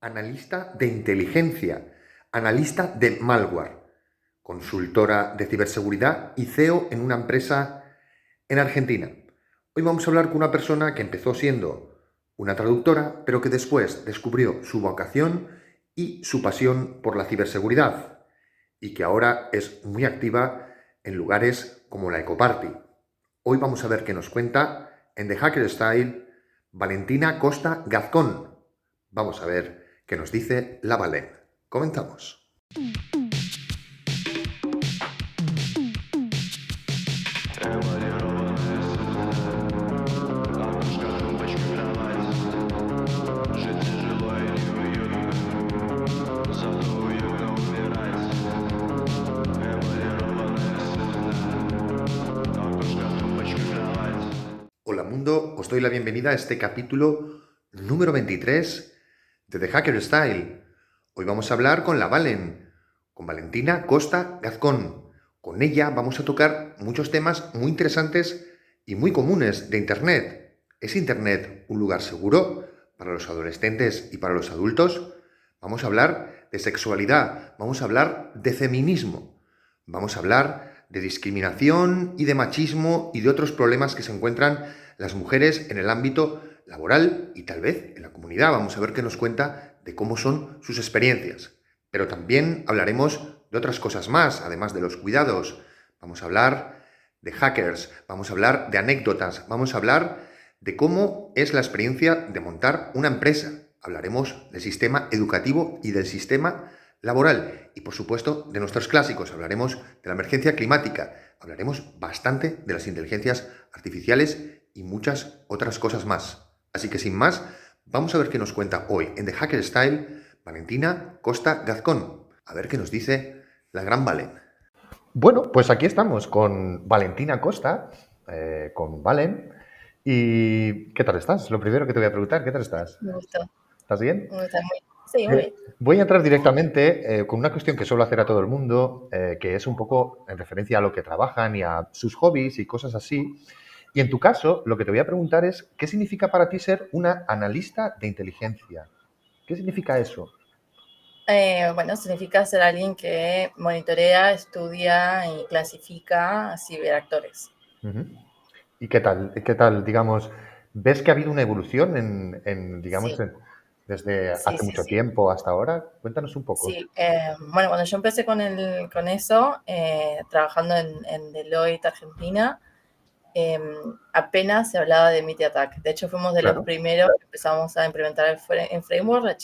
analista de inteligencia, analista de malware, consultora de ciberseguridad y CEO en una empresa en Argentina. Hoy vamos a hablar con una persona que empezó siendo una traductora, pero que después descubrió su vocación y su pasión por la ciberseguridad y que ahora es muy activa en lugares como la Ecoparty. Hoy vamos a ver qué nos cuenta en The Hacker Style Valentina Costa Gazcón. Vamos a ver qué nos dice la Valen. Comenzamos. Hola mundo, os doy la bienvenida a este capítulo número 23 de The Hacker Style. Hoy vamos a hablar con la Valen, con Valentina Costa Gazcón. Con ella vamos a tocar muchos temas muy interesantes y muy comunes de Internet. ¿Es Internet un lugar seguro para los adolescentes y para los adultos? Vamos a hablar de sexualidad, vamos a hablar de feminismo, vamos a hablar de discriminación y de machismo y de otros problemas que se encuentran las mujeres en el ámbito laboral y tal vez en la comunidad. Vamos a ver qué nos cuenta de cómo son sus experiencias. Pero también hablaremos de otras cosas más, además de los cuidados. Vamos a hablar de hackers, vamos a hablar de anécdotas, vamos a hablar de cómo es la experiencia de montar una empresa. Hablaremos del sistema educativo y del sistema laboral y, por supuesto, de nuestros clásicos. Hablaremos de la emergencia climática, hablaremos bastante de las inteligencias artificiales y muchas otras cosas más. Así que, sin más, vamos a ver qué nos cuenta hoy en The Hacker Style Valentina Costa Gazcón. A ver qué nos dice la gran Valen. Bueno, pues aquí estamos con Valentina Costa, con Valen. ¿Y qué tal estás? Lo primero que te voy a preguntar, ¿qué tal estás? Me gustó, ¿Estás bien? me gusta muy. Sí, muy bien. Voy a entrar directamente con una cuestión que suelo hacer a todo el mundo, que es un poco en referencia a lo que trabajan y a sus hobbies y cosas así. Y en tu caso, lo que te voy a preguntar es, ¿qué significa para ti ser una analista de inteligencia? ¿Qué significa eso? Bueno, significa ser alguien que monitorea, estudia y clasifica ciberactores. Ujú. ¿Y qué tal, digamos, ves que ha habido una evolución digamos, Sí, desde sí, hace sí, mucho sí. tiempo hasta ahora? Cuéntanos un poco. Sí, bueno, cuando yo empecé con eso, trabajando en Deloitte, Argentina, eh, apenas se hablaba de Media Attack. De hecho, fuimos de los Claro. primeros que empezamos a implementar el framework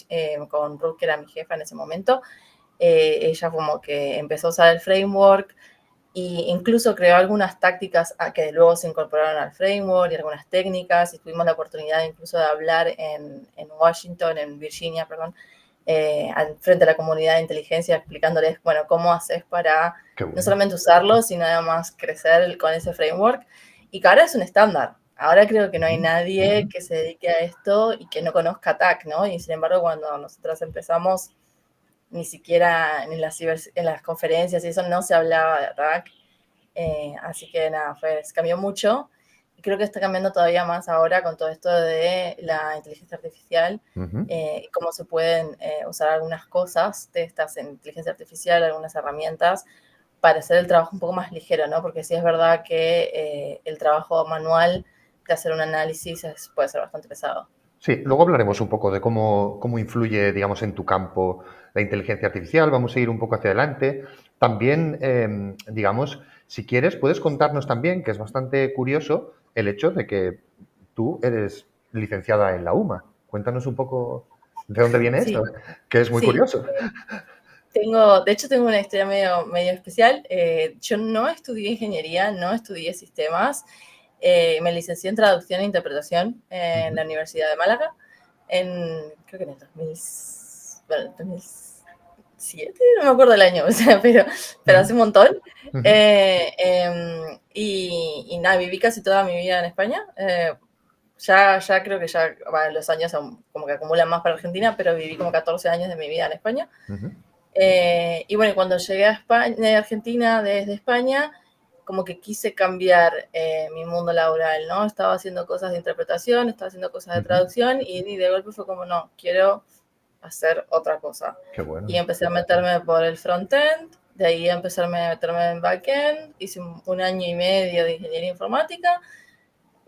con Ruth, que era mi jefa en ese momento. Ella como que empezó a usar el framework e incluso creó algunas tácticas que luego se incorporaron al framework y algunas técnicas, y tuvimos la oportunidad incluso de hablar en Washington, en Virginia, perdón, frente a la comunidad de inteligencia, explicándoles, bueno, cómo haces para Qué no bueno. solamente usarlo, sino además crecer con ese framework, y que ahora es un estándar. Ahora creo que no hay Ujú. nadie que se dedique a esto y que no conozca TAC, ¿no? Y sin embargo, cuando nosotras empezamos, ni siquiera en las conferencias y eso no se hablaba de RAC. Así que nada, cambió mucho. Y creo que está cambiando todavía más ahora con todo esto de la inteligencia artificial, Ujú. cómo se pueden usar algunas cosas de estas en inteligencia artificial, algunas herramientas, para hacer el trabajo un poco más ligero, ¿no? Porque sí es verdad que el trabajo manual de hacer un análisis puede ser bastante pesado. Sí, luego hablaremos un poco de cómo influye, digamos, en tu campo la inteligencia artificial. Vamos a ir un poco hacia adelante. También, digamos, si quieres, puedes contarnos también, que es bastante curioso, el hecho de que tú eres licenciada en la UMA. Cuéntanos un poco de dónde viene esto, Sí, que es muy sí. curioso. De hecho, tengo una historia medio especial. Yo no estudié ingeniería, no estudié sistemas. Me licencié en traducción e interpretación en Ujú, la Universidad de Málaga, creo que en el 2007, no me acuerdo el año, o sea, pero hace ujú, un montón. ujú, Y nada, viví casi toda mi vida en España. Ya creo que ya los años como que acumulan más para Argentina, pero viví como 14 años de mi vida en España. ujú. Y bueno, cuando llegué a España, a Argentina desde España, como que quise cambiar mi mundo laboral, ¿no? Estaba haciendo cosas de interpretación, estaba haciendo cosas de Ujú. traducción, y de golpe fue como, no, quiero hacer otra cosa. Qué bueno. Y empecé a meterme por el frontend, de ahí empecé a meterme en backend, hice un año y medio de ingeniería informática,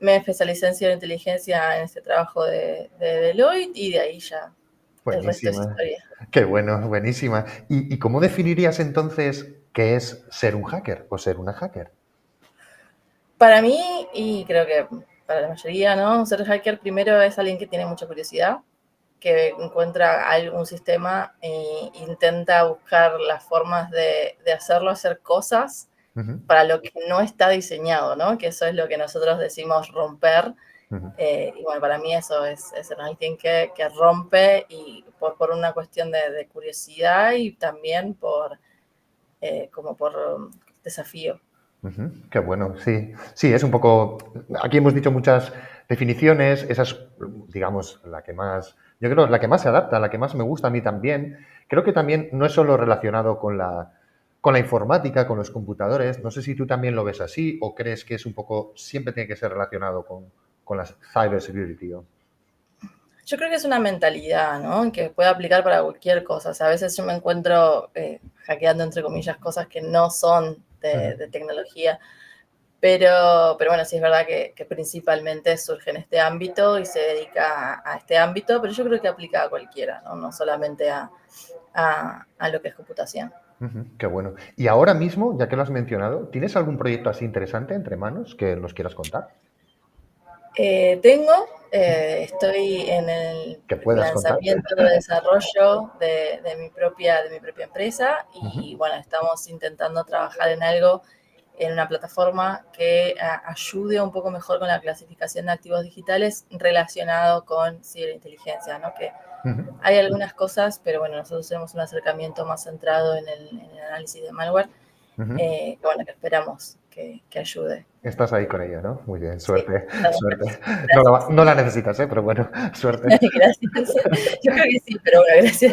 me especialicé en ciberinteligencia en este trabajo de Deloitte y de ahí ya el resto es Buenísima. historia. Qué bueno, buenísima. ¿Y cómo definirías entonces qué es ser un hacker o ser una hacker? Para mí, y creo que para la mayoría, ¿no? Ser hacker primero es alguien que tiene mucha curiosidad, que encuentra algún sistema e intenta buscar las formas de hacerlo hacer cosas Ujú, para lo que no está diseñado, ¿no? Que eso es lo que nosotros decimos romper. ujú. Y bueno, para mí eso es ser alguien que rompe y por una cuestión de curiosidad y también como por desafío. Ujú, qué bueno, sí. Sí, es un poco. Aquí hemos dicho muchas definiciones, esa es, digamos, la que más. Yo creo la que más se adapta, la que más me gusta a mí también. Creo que también no es solo relacionado con la informática, con los computadores. No sé si tú también lo ves así o crees que es un poco. Siempre tiene que ser relacionado con la cybersecurity. Yo creo que es una mentalidad, ¿no? Que puede aplicar para cualquier cosa. O sea, a veces yo me encuentro hackeando, entre comillas, cosas que no son Ujú, de tecnología, pero bueno, sí es verdad que principalmente surge en este ámbito y se dedica a este ámbito, pero yo creo que aplica a cualquiera, ¿no? No solamente a lo que es computación. ujú, qué bueno. Y ahora mismo, ya que lo has mencionado, ¿tienes algún proyecto así interesante entre manos que nos quieras contar? Estoy en el Que puedas contar. lanzamiento de desarrollo de mi propia empresa Ujú, y bueno, estamos intentando trabajar en algo, en una plataforma que ayude un poco mejor con la clasificación de activos digitales relacionado con ciberinteligencia, ¿no? Que ujú, hay algunas cosas, pero bueno, nosotros tenemos un acercamiento más centrado en el análisis de malware, ujú. que bueno, que esperamos que ayude. Estás ahí con ella, ¿no? Muy bien, Sí, suerte, estamos con suerte. eso. No la, Gracias. no la necesitas, ¿eh? Pero bueno, suerte. Gracias. Yo creo que sí, pero bueno, gracias.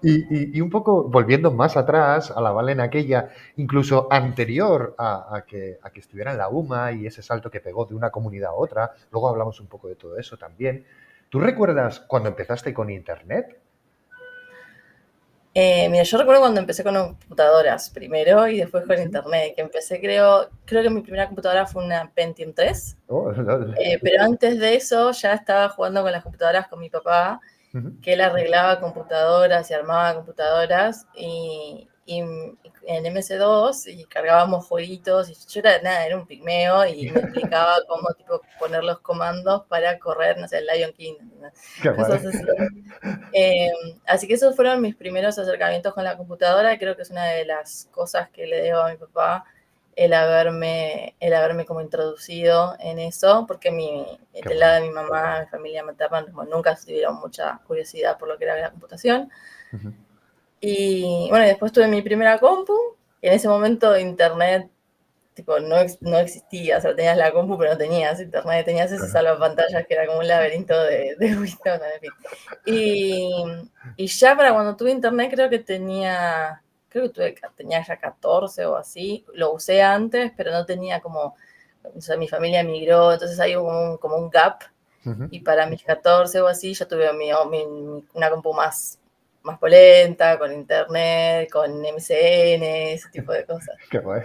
Y un poco volviendo más atrás a la Valen aquella, incluso anterior a que estuviera en la UMA y ese salto que pegó de una comunidad a otra, luego hablamos un poco de todo eso también. ¿Tú recuerdas cuando empezaste con Internet? Mira, yo recuerdo cuando empecé con computadoras primero y después con Sí. internet, que empecé creo que mi primera computadora fue una Pentium 3, Oh, pero antes de eso ya estaba jugando con las computadoras con mi papá, ujú. que él arreglaba computadoras y armaba computadoras y en MS2 y cargábamos jueguitos y yo era un pigmeo y me explicaba cómo tipo poner los comandos para correr, no sé, el Lion King, ¿no? Qué guay. Cosas así. Eh, Así que esos fueron mis primeros acercamientos con la computadora. Creo que es una de las cosas que le debo a mi papá el haberme como introducido en eso, porque Qué del bueno. lado de mi mamá, mi familia materna, bueno, nunca tuvieron mucha curiosidad por lo que era la computación. Ujú. Y bueno, después tuve mi primera compu, y en ese momento internet tipo, no existía, o sea, tenías la compu, pero no tenías internet, tenías ese Claro. salvapantallas que era como un laberinto de Windows, en fin. Y, y ya para cuando tuve internet tenía ya 14 o así, lo usé antes, pero no tenía como, o sea, mi familia migró, entonces hay como un gap, Ujú. y para mis 14 o así ya tuve una compu más polenta, con internet, con MSN, ese tipo de cosas. Qué guay.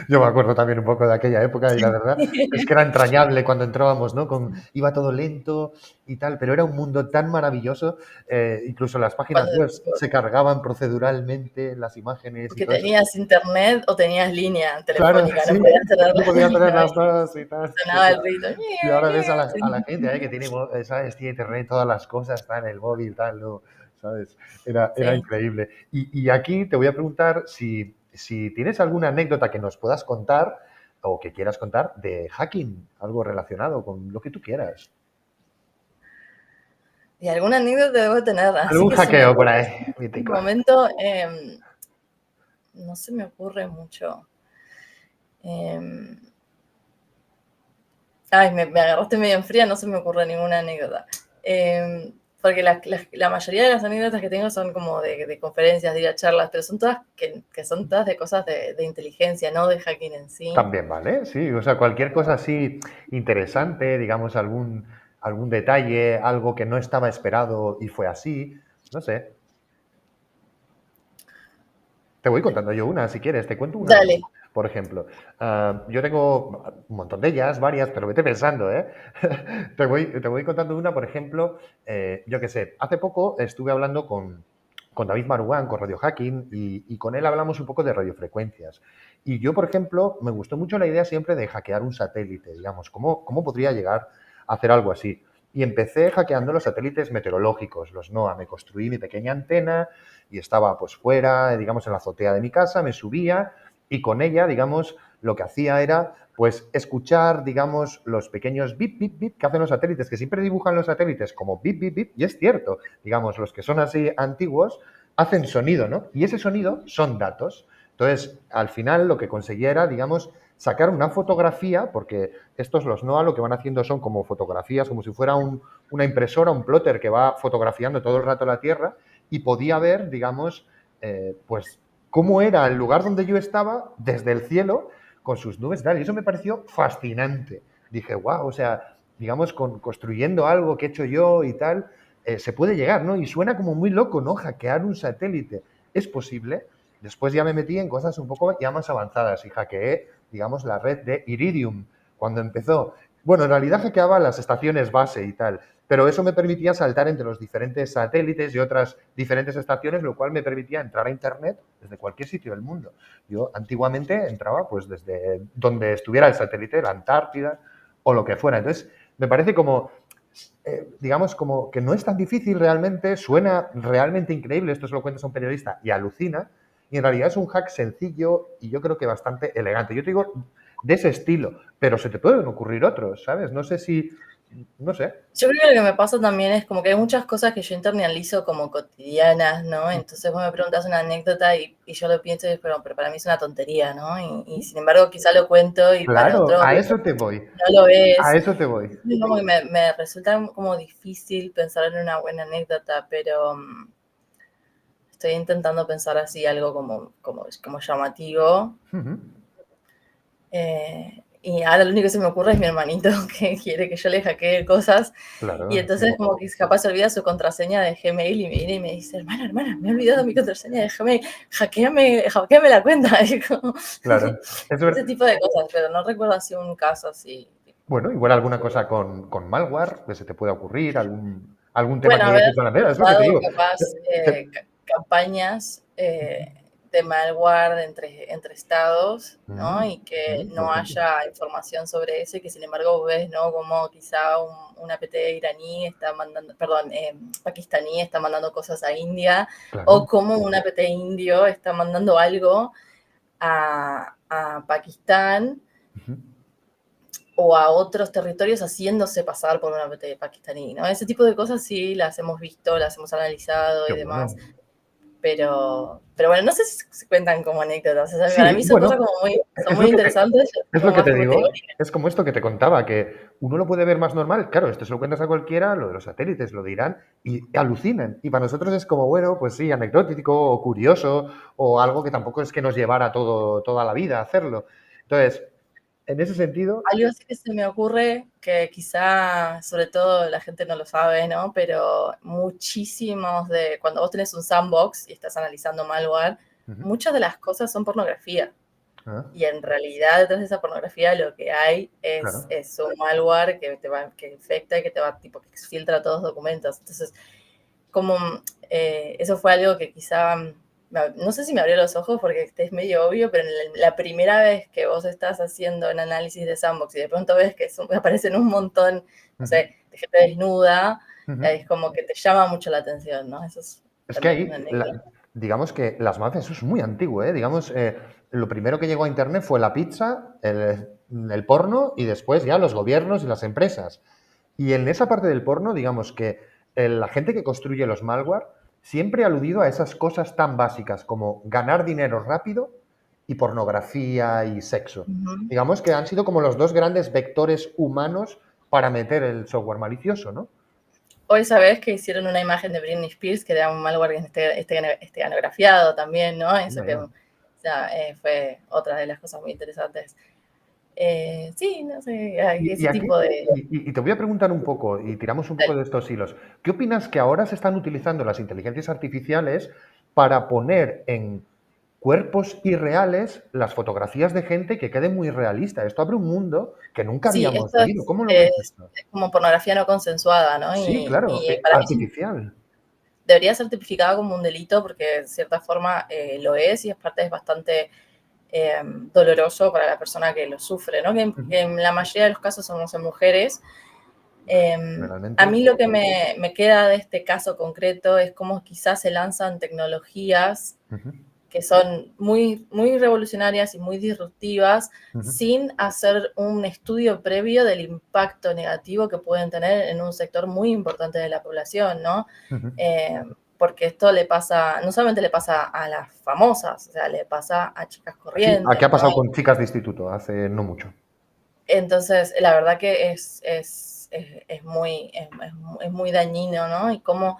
Yo me acuerdo también un poco de aquella época y la verdad es que era entrañable cuando entrábamos, ¿no? Iba todo lento y tal, pero era un mundo tan maravilloso. Incluso las páginas Cuando web se cargaban proceduralmente, las imágenes y que todo eso. tenías internet o tenías línea Claro, telefónica, no sí, podías tener no las podía dos, tener ¿no? las Y dos y tal. sonaba el rito. Y ahora ves a la Sí. gente que tiene, ¿sabes? Tiene internet, todas las cosas, está en el móvil, tal, ¿no? ¿Sabes? Era Sí. increíble. Y aquí te voy a preguntar si tienes alguna anécdota que nos puedas contar o que quieras contar de hacking, algo relacionado con lo que tú quieras. Y alguna anécdota debo tener, así Algún que se me hackeo por ocurre ahí, en este mítico. momento, no se me ocurre mucho. Em, me agarraste medio en fría, no se me ocurre ninguna anécdota. Porque la mayoría de las anécdotas que tengo son como de conferencias, de ir a charlas, pero son todas que son todas de cosas de inteligencia, no de hacking en sí. También vale, sí. O sea, cualquier cosa así interesante, digamos, algún. algún detalle, algo que no estaba esperado y fue así. No sé. Te voy contando yo una, si quieres. Te cuento una, Dale. por ejemplo. Yo tengo un montón de ellas, varias, pero vete pensando, ¿eh? Te voy contando una, por ejemplo, yo qué sé. Hace poco estuve hablando con David Maruán, con Radio Hacking, y con él hablamos un poco de radiofrecuencias. Y yo, por ejemplo, me gustó mucho la idea siempre de hackear un satélite, digamos. ¿Cómo podría llegar a hacer algo así? Y empecé hackeando los satélites meteorológicos, los NOAA. Me construí mi pequeña antena y estaba pues fuera, digamos, en la azotea de mi casa, me subía y con ella, digamos, lo que hacía era pues escuchar, digamos, los pequeños bip, bip, bip que hacen los satélites, que siempre dibujan los satélites como bip, bip, bip, y es cierto, digamos, los que son así antiguos hacen sonido, ¿no? Y ese sonido son datos. Entonces, al final lo que conseguía era, digamos, sacar una fotografía, porque estos los NOAA lo que van haciendo son como fotografías, como si fuera una impresora, un plotter que va fotografiando todo el rato la Tierra, y podía ver, digamos, pues cómo era el lugar donde yo estaba desde el cielo con sus nubes y tal. Y eso me pareció fascinante. Dije, wow, o sea, digamos, construyendo algo que he hecho yo y tal, se puede llegar, ¿no? Y suena como muy loco, ¿no? Hackear un satélite. Es posible. Después ya me metí en cosas un poco ya más avanzadas y hackeé, digamos, la red de Iridium cuando empezó. Bueno, en realidad hackeaba las estaciones base y tal, pero eso me permitía saltar entre los diferentes satélites y otras diferentes estaciones, lo cual me permitía entrar a Internet desde cualquier sitio del mundo. Yo antiguamente entraba pues desde donde estuviera el satélite, la Antártida o lo que fuera. Entonces, me parece como, digamos, como que no es tan difícil realmente, suena realmente increíble, esto se lo cuentas a un periodista y alucina, y en realidad es un hack sencillo y yo creo que bastante elegante. Yo te digo de ese estilo, pero se te pueden ocurrir otros, ¿sabes? No sé si, no sé. Yo creo que lo que me pasa también es como que hay muchas cosas que yo internalizo como cotidianas, ¿no? Entonces vos me preguntas una anécdota y yo lo pienso y digo, pero para mí es una tontería, ¿no? Y sin embargo quizá lo cuento y para Claro, otro a eso te voy, no lo a es. eso te voy. Entonces como que me resulta como difícil pensar en una buena anécdota, pero estoy intentando pensar así algo como llamativo. Ujú. Y ahora lo único que se me ocurre es mi hermanito que quiere que yo le hackee cosas. Y Claro, sí. entonces como que capaz se olvida su contraseña de Gmail y me viene y me dice, hermana, me he olvidado mi contraseña de Gmail, hackeame la cuenta. Y como, Claro. Es ese ver- tipo de cosas, pero no recuerdo así un caso así. Bueno, igual alguna cosa con malware que se te pueda ocurrir, algún tema Bueno, que hayas haber hecho en la vida, es lo que te usado digo. capaz Te- campañas de malware entre estados, ¿no? Y que Por no ejemplo. haya información sobre eso y que sin embargo ves, ¿no? Como quizá un APT iraní está mandando, perdón, pakistaní está mandando cosas a India o Claro. como un APT indio está mandando algo a Pakistán Ujú. o a otros territorios haciéndose pasar por un APT pakistaní, ¿no? Ese tipo de cosas sí las hemos visto, las hemos analizado Qué y demás, bueno. pero bueno, no sé si se cuentan como anécdotas, o sea, para Sí, mí son cosas bueno, como son es muy lo que te, interesantes, es lo como que más te como digo. teoría. Es como esto que te contaba, que uno lo puede ver más normal. Claro, esto se lo cuentas a cualquiera, lo de los satélites, lo dirán y alucinan. Y para nosotros es como, bueno, pues sí, anecdótico o curioso o algo que tampoco es que nos llevara toda la vida a hacerlo. Entonces, en ese sentido, Algo así que se me ocurre, que quizá, sobre todo la gente no lo sabe, ¿no? Pero muchísimos cuando vos tenés un sandbox y estás analizando malware, ujú, muchas de las cosas son pornografía. ah, Y en realidad detrás de esa pornografía lo que hay claro. es un malware que infecta y que te va, tipo, que filtra todos los documentos. Entonces, como eso fue algo que quizá, no sé si me abrió los ojos porque este es medio obvio, pero la primera vez que vos estás haciendo un análisis de sandbox y de pronto ves que aparecen un montón, no Ujú, sé, de gente desnuda, ujú. es como que te llama mucho la atención, ¿no? Eso es Es que también una ahí, anécdota. digamos que las mafias, eso es muy antiguo, ¿eh? Digamos, lo primero que llegó a Internet fue la pizza, el porno y después ya los gobiernos y las empresas. Y en esa parte del porno, digamos que la gente que construye los malware siempre ha aludido a esas cosas tan básicas como ganar dinero rápido y pornografía y sexo. Ujú. Digamos que han sido como los dos grandes vectores humanos para meter el software malicioso, ¿no? Hoy sabés que hicieron una imagen de Britney Spears que era un malware esteganografiado también, ¿no? Eso Anda que ya. o sea, fue otra de las cosas muy interesantes. Sí, no sé, hay Y ese aquí, tipo de... y te voy a preguntar un poco, y tiramos un poco de estos hilos. ¿Qué opinas que ahora se están utilizando las inteligencias artificiales para poner en cuerpos irreales las fotografías de gente que quede muy realista? Esto abre un mundo que nunca Sí, habíamos esto visto. ¿Cómo lo ves es, esto? es como pornografía no consensuada, ¿no? Sí, claro, Y para mí artificial. debería ser tipificado como un delito porque de cierta forma lo es y aparte es bastante doloroso para la persona que lo sufre, ¿no? Ujú. Que en la mayoría de los casos somos en mujeres. A Generalmente. mí lo que me queda de este caso concreto es cómo quizás se lanzan tecnologías Ujú, que son muy, muy revolucionarias y muy disruptivas ujú, sin hacer un estudio previo del impacto negativo que pueden tener en un sector muy importante de la población, ¿no? ujú. Eh, Porque esto le pasa, no solamente le pasa a las famosas, o sea, le pasa a chicas Sí, aquí corrientes, ha ¿no? pasado con chicas de instituto hace no mucho. Entonces, la verdad que es muy dañino, ¿no? Y cómo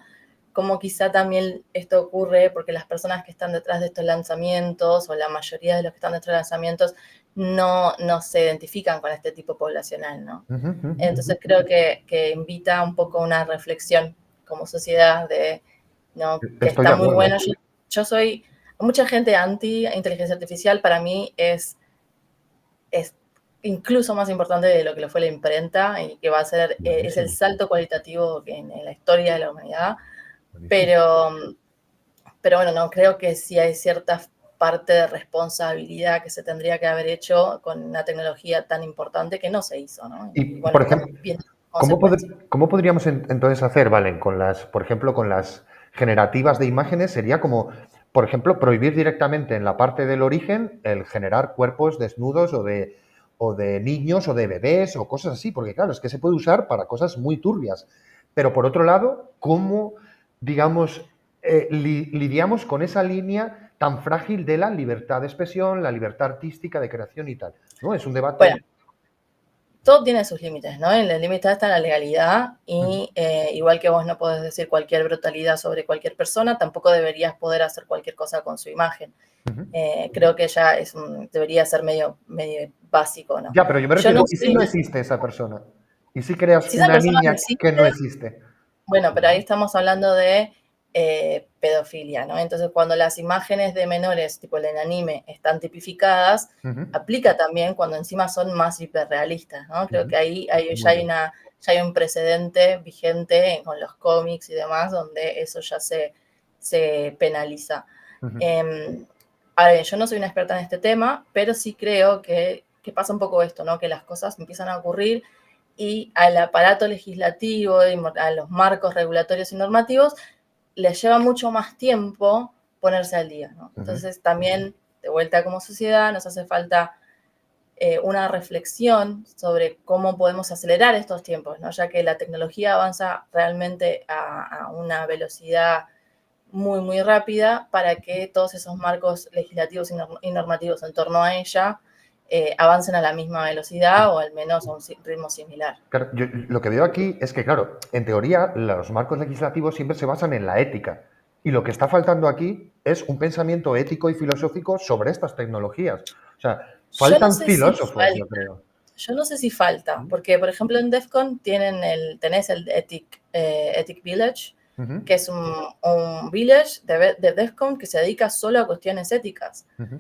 quizá también esto ocurre porque las personas que están detrás de estos lanzamientos, o la mayoría de los que están detrás de lanzamientos, no se identifican con este tipo poblacional, ¿no? Ujú, ujú. Entonces creo que invita un poco a una reflexión como sociedad de, ¿no? Que Estoy de está muy acuerdo. bueno. Yo soy, mucha gente anti inteligencia artificial, para mí es incluso más importante de lo que lo fue la imprenta y que va a ser, es el Buenísimo, salto cualitativo que en la historia de la humanidad, buenísimo. pero, pero bueno, no, creo que sí hay cierta parte de responsabilidad que se tendría que haber hecho con una tecnología tan importante que no se hizo, ¿no? Y Y, bueno, por estamos ejemplo, viendo ¿cómo, consecuencias. cómo podríamos entonces hacer, Valen, con las, por ejemplo, con las generativas de imágenes? Sería como, por ejemplo, prohibir directamente en la parte del origen el generar cuerpos desnudos o de niños o de bebés o cosas así, porque claro, es que se puede usar para cosas muy turbias. Pero por otro lado, ¿cómo, digamos, lidiamos con esa línea tan frágil de la libertad de expresión, la libertad artística, de creación y tal? ¿No? Es un Bueno, debate. todo tiene sus límites, ¿no? En el límite está la legalidad Ujú, y igual que vos no podés decir cualquier brutalidad sobre cualquier persona, tampoco deberías poder hacer cualquier cosa con su imagen. ujú. Creo que ya debería ser medio básico, ¿no? Ya, pero yo me Yo no refiero, ¿y si sé no existe esa persona? ¿Y si creas si esa una persona no niña que no existe. existe? Bueno, pero ahí estamos hablando de pedofilia, ¿no? Entonces, cuando las imágenes de menores, tipo el en anime, están tipificadas, Ujú, aplica también cuando encima son más hiperrealistas, ¿no? Creo ujú. que ahí Muy bien. ya hay un precedente vigente con los cómics y demás, donde eso ya se penaliza. Ujú. Eh, Ahora bien, yo no soy una experta en este tema, pero sí creo que pasa un poco esto, ¿no? Que las cosas empiezan a ocurrir y al aparato legislativo y a los marcos regulatorios y normativos les lleva mucho más tiempo ponerse al día, ¿no? Ujú. Entonces también, de vuelta como sociedad, nos hace falta una reflexión sobre cómo podemos acelerar estos tiempos, ¿no? Ya que la tecnología avanza realmente a una velocidad muy, muy rápida para que todos esos marcos legislativos y normativos en torno a ella avancen a la misma velocidad o al menos a un ritmo similar. Claro, yo lo que veo aquí es que, claro, en teoría los marcos legislativos siempre se basan en la ética. Y lo que está faltando aquí es un pensamiento ético y filosófico sobre estas tecnologías. O sea, Yo no faltan sé si filósofos, falta, yo creo. yo no sé si falta, porque por ejemplo en DEFCON tenés el Ethic Village, Ujú, que es un village de DEFCON que se dedica solo a cuestiones éticas. ujú.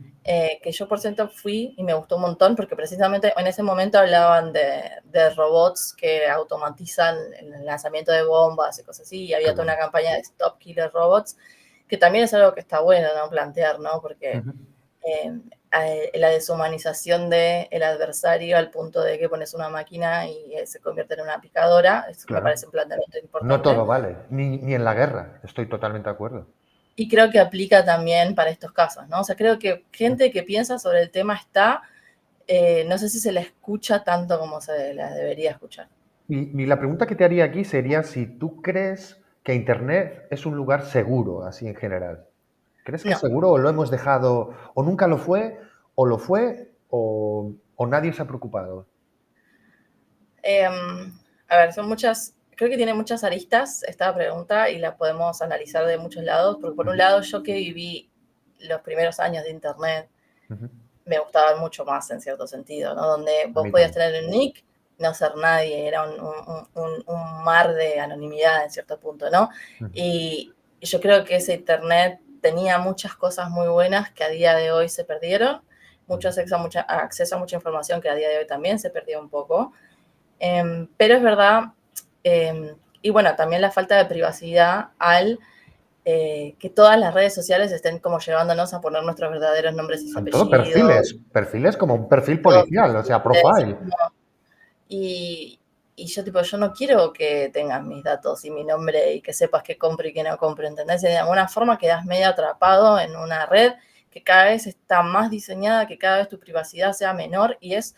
Que yo por cierto fui y me gustó un montón porque precisamente en ese momento hablaban de robots que automatizan el lanzamiento de bombas y cosas así, y Qué había toda bueno. una campaña de Stop Killer Robots, que también es algo que está bueno, ¿no? Plantear, ¿no? Porque Ujú. la deshumanización del adversario al punto de que pones una máquina y se convierte en una picadora, eso me Claro. parece un planteamiento No importante. todo vale, ni en la guerra. Estoy totalmente de acuerdo. Y creo que aplica también para estos casos, ¿no? O sea, creo que gente que piensa sobre el tema está, no sé si se la escucha tanto como se la debería escuchar. Y la pregunta que te haría aquí sería si tú crees que Internet es un lugar seguro, así en general. ¿Crees que es No. seguro o lo hemos dejado, o nunca lo fue, o nadie se ha preocupado? A ver, son muchas, creo que tiene muchas aristas esta pregunta y la podemos analizar de muchos lados, porque por un Ujú, lado yo que viví los primeros años de Internet, ujú, me gustaban mucho más en cierto sentido, ¿no? Donde A vos mí podías también. tener el nick, no ser nadie, era un mar de anonimidad en cierto punto, ¿no? Ujú. Y yo creo que ese internet tenía muchas cosas muy buenas que a día de hoy se perdieron, mucho acceso a mucha información que a día de hoy también se perdió un poco. Pero es verdad, y bueno, también la falta de privacidad al que todas las redes sociales estén como llevándonos a poner nuestros verdaderos nombres y Son todo apellidos, perfiles como un perfil todos policial, o sea, perfiles, profile. y, y yo tipo, yo no quiero que tengas mis datos y mi nombre y que sepas qué compro y qué no compro, ¿entendés? Y de alguna forma quedas medio atrapado en una red que cada vez está más diseñada, que cada vez tu privacidad sea menor y es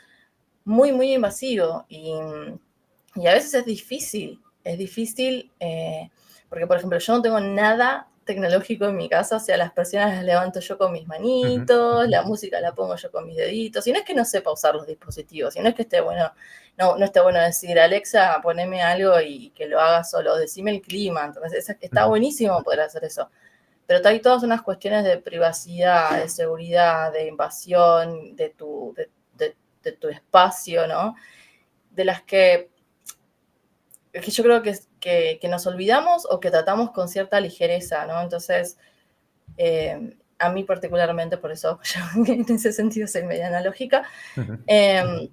muy, muy invasivo. Y a veces es difícil, porque por ejemplo yo no tengo nada tecnológico en mi casa, o sea, las persianas las levanto yo con mis Ujú. manitos, la música la pongo yo con mis deditos, y no es que no sepa usar los dispositivos, y no es que esté bueno, no esté bueno decir, Alexa, poneme algo y que lo haga solo, decime el clima, entonces está Ujú. buenísimo poder hacer eso, pero hay todas unas cuestiones de privacidad, de seguridad, de invasión de tu espacio, ¿no? De las que yo creo que nos olvidamos o que tratamos con cierta ligereza, ¿no? Entonces, a mí particularmente, por eso yo en ese sentido soy media analógica, Ujú. eh,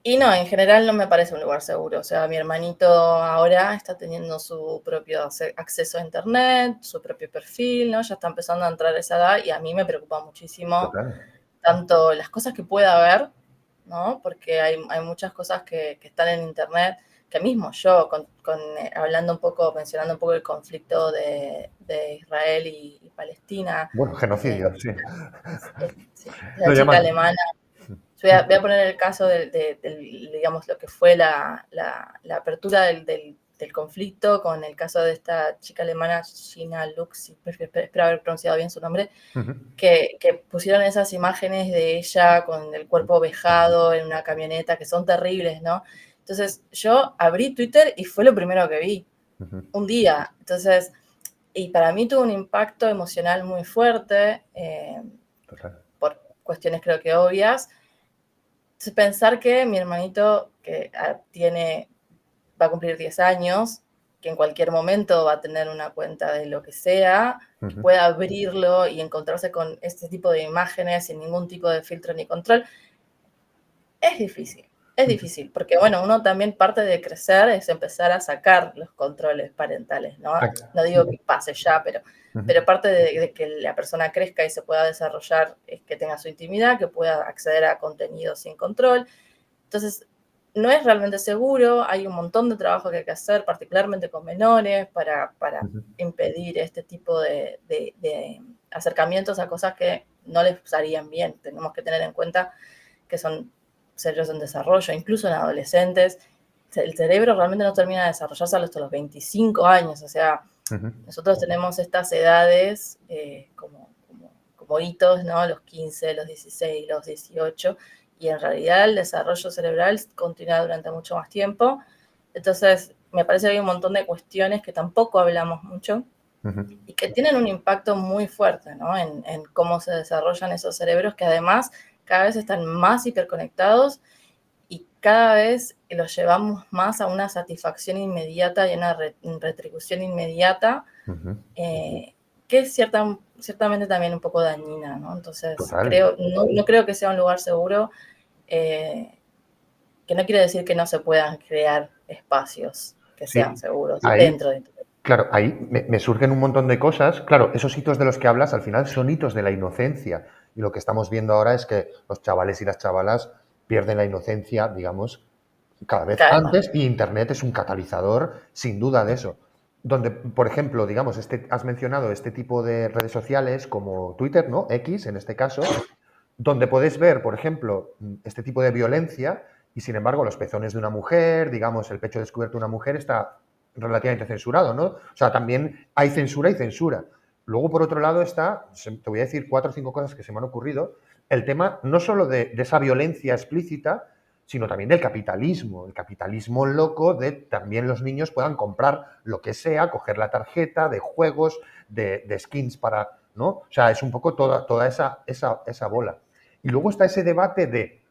y no, en general no me parece un lugar seguro. O sea, mi hermanito ahora está teniendo su propio acceso a internet, su propio perfil, ¿no? Ya está empezando a entrar a esa edad y a mí me preocupa muchísimo Total. tanto las cosas que pueda ver, ¿no? Porque hay muchas cosas que están en internet que mismo yo, hablando un poco, mencionando un poco el conflicto de Israel y Palestina, Bueno, eh, genocidio, sí. sí, la Lo chica llaman. alemana. Voy a poner el caso digamos, lo que fue la apertura del conflicto con el caso de esta chica alemana, Gina Lux, espero haber pronunciado bien su nombre, Ujú. que pusieron esas imágenes de ella con el cuerpo vejado en una camioneta, que son terribles, ¿no? Entonces yo abrí Twitter y fue lo primero que vi, Ujú. un día. Entonces, y para mí tuvo un impacto emocional muy fuerte, Total. por cuestiones creo que obvias. Entonces, pensar que mi hermanito, que va a cumplir 10 años, que en cualquier momento va a tener una cuenta de lo que sea, que Ujú. pueda abrirlo y encontrarse con este tipo de imágenes sin ningún tipo de filtro ni control, es difícil. Es Ujú. difícil, porque bueno, uno también parte de crecer es empezar a sacar los controles parentales, ¿no? Ah, No digo que pase ya, ujú. pero parte de que la persona crezca y se pueda desarrollar es que tenga su intimidad, que pueda acceder a contenido sin control. Entonces, no es realmente seguro, hay un montón de trabajo que hay que hacer, particularmente con menores, para Ujú. impedir este tipo de acercamientos a cosas que no les harían bien. Tenemos que tener en cuenta que son cerebros en desarrollo, incluso en adolescentes. El cerebro realmente no termina de desarrollarse hasta los 25 años, o sea, Ujú. nosotros tenemos estas edades como hitos, ¿no? Los 15, los 16, los 18, y en realidad el desarrollo cerebral continúa durante mucho más tiempo. Entonces, me parece que hay un montón de cuestiones que tampoco hablamos mucho Ujú. y que tienen un impacto muy fuerte, ¿no? En cómo se desarrollan esos cerebros que además cada vez están más hiperconectados y cada vez los llevamos más a una satisfacción inmediata y a una retribución inmediata, Ujú. eh, que es ciertamente también un poco dañina, ¿no? Entonces, Total. no creo que sea un lugar seguro, eh, que no quiere decir que no se puedan crear espacios que sean Sí. seguros Ahí, dentro de Internet. claro, ahí me surgen un montón de cosas. Claro, esos hitos de los que hablas al final son hitos de la inocencia. Y lo que estamos viendo ahora es que los chavales y las chavalas pierden la inocencia, digamos, cada vez Cada vez más. antes, y Internet es un catalizador sin duda de eso. Donde, por ejemplo, digamos, has mencionado este tipo de redes sociales como Twitter, ¿no? X en este caso, donde puedes ver, por ejemplo, este tipo de violencia y, sin embargo, los pezones de una mujer, digamos, el pecho descubierto de una mujer está relativamente censurado, ¿no? O sea, también hay censura y censura. Luego, por otro lado, te voy a decir 4 o 5 cosas que se me han ocurrido, el tema no solo de esa violencia explícita, sino también del capitalismo, el capitalismo loco de también los niños puedan comprar lo que sea, coger la tarjeta de juegos, de skins para, ¿no? O sea, es un poco toda esa bola. Y luego está ese debate de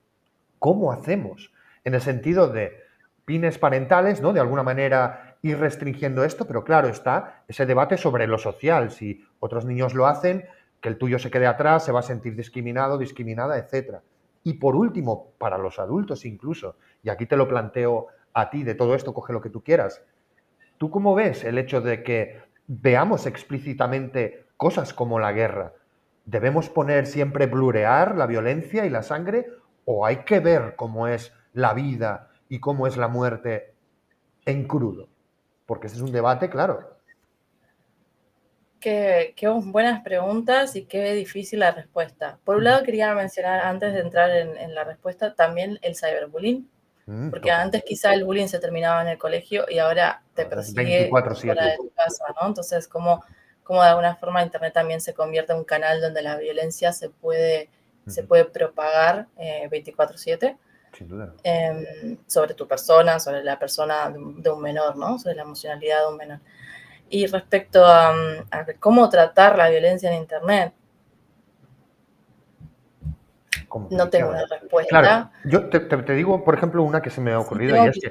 cómo hacemos, en el sentido de pines parentales, ¿no? De alguna manera ir restringiendo esto, pero claro, está ese debate sobre lo social. Si otros niños lo hacen, que el tuyo se quede atrás, se va a sentir discriminado, discriminada, etcétera. Y por último, para los adultos incluso, y aquí te lo planteo a ti, de todo esto, coge lo que tú quieras. ¿Tú cómo ves el hecho de que veamos explícitamente cosas como la guerra? ¿Debemos poner siempre blurear la violencia y la sangre? ¿O hay que ver cómo es la vida y cómo es la muerte en crudo? Porque ese es un debate, claro. Qué buenas preguntas y qué difícil la respuesta. Por un lado, quería mencionar, antes de entrar en la respuesta, también el cyberbullying, porque antes quizá el bullying se terminaba en el colegio y ahora te persigue fuera de tu casa, ¿no? Entonces, como de alguna forma Internet también se convierte en un canal donde la violencia se puede propagar 24/7. Sin duda. Sobre tu persona, sobre la persona de un menor, ¿no? Sobre la emocionalidad de un menor. Y respecto a cómo tratar la violencia en Internet, no tengo una respuesta. Claro, yo te digo, por ejemplo, una que se me ha ocurrido y es que...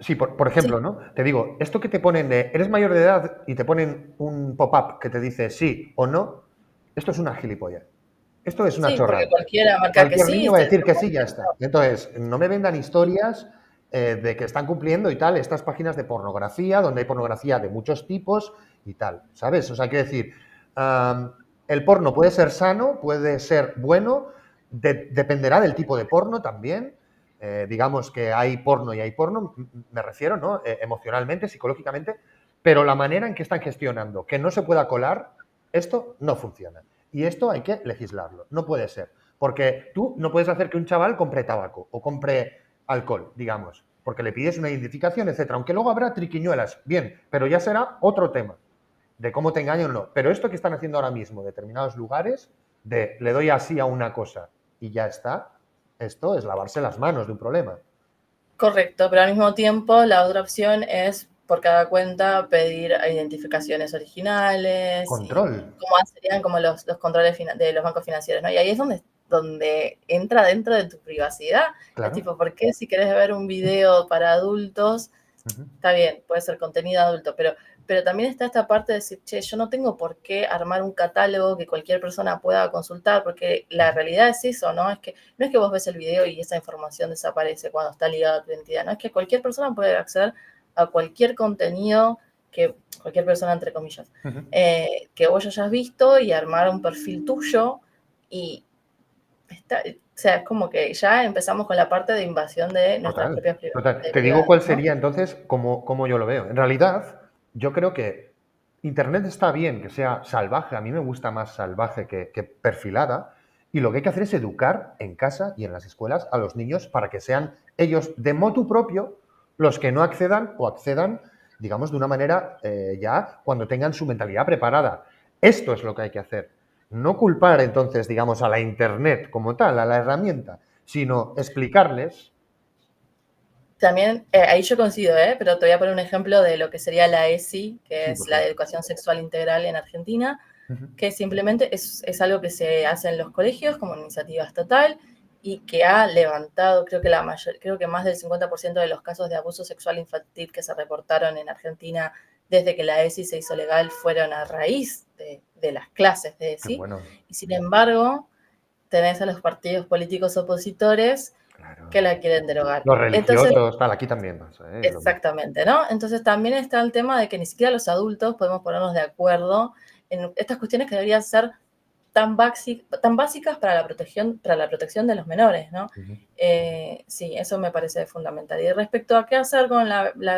Sí, por ejemplo, ¿no? Te digo, esto que te ponen de, eres mayor de edad y te ponen un pop-up que te dice sí o no, esto es una gilipollas. Esto es una chorrada. Porque cualquiera marca que Cualquier sí. niño va a decir que sí, ya está. Entonces, no me vendan historias de que están cumpliendo y tal, estas páginas de pornografía, donde hay pornografía de muchos tipos y tal, ¿sabes? O sea, quiero decir, el porno puede ser sano, puede ser bueno, dependerá del tipo de porno también. Digamos que hay porno y hay porno, me refiero, ¿no? Emocionalmente, psicológicamente, pero la manera en que están gestionando que no se pueda colar, esto no funciona. Y esto hay que legislarlo, no puede ser. Porque tú no puedes hacer que un chaval compre tabaco o compre alcohol, digamos, porque le pides una identificación, etcétera. Aunque luego habrá triquiñuelas, bien, pero ya será otro tema de cómo te engañan o no. Pero esto que están haciendo ahora mismo determinados lugares, de le doy así a una cosa y ya está, esto es lavarse las manos de un problema. Correcto, pero al mismo tiempo la otra opción es por cada cuenta pedir identificaciones originales. Control. Como serían como los controles de los bancos financieros, ¿no? Y ahí es donde entra dentro de tu privacidad. Claro. Es tipo, ¿por qué si querés ver un video para adultos, está bien, puede ser contenido adulto, pero también está esta parte de decir, che, yo no tengo por qué armar un catálogo que cualquier persona pueda consultar, porque la realidad es eso, ¿no? No es que vos ves el video y esa información desaparece cuando está ligada a tu identidad, ¿no? Es que cualquier persona puede acceder a cualquier contenido que cualquier persona, entre comillas, que vos hayas visto y armar un perfil tuyo y o sea, es como que ya empezamos con la parte de invasión de nuestras propias privacidades. Te digo cuál sería entonces como yo lo veo. En realidad, yo creo que Internet está bien que sea salvaje, a mí me gusta más salvaje que perfilada, y lo que hay que hacer es educar en casa y en las escuelas a los niños para que sean ellos de motu propio los que no accedan o accedan, digamos, de una manera ya cuando tengan su mentalidad preparada. Esto es lo que hay que hacer. No culpar entonces, digamos, a la Internet como tal, a la herramienta, sino explicarles. También, ahí yo coincido, pero te voy a poner un ejemplo de lo que sería la ESI, que es la Educación Sexual Integral en Argentina, que simplemente es algo que se hace en los colegios como iniciativa estatal y que ha levantado, creo que más del 50% de los casos de abuso sexual infantil que se reportaron en Argentina desde que la ESI se hizo legal fueron a raíz de las clases de ESI. Bueno. Y sin embargo, tenés a los partidos políticos opositores que la quieren derogar. Los religiosos, tal, aquí también pasa. Exactamente, ¿no? Entonces también está el tema de que ni siquiera los adultos podemos ponernos de acuerdo en estas cuestiones que deberían ser tan básicas para la protección de los menores, ¿no? Sí, eso me parece fundamental. Y respecto a qué hacer con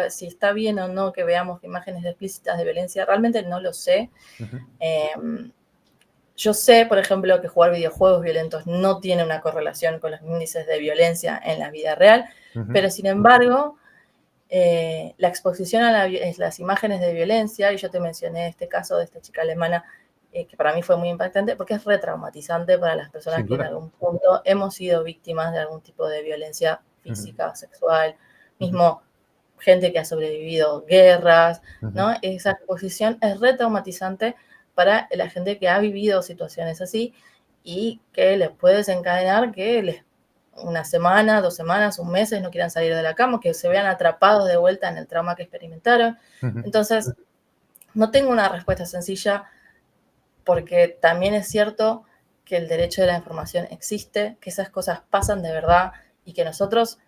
si está bien o no que veamos imágenes explícitas de violencia, realmente no lo sé. Yo sé, por ejemplo, que jugar videojuegos violentos no tiene una correlación con los índices de violencia en la vida real, pero sin embargo, la exposición a las imágenes de violencia, y yo te mencioné este caso de esta chica alemana, que para mí fue muy impactante, porque es retraumatizante para las personas que en algún punto hemos sido víctimas de algún tipo de violencia física, sexual, mismo gente que ha sobrevivido guerras, ¿no? Esa exposición es retraumatizante para la gente que ha vivido situaciones así y que les puede desencadenar que una semana, 2 semanas, un mes no quieran salir de la cama, que se vean atrapados de vuelta en el trauma que experimentaron. Entonces, no tengo una respuesta sencilla porque también es cierto que el derecho de la información existe, que esas cosas pasan de verdad y que nosotros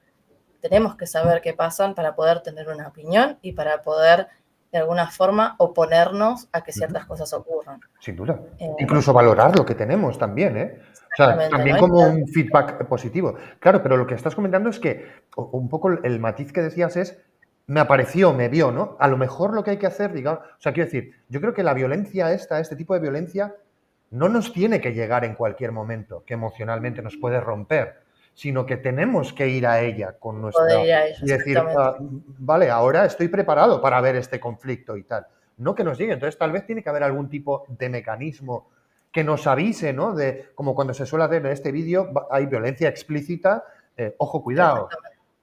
tenemos que saber qué pasan para poder tener una opinión y para poder, de alguna forma, oponernos a que ciertas cosas ocurran. Sin duda. Incluso valorar lo que tenemos también, ¿eh? O sea, también ¿no? como un feedback positivo. Claro, pero lo que estás comentando es que un poco el matiz que decías es, me apareció, me vio, ¿no? A lo mejor lo que hay que hacer, digamos, o sea, quiero decir, yo creo que la violencia este tipo de violencia, no nos tiene que llegar en cualquier momento, que emocionalmente nos puede romper, sino que tenemos que ir a ella con nuestra... Poder ir a ellos, Y decir, vale, ahora estoy preparado para ver este conflicto y tal. No que nos llegue. Entonces, tal vez tiene que haber algún tipo de mecanismo que nos avise, ¿no? De, como cuando se suele hacer en este vídeo, hay violencia explícita, ojo, cuidado,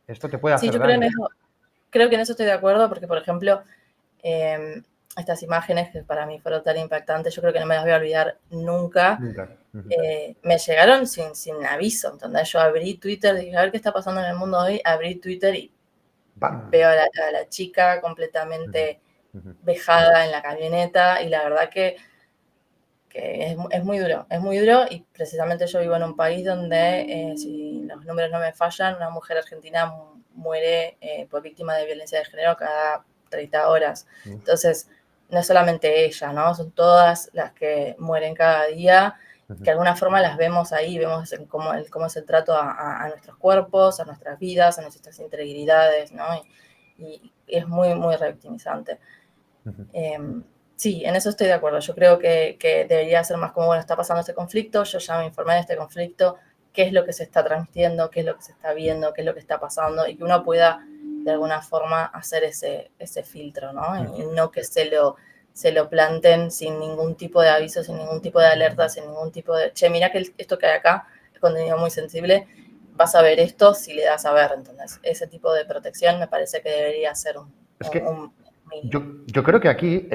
esto te puede hacer yo daño. creo que en eso estoy de acuerdo, porque, por ejemplo, estas imágenes que para mí fueron tan impactantes, yo creo que no me las voy a olvidar nunca. Me llegaron sin aviso, ¿entendés? Yo abrí Twitter, dije, a ver qué está pasando en el mundo hoy, abrí Twitter y veo a la chica completamente vejada en la camioneta, y la verdad que es muy duro, y precisamente yo vivo en un país donde, si los números no me fallan, una mujer argentina muere por víctima de violencia de género cada 30 horas. Entonces, no es solamente ella, ¿no? Son todas las que mueren cada día, que de alguna forma las vemos ahí, vemos cómo es el trato a nuestros cuerpos, a nuestras vidas, a nuestras integridades, ¿no? Y es muy, muy revictimizante. Sí, en eso estoy de acuerdo. Yo creo que debería ser más como, bueno, está pasando este conflicto, yo ya me informé de este conflicto, qué es lo que se está transmitiendo, qué es lo que se está viendo, qué es lo que está pasando, y que uno pueda, de alguna forma, hacer ese filtro, ¿no? Y no que se lo planten sin ningún tipo de aviso, sin ningún tipo de alerta, sin ningún tipo de, che, mira que esto que hay acá es contenido muy sensible, vas a ver esto si le das a ver. Entonces, ese tipo de protección me parece que debería ser un yo creo que aquí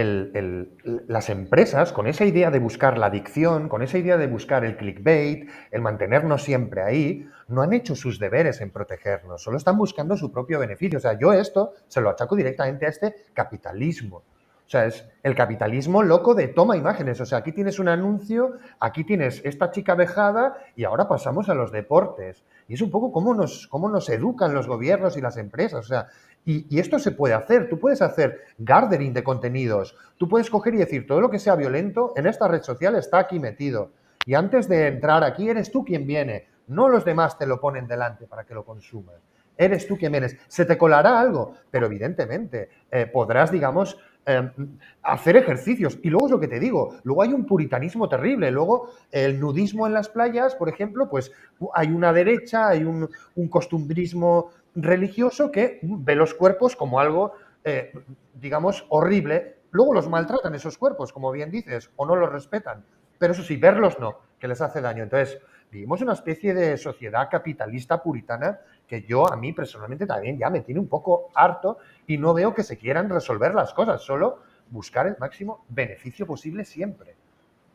las empresas, con esa idea de buscar la adicción, con esa idea de buscar el clickbait, el mantenernos siempre ahí, no han hecho sus deberes en protegernos, solo están buscando su propio beneficio. O sea, yo esto se lo achaco directamente a este capitalismo. O sea, es el capitalismo loco de toma imágenes. O sea, aquí tienes un anuncio, aquí tienes esta chica vejada y ahora pasamos a los deportes. Y es un poco cómo nos educan los gobiernos y las empresas. O sea, y esto se puede hacer. Tú puedes hacer gathering de contenidos. Tú puedes coger y decir todo lo que sea violento en esta red social está aquí metido. Y antes de entrar aquí eres tú quien viene. No los demás te lo ponen delante para que lo consumas. Eres tú quien vienes. Se te colará algo, pero evidentemente podrás, digamos, hacer ejercicios. Y luego es lo que te digo, luego hay un puritanismo terrible. Luego el nudismo en las playas, por ejemplo, pues hay una derecha, hay un costumbrismo religioso que ve los cuerpos como algo, digamos, horrible. Luego los maltratan esos cuerpos, como bien dices, o no los respetan. Pero eso sí, verlos no, que les hace daño. Entonces, vivimos una especie de sociedad capitalista puritana que a mí personalmente también ya me tiene un poco harto y no veo que se quieran resolver las cosas, solo buscar el máximo beneficio posible siempre.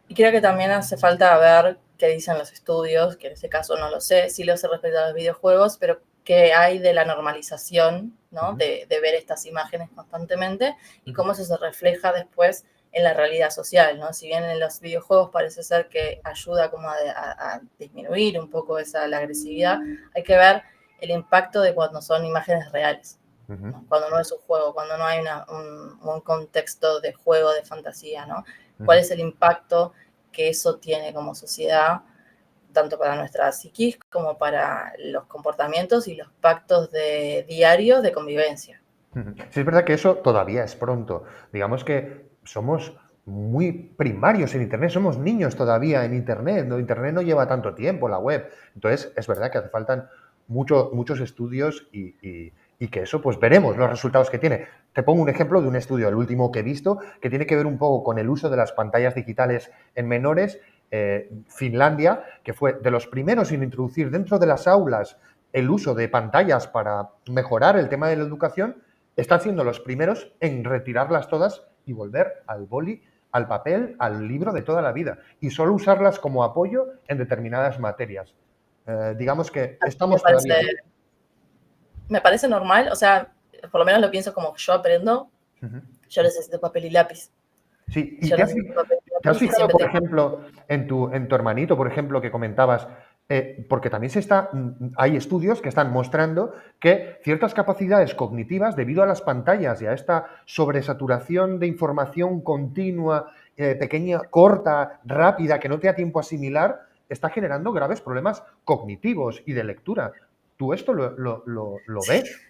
Y creo que también hace falta ver qué dicen los estudios, que en este caso no lo sé, sí lo sé respecto a los videojuegos, pero qué hay de la normalización, ¿no? De ver estas imágenes constantemente y cómo eso se refleja después en la realidad social, ¿no? Si bien en los videojuegos parece ser que ayuda como a disminuir un poco la agresividad, hay que ver el impacto de cuando son imágenes reales, ¿no? Cuando no es un juego, cuando no hay un contexto de juego, de fantasía, ¿no? ¿Cuál es el impacto que eso tiene como sociedad, tanto para nuestra psiquis como para los comportamientos y los pactos diarios de convivencia? Sí, es verdad que eso todavía es pronto. Digamos que somos muy primarios en Internet, somos niños todavía en Internet, ¿no? Internet no lleva tanto tiempo, la web. Entonces, es verdad que hace falta muchos estudios y que eso, pues veremos los resultados que tiene. Te pongo un ejemplo de un estudio, el último que he visto, que tiene que ver un poco con el uso de las pantallas digitales en menores. Finlandia, que fue de los primeros en introducir dentro de las aulas el uso de pantallas para mejorar el tema de la educación, están siendo los primeros en retirarlas todas y volver al boli al papel, al libro de toda la vida y solo usarlas como apoyo en determinadas materias. Digamos que Me estamos parece, todavía ahí. me parece normal, o sea, por lo menos lo pienso como que yo aprendo, Ujú. yo necesito papel y lápiz. Sí, ¿y Yo necesito papel y te has lápiz y fijado, siempre por tengo. ejemplo, en tu hermanito, por ejemplo, que comentabas? Porque también hay estudios que están mostrando que ciertas capacidades cognitivas, debido a las pantallas y a esta sobresaturación de información continua, pequeña, corta, rápida, que no te da tiempo a asimilar, está generando graves problemas cognitivos y de lectura. ¿Tú esto lo ves?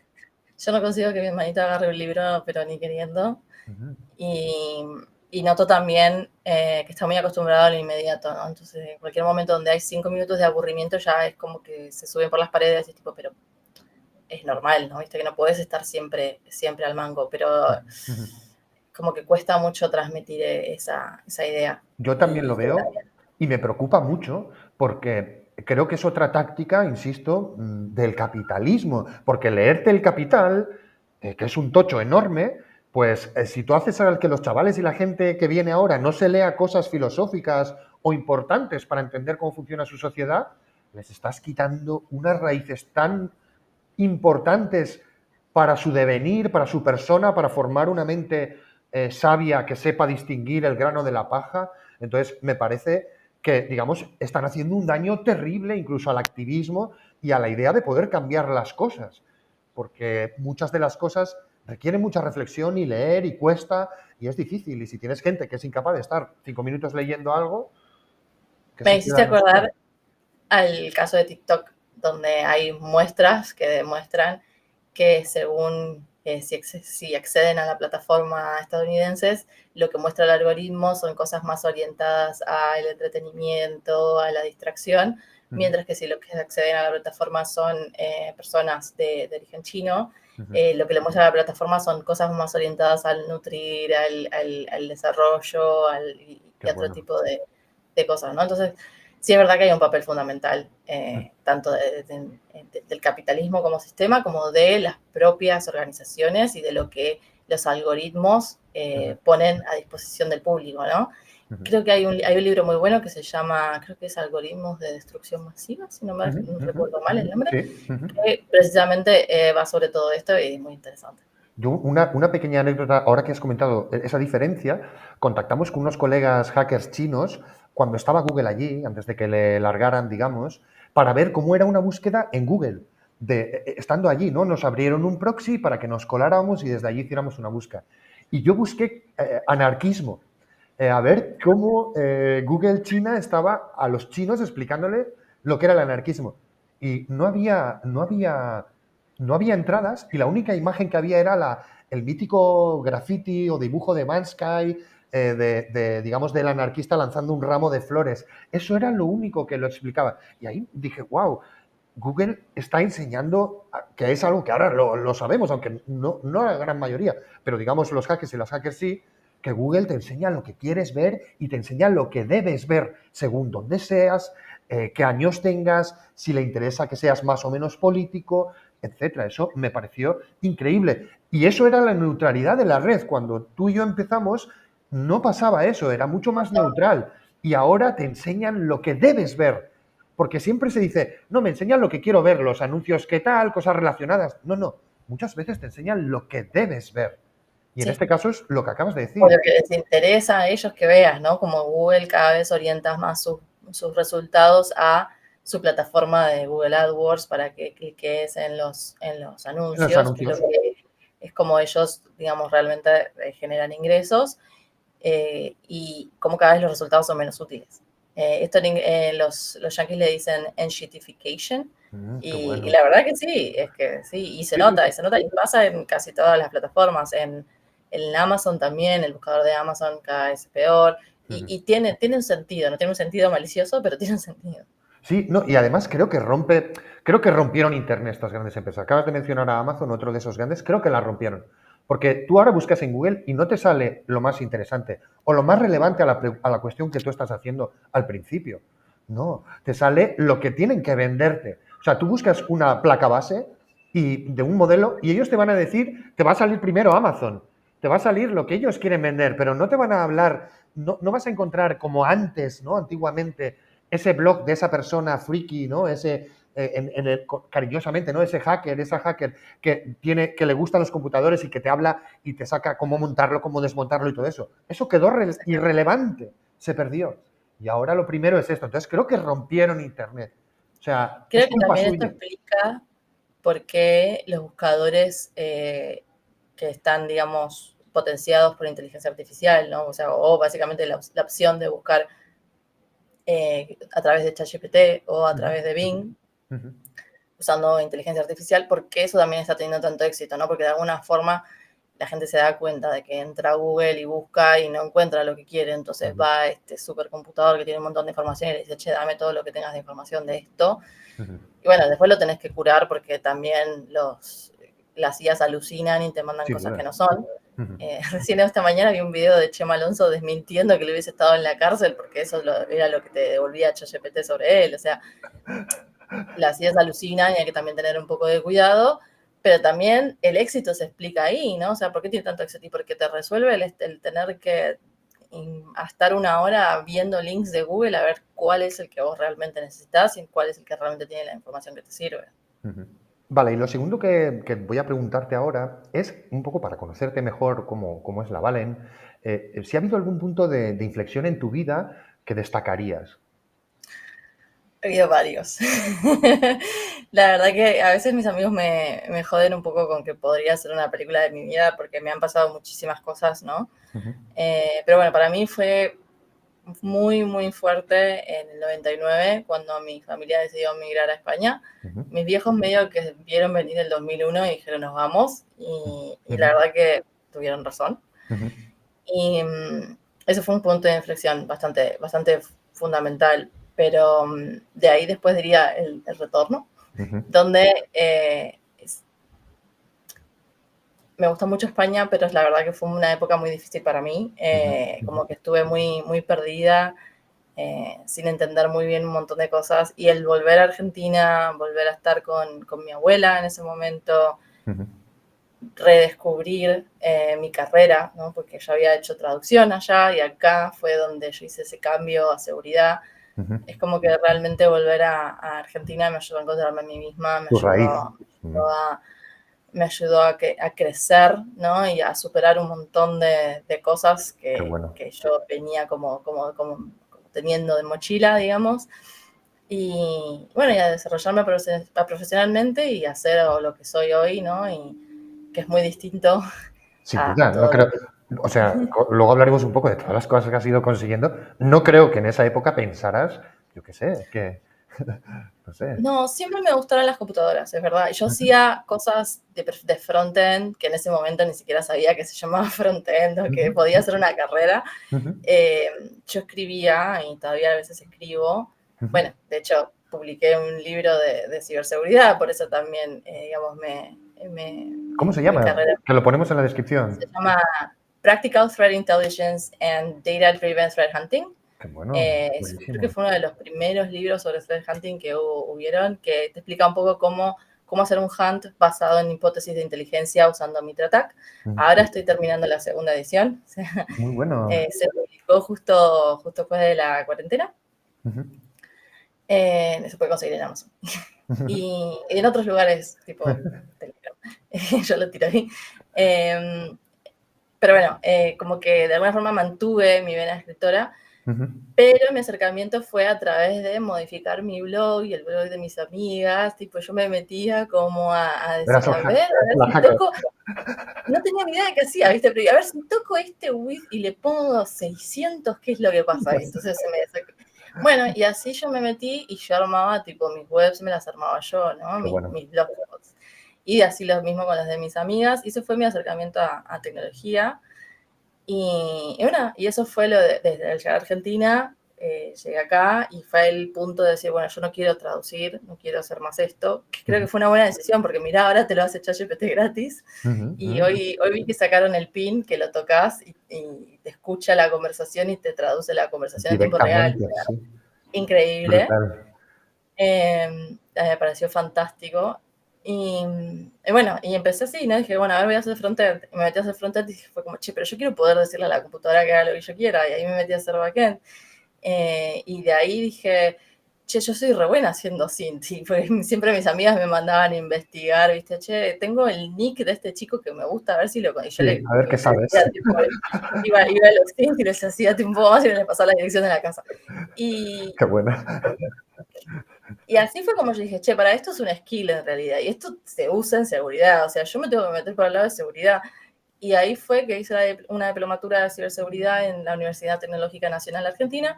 Yo no consigo que mi hermanita agarre un libro, pero ni queriendo. Ujú. Y, y noto también que está muy acostumbrado a lo inmediato, ¿no? Entonces, en cualquier momento donde hay 5 minutos de aburrimiento, ya es como que se suben por las paredes y es tipo, pero es normal, ¿no? Viste que no puedes estar siempre, siempre al mango, pero Ujú. como que cuesta mucho transmitir esa idea. Yo también lo Y veo y me preocupa mucho porque creo que es otra táctica, insisto, del capitalismo. Porque leerte El Capital, que es un tocho enorme, pues si tú haces al que los chavales y la gente que viene ahora no se lea cosas filosóficas o importantes para entender cómo funciona su sociedad, les estás quitando unas raíces tan importantes para su devenir, para su persona, para formar una mente sabia que sepa distinguir el grano de la paja. Entonces, me parece que, digamos, están haciendo un daño terrible incluso al activismo y a la idea de poder cambiar las cosas, porque muchas de las cosas requieren mucha reflexión y leer y cuesta y es difícil. Y si tienes gente que es incapaz de estar 5 minutos leyendo algo, ¿qué me sociedad hiciste nos queda? acordar al caso de TikTok, donde hay muestras que demuestran que según si acceden a la plataforma estadounidenses, lo que muestra el algoritmo son cosas más orientadas al entretenimiento, a la distracción, Uh -huh, mientras que si lo que acceden a la plataforma son personas de origen chino, uh -huh. lo que le muestra a la plataforma son cosas más orientadas al nutrir, al desarrollo Qué y a otro bueno. tipo de cosas, ¿no? Entonces, sí es verdad que hay un papel fundamental, tanto del capitalismo como sistema, como de las propias organizaciones y de lo que los algoritmos Uh -huh, ponen a disposición del público, ¿no? uh -huh. Creo que hay un libro muy bueno que se llama, creo que es Algoritmos de Destrucción Masiva, si no me no recuerdo mal el nombre, Sí. que precisamente va sobre todo esto y es muy interesante. Yo, una pequeña anécdota, ahora que has comentado esa diferencia, contactamos con unos colegas hackers chinos cuando estaba Google allí, antes de que le largaran, digamos, para ver cómo era una búsqueda en Google. Estando allí, ¿no? Nos abrieron un proxy para que nos coláramos y desde allí hiciéramos una búsqueda. Y yo busqué anarquismo, a ver cómo Google China estaba a los chinos explicándole lo que era el anarquismo. Y no había entradas y la única imagen que había era el mítico graffiti o dibujo de Mansky, digamos, del anarquista lanzando un ramo de flores. Eso era lo único que lo explicaba. Y ahí dije, wow, Google está enseñando, que es algo que ahora lo sabemos, aunque no la gran mayoría, pero digamos los hackers y las hackers sí, que Google te enseña lo que quieres ver y te enseña lo que debes ver según dónde seas, qué años tengas, si le interesa que seas más o menos político, etcétera. Eso me pareció increíble. Y eso era la neutralidad de la red. Cuando tú y yo empezamos, no pasaba eso, era mucho más neutral. Y ahora te enseñan lo que debes ver. Porque siempre se dice, no, me enseñan lo que quiero ver, los anuncios qué tal, cosas relacionadas. No, no. Muchas veces te enseñan lo que debes ver. Y en Sí. este caso es lo que acabas de O lo decir. que les interesa a ellos que veas, ¿no? Como Google cada vez orienta más sus resultados a su plataforma de Google AdWords para que cliques en los En los anuncios, que es, lo anuncios. que, es como ellos, digamos, realmente generan ingresos y como cada vez los resultados son menos útiles. Esto los yankees le dicen enshittification Qué y bueno. la verdad que sí, es que sí, Sí, sí, sí. y se nota, y pasa en casi todas las plataformas, en Amazon también, el buscador de Amazon cada vez es peor, y tiene un sentido, no tiene un sentido malicioso, pero tiene un sentido. Sí, no, y además creo que rompieron Internet estas grandes empresas. Acabas de mencionar a Amazon, otro de esos grandes, creo que la rompieron. Porque tú ahora buscas en Google y no te sale lo más interesante o lo más relevante a la cuestión que tú estás haciendo al principio. No, te sale lo que tienen que venderte. O sea, tú buscas una placa base de un modelo y ellos te van a decir, te va a salir primero Amazon, te va a salir lo que ellos quieren vender, pero no te van a hablar no vas a encontrar como antes, ¿no? Antiguamente, ese blog de esa persona friki, ¿no? Ese, cariñosamente, ¿no? Esa hacker que le gustan los computadores y que te habla y te saca cómo montarlo, cómo desmontarlo y todo eso. Eso quedó irrelevante, se perdió. Y ahora lo primero es esto. Entonces creo que rompieron Internet. O sea, es Creo que culpa también esto suya. explica por qué los buscadores que están, digamos, potenciados por inteligencia artificial, ¿no? O sea, o básicamente la opción de buscar a través de ChatGPT o a través de Bing, Ujú. usando inteligencia artificial, porque eso también está teniendo tanto éxito, ¿no? Porque de alguna forma la gente se da cuenta de que entra a Google y busca y no encuentra lo que quiere, entonces va a este supercomputador que tiene un montón de información y le dice, che, dame todo lo que tengas de información de esto. Y bueno, después lo tenés que curar porque también las IAs alucinan y te mandan Sin cosas que duda. no son. Recién esta mañana vi un video de Chema Alonso desmintiendo que le hubiese estado en la cárcel porque eso era lo que te devolvía ChatGPT sobre él. O sea, las IAs alucinan y hay que también tener un poco de cuidado, pero también el éxito se explica ahí, ¿no? O sea, ¿por qué tiene tanto éxito? Y porque te resuelve el tener que estar una hora viendo links de Google a ver cuál es el que vos realmente necesitas y cuál es el que realmente tiene la información que te sirve. Vale, y lo segundo que voy a preguntarte ahora es un poco para conocerte mejor cómo es la Valen, si ha habido algún punto de inflexión en tu vida que destacarías. He habido varios. La verdad que a veces mis amigos me joden un poco con que podría ser una película de mi vida porque me han pasado muchísimas cosas, ¿no? Pero bueno, para mí fue muy, muy fuerte en el 99, cuando mi familia decidió emigrar a España. Mis viejos medio que vieron venir el 2001 y dijeron, nos vamos. Y la verdad que tuvieron razón. Y eso fue un punto de inflexión bastante, bastante fundamental. Pero de ahí después diría el retorno, donde me gustó mucho España, pero es la verdad que fue una época muy difícil para mí. Como que estuve muy, muy perdida, sin entender muy bien un montón de cosas. Y el volver a Argentina, volver a estar con mi abuela en ese momento, redescubrir mi carrera, ¿no? Porque yo había hecho traducción allá y acá fue donde yo hice ese cambio a seguridad. Es como que realmente volver a Argentina me ayudó a encontrarme a mí misma, Tu raíz. me ayudó a crecer, ¿no? Y a superar un montón de cosas Qué bueno. que yo venía como teniendo de mochila, digamos. Y bueno, y a desarrollarme profesionalmente y hacer lo que soy hoy, ¿no? Y que es muy distinto Sin a duda, no todo lo creo. que... O sea, luego hablaremos un poco de todas las cosas que has ido consiguiendo. No creo que en esa época pensaras, yo qué sé, que. No sé. No, siempre me gustaron las computadoras, es verdad. Yo hacía cosas de front-end que en ese momento ni siquiera sabía que se llamaba front-end o que podía ser una carrera. Yo escribía y todavía a veces escribo. Bueno, de hecho, publiqué un libro de ciberseguridad, por eso también, digamos, ¿Cómo se mi llama? carrera Que lo ponemos en la se descripción. llama Practical Threat Intelligence and Data-Driven Threat Hunting. Qué bueno, Creo que buenísimo. fue uno de los primeros libros sobre threat hunting que hubieron, que te explica un poco cómo hacer un hunt basado en hipótesis de inteligencia usando MitraTac. Ahora estoy terminando la segunda edición. Muy bueno. Se publicó justo después de la cuarentena. Se puede conseguir en Amazon. Y en otros lugares, tipo Telegram. Yo lo tiro ahí. Pero bueno, como que de alguna forma mantuve mi vena escritora, pero mi acercamiento fue a través de modificar mi blog y el blog de mis amigas. Tipo, yo me metía como a Eras decir, a ver la si hacker. toco. No tenía ni idea de qué hacía, ¿viste? Pero a ver si toco este width y le pongo 600, ¿qué es lo que pasa? Y entonces se me desactivó. Bueno, y así yo me metí y yo armaba, tipo, mis webs me las armaba yo, ¿no? Qué bueno. Mis blogs. Y así lo mismo con las de mis amigas. Y ese fue mi acercamiento a tecnología. Y bueno, y eso fue desde el llegar a Argentina, llegué acá y fue el punto de decir, bueno, yo no quiero traducir, no quiero hacer más esto, que creo que fue una buena decisión, porque mira, ahora te lo hace ChatGPT gratis, y hoy vi que sacaron el PIN, que lo tocas y te escucha la conversación y te traduce la conversación en tiempo real. Directamente, sí. Increíble. Brutal. Me pareció fantástico. Y bueno, y empecé así, ¿no? Dije, bueno, a ver, voy a hacer frontend. Y me metí a hacer frontend y fue como, che, pero yo quiero poder decirle a la computadora que haga lo que yo quiera. Y ahí me metí a hacer backend. Y de ahí dije, che, yo soy re buena haciendo synth. Y siempre mis amigas me mandaban a investigar, ¿viste? Che, tengo el nick de este chico que me gusta, a ver si lo... Y yo Sí, le a ver qué sabes. decía, tipo, iba a los synth y les hacía tipo un poco más y les pasaba la dirección de la casa. Qué buena. Y así fue como yo dije, che, para esto es un skill en realidad, y esto se usa en seguridad, o sea, yo me tengo que meter por el lado de seguridad. Y ahí fue que hice una diplomatura de ciberseguridad en la Universidad Tecnológica Nacional Argentina,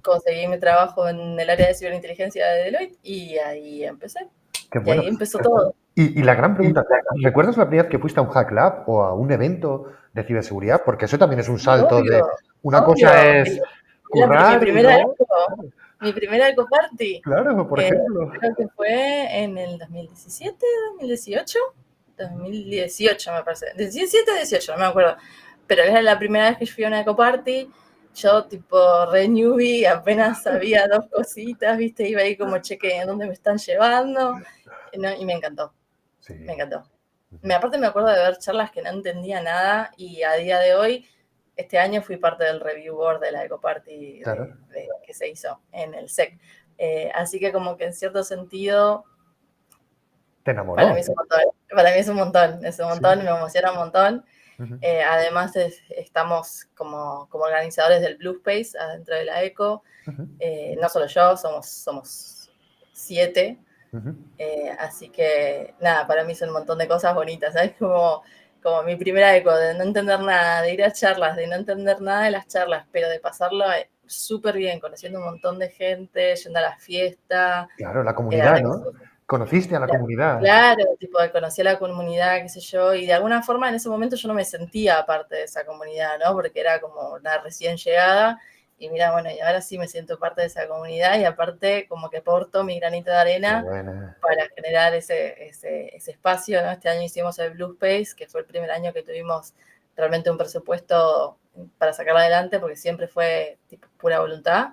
conseguí mi trabajo en el área de ciberinteligencia de Deloitte, y ahí empecé. Qué Y bueno. ahí empezó todo. Y la gran pregunta, ¿recuerdas la primera vez que fuiste a un Hack Lab o a un evento de ciberseguridad? Porque eso también es un Sí, salto de... obvio, Una obvio. cosa es Mi currar y primera luego... eco, mi primera eco party. Claro, por ejemplo. Creo que fue en el 2017, 2018, 2018 me parece. 17, 18, no me acuerdo. Pero era la primera vez que yo fui a una eco party. Yo, tipo, re newbie, apenas sabía dos cositas, ¿viste? Iba ahí como cheque dónde me están llevando. No, y me encantó. Sí. Me encantó. Aparte me acuerdo de ver charlas que no entendía nada y a día de hoy, este año fui parte del review board de la Eco Party Claro. que se hizo en el SEC. Así que como que en cierto sentido... Te enamoró. Para mí es un montón. Para mí es un montón, sí. Me emociona un montón. Además, estamos como organizadores del Blue Space adentro de la ECO. No solo yo, somos 7. Así que, nada, para mí son un montón de cosas bonitas, ¿sabes? Como mi primera eco, de no entender nada, de ir a charlas, de no entender nada de las charlas, pero de pasarlo súper bien, conociendo un montón de gente, yendo a la fiesta. Claro, la comunidad, ¿no? Conociste a la comunidad. Claro, tipo, conocí a la comunidad, qué sé yo, y de alguna forma en ese momento yo no me sentía parte de esa comunidad, ¿no? Porque era como una recién llegada. Y mira, bueno, y ahora sí me siento parte de esa comunidad y aparte como que aporto mi granito de arena para generar ese espacio, ¿no? Este año hicimos el Blue Space, que fue el primer año que tuvimos realmente un presupuesto para sacarlo adelante, porque siempre fue tipo pura voluntad.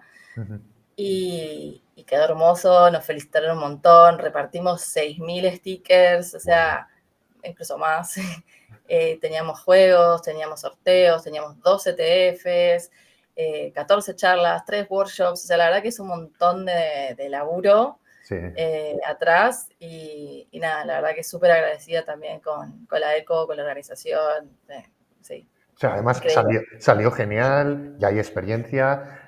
Y quedó hermoso, nos felicitaron un montón, repartimos 6.000 stickers, o sea, incluso más. Teníamos juegos, teníamos sorteos, teníamos 2 ETFs, 14 charlas, 3 workshops, o sea, la verdad que es un montón de laburo atrás y nada, la verdad que súper agradecida también con la ECO, con la organización, sí. O sea, además salió genial, ya hay experiencia.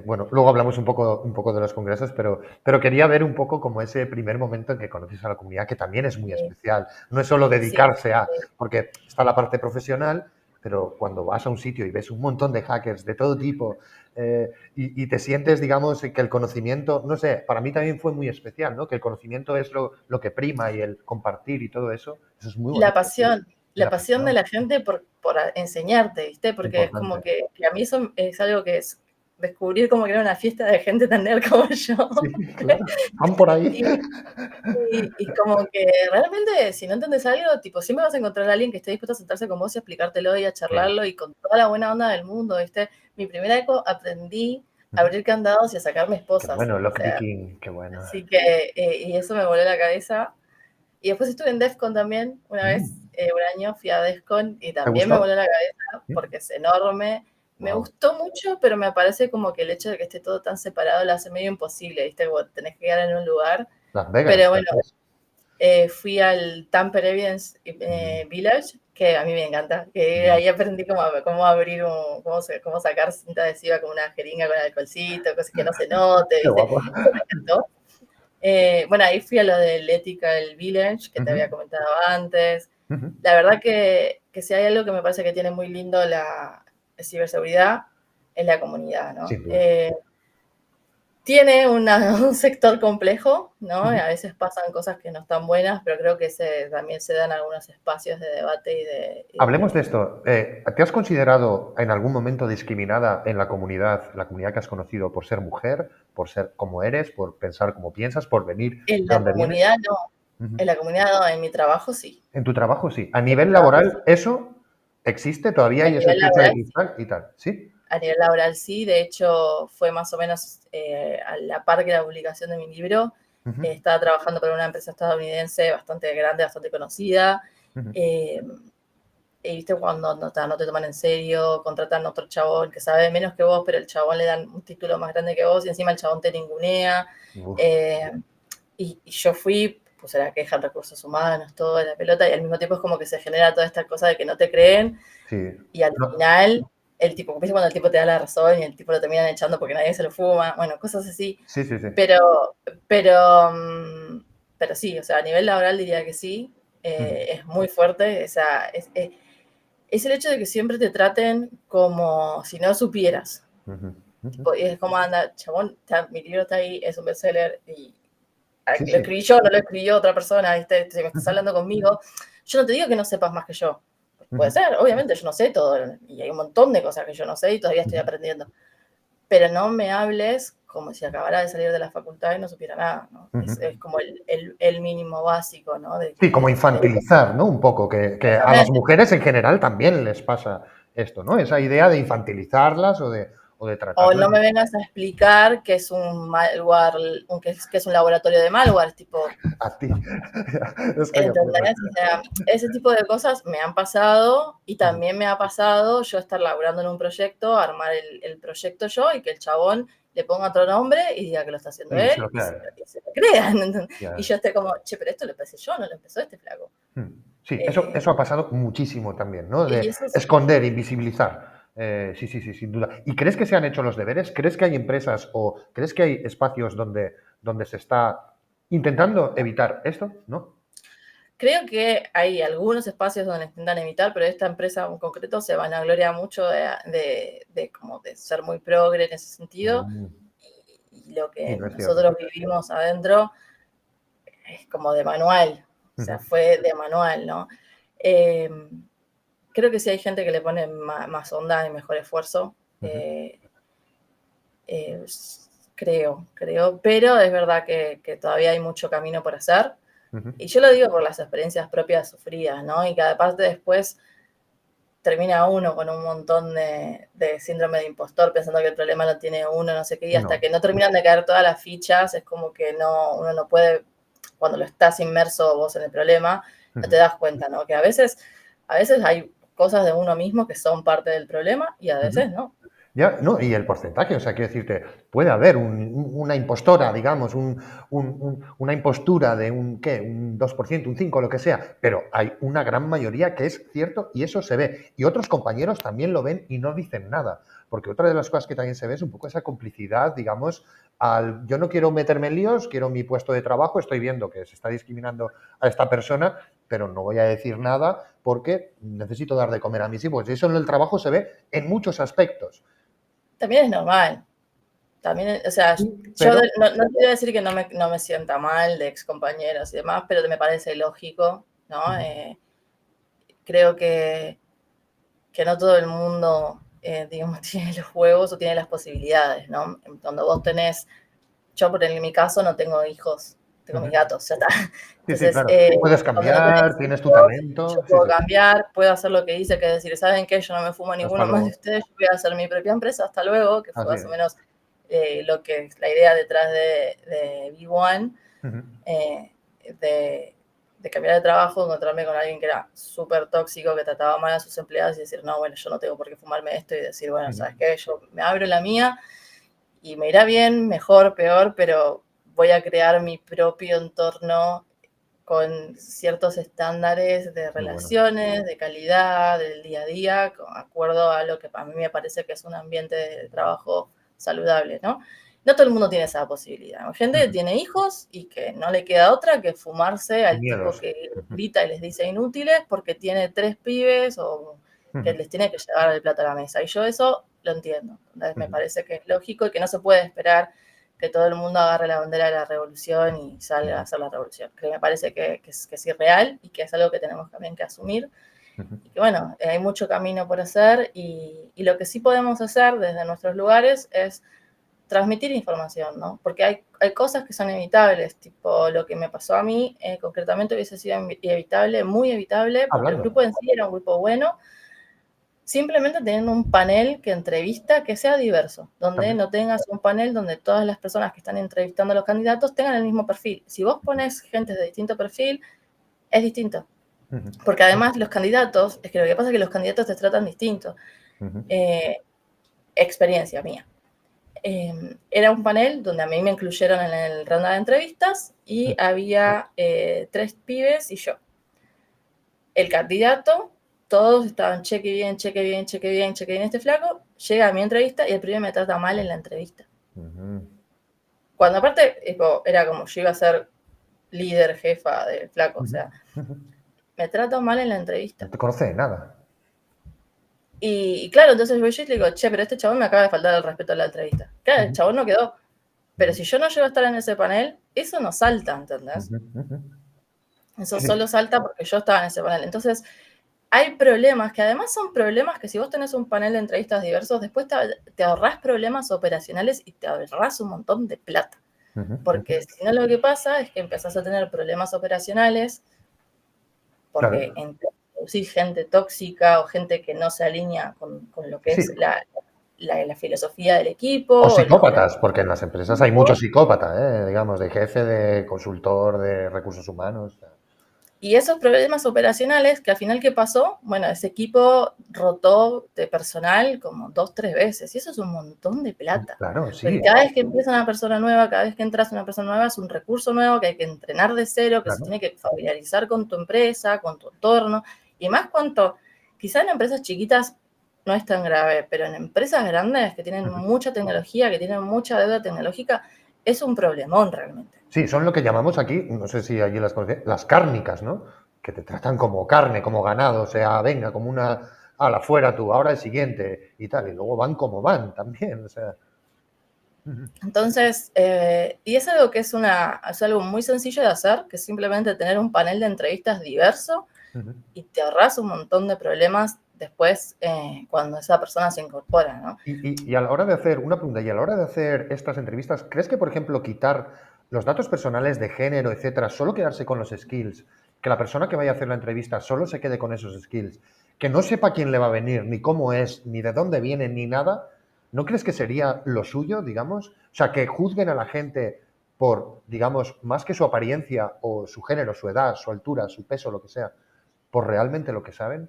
Bueno, luego hablamos un poco de los congresos, pero quería ver un poco como ese primer momento en que conoces a la comunidad, que también es muy especial. No es solo dedicarse porque está la parte profesional, pero cuando vas a un sitio y ves un montón de hackers de todo tipo y te sientes, digamos, que el conocimiento, no sé, para mí también fue muy especial, ¿no? Que el conocimiento es lo que prima y el compartir y todo eso, eso es muy bonito. La pasión de la gente por enseñarte, ¿viste? Porque es como que a mí eso es algo que es descubrir como que era una fiesta de gente tan nerd como yo. Sí, claro. Van por ahí. Y como que realmente, si no entendés algo, tipo, siempre vas a encontrar a alguien que esté dispuesto a sentarse con vos y a explicártelo y a charlarlo y con toda la buena onda del mundo, ¿viste? Mi primera eco aprendí a abrir candados y a sacarme esposas. Qué bueno, lockpicking, qué bueno. Así que, y eso me voló la cabeza. Y después estuve en DEF CON también, una vez, un año fui a DEF CON y también me voló la cabeza porque es enorme. Me gustó mucho, pero me parece como que el hecho de que esté todo tan separado lo hace medio imposible, ¿viste? Vos tenés que quedar en un lugar. Las Vegas. Pero bueno, fui al Tampere Evidence Village, que a mí me encanta, que ahí aprendí cómo abrir, cómo sacar cinta adhesiva con una jeringa con alcoholcito, cosas que no se note, ¿viste? Me encantó. Bueno, ahí fui a lo del Ethical Village, que te había comentado antes. La verdad que si hay algo que me parece que tiene muy lindo la ciberseguridad, es la comunidad, ¿no? Tiene un sector complejo, ¿no? A veces pasan cosas que no están buenas, pero creo que también se dan algunos espacios de debate y de... Hablemos de esto. ¿Te has considerado en algún momento discriminada en la comunidad que has conocido por ser mujer, por ser como eres, por pensar como piensas, por venir de donde vienes? En la comunidad no. En la comunidad no, en mi trabajo sí. En tu trabajo sí. A nivel laboral, ¿eso existe? ¿Todavía hay esa fecha y tal? ¿Sí? A nivel laboral sí, de hecho fue más o menos a la par que la publicación de mi libro, Ujú, estaba trabajando para una empresa estadounidense bastante grande, bastante conocida. ujú. eh, y viste cuando no te toman en serio, contratan a otro chabón que sabe menos que vos, pero el chabón le dan un título más grande que vos y encima el chabón te ningunea. Uf, eh, y yo fui, puse la queja en recursos humanos, toda la pelota, y al mismo tiempo es como que se genera toda esta cosa de que no te creen, sí. y al No, final, el tipo, ¿viste cuando el tipo te da la razón y el tipo lo terminan echando porque nadie se lo fuma? Bueno, cosas así. sí, sí, sí. Pero, pero, pero sí, o sea, a nivel laboral diría que sí, Ujú, es muy fuerte, o sea, es el hecho de que siempre te traten como si no supieras. ujú, ujú. Tipo, y es como, anda, chabón, mi libro está ahí, es un bestseller, y Sí, lo sí. escribí yo, no lo escribió otra persona, ¿viste? Si me estás Ujú, hablando conmigo, yo no te digo que no sepas más que yo. Puede ujú, ser, obviamente, yo no sé todo, y hay un montón de cosas que yo no sé y todavía estoy ujú. aprendiendo. Pero no me hables como si acabara de salir de la facultad y no supiera nada, ¿no? Es Ujú. como el mínimo básico, ¿no? Sí, como infantilizar, ¿no? Un poco, que a las Exactamente. mujeres en general también les pasa esto, ¿no? Esa idea de infantilizarlas o de O tratarlas no me vengas a explicar que es un malware, que es un laboratorio de malware, tipo, a ti. Es que yo flipo. ¿entendés? O sea, ese tipo de cosas me han pasado y Ujú. también me ha pasado yo estar laburando en un proyecto, armar el proyecto yo y que el chabón le ponga otro nombre y diga que lo está haciendo Y se él lo y se, queda. y se lo crean. ¿Entendés? Y Ya. yo esté como, che, pero esto lo empecé yo, no lo empezó este flaco. Sí, Eh, eso ha pasado muchísimo también, ¿no? y De eso es, esconder, invisibilizar. Sí, sí, sí, sin duda. ¿Y crees que se han hecho los deberes? ¿Crees que hay empresas o crees que hay espacios donde se está intentando evitar esto? ¿No? creo que hay algunos espacios donde intentan evitar, pero esta empresa en concreto se vanagloria mucho de como de ser muy progre en ese sentido. Mm, Y lo y que no es cierto. nosotros vivimos adentro es como de manual, o sea, Ujú, fue de manual, ¿no? Eh, creo que sí hay gente que le pone más onda y mejor esfuerzo, ujú, eh, creo, pero es verdad que todavía hay mucho camino por hacer. ujú. Y yo lo digo por las experiencias propias sufridas, ¿no? Y que aparte después termina uno con un montón de síndrome de impostor pensando que el problema lo tiene uno, no sé qué, y hasta No. que no terminan de caer todas las fichas, es como que uno no puede, cuando lo estás inmerso vos en el problema, no te Ujú, das cuenta, ¿no? Que a veces hay cosas de uno mismo que son parte del problema y a ujú. veces no. Ya, no, y el porcentaje, o sea, quiero decirte, puede haber una impostora, digamos, una impostura de un, ¿qué? Un 2%, un 5%, lo que sea, pero hay una gran mayoría que es cierto y eso se ve. Y otros compañeros también lo ven y no dicen nada, porque otra de las cosas que también se ve es un poco esa complicidad, digamos, yo no quiero meterme en líos, quiero mi puesto de trabajo, estoy viendo que se está discriminando a esta persona, pero no voy a decir nada porque necesito dar de comer a mis hijos. Y eso en el trabajo se ve en muchos aspectos. También es normal. También, o sea, Sí, yo pero no quiero decir que no me sienta mal de ex compañeros y demás, pero me parece lógico, ¿no? ujú, Creo que no todo el mundo, digamos, tiene los huevos o tiene las posibilidades, ¿no? Cuando vos tenés, yo en mi caso no tengo hijos, tengo mis ujú. gatos, ya está. Sí, sí, Entonces, claro. Puedes cuando no tenés cambiar, tienes tu hijos, yo talento. Sí, puedo sí. cambiar, puedo hacer lo que hice, que es decir, ¿saben qué? Yo no me fumo a Hasta ninguno más de luego. ustedes, yo voy a hacer mi propia empresa, hasta luego, que fue Así más o es. menos lo que la idea detrás de B1, Ujú. eh, de, de cambiar de trabajo, encontrarme con alguien que era súper tóxico, que trataba mal a sus empleados y decir, no, bueno, yo no tengo por qué fumarme esto y decir, bueno, Ujú. ¿sabes qué? Yo me abro la mía y me irá bien, mejor, peor, pero voy a crear mi propio entorno con ciertos estándares de Muy bueno. relaciones, de calidad, del día a día, con acuerdo a lo que a mí me parece que es un ambiente de trabajo saludable, ¿no? No todo el mundo tiene esa posibilidad. Hay gente que Ujú. tiene hijos y que no le queda otra que fumarse Sin al tipo miedos. que Ujú. grita y les dice inútiles porque tiene 3 pibes o que Ujú. les tiene que llevar el plato a la mesa. Y yo eso lo entiendo. Entonces me Ujú. parece que es lógico y que no se puede esperar que todo el mundo agarre la bandera de la revolución y salga a Ujú. hacer la revolución. Que me parece que es irreal y que es algo que tenemos también que asumir. Ujú. Y que bueno, hay mucho camino por hacer y lo que sí podemos hacer desde nuestros lugares es transmitir información, ¿no? Porque hay cosas que son evitables, tipo lo que me pasó a mí, concretamente hubiese sido evitable, muy evitable, porque el Hablando. grupo en sí era un grupo bueno, simplemente teniendo un panel que entrevista que sea diverso, donde También. no tengas un panel donde todas las personas que están entrevistando a los candidatos tengan el mismo perfil. Si vos pones gente de distinto perfil, es distinto. Ujú, Porque además los candidatos, es que lo que pasa es que los candidatos te tratan distinto. ujú. Experiencia mía. Era un panel donde a mí me incluyeron en el ronda de entrevistas y había 3 pibes y yo. El candidato, todos estaban cheque bien, cheque bien, cheque bien, cheque bien este flaco, llega a mi entrevista y el pibe me trata mal en la entrevista. Ujú. Cuando aparte era como yo iba a ser líder, jefa del flaco, o Ujú. sea, Ujú. me trata mal en la entrevista. No te conoce de nada. Y claro, entonces voy yo y le digo, che, pero este chabón me acaba de faltar el respeto a la entrevista. Claro, el Ujú. chabón no quedó. Pero Ujú. si yo no llego a estar en ese panel, eso no salta, ¿entendés? Ujú. Ujú. Eso Sí, solo salta porque yo estaba en ese panel. Entonces, hay problemas que además son problemas que si vos tenés un panel de entrevistas diversos, después te ahorrás problemas operacionales y te ahorrás un montón de plata. ujú, Porque ujú. si no, lo que pasa es que empezás a tener problemas operacionales porque Claro. introducís gente tóxica o gente que no se alinea con lo que Sí. es la filosofía del equipo O o los psicópatas, porque en las empresas hay muchos psicópatas, digamos, de jefe, de consultor, de recursos humanos. Y esos problemas operacionales, que al final, ¿qué pasó? Bueno, ese equipo rotó de personal como 2, 3 veces, y eso es un montón de plata. Claro, Porque sí, cada vez que empieza una persona nueva, cada vez que entras una persona nueva, es un recurso nuevo que hay que entrenar de cero, que se claro. tiene que familiarizar con tu empresa, con tu entorno, y más cuanto, quizás en empresas chiquitas no es tan grave, pero en empresas grandes que tienen Ujú. mucha tecnología, que tienen mucha deuda tecnológica, es un problemón realmente. Sí, son lo que llamamos aquí, no sé si allí las conocéis, las cárnicas, ¿no? Que te tratan como carne, como ganado, o sea, venga, como una, ala, fuera tú, ahora el siguiente y tal, y luego van como van también, o sea. Ujú. Entonces, y es algo que es algo muy sencillo de hacer, que es simplemente tener un panel de entrevistas diverso Ujú. y te ahorras un montón de problemas después cuando esa persona se incorpora, ¿no? Y a la hora de hacer, una pregunta, y a la hora de hacer estas entrevistas, ¿crees que, por ejemplo, quitar los datos personales de género, etcétera, solo quedarse con los skills, que la persona que vaya a hacer la entrevista solo se quede con esos skills, que no sepa quién le va a venir, ni cómo es, ni de dónde viene, ni nada, ¿no crees que sería lo suyo, digamos? O sea, que juzguen a la gente por, digamos, más que su apariencia o su género, su edad, su altura, su peso, lo que sea, por realmente lo que saben.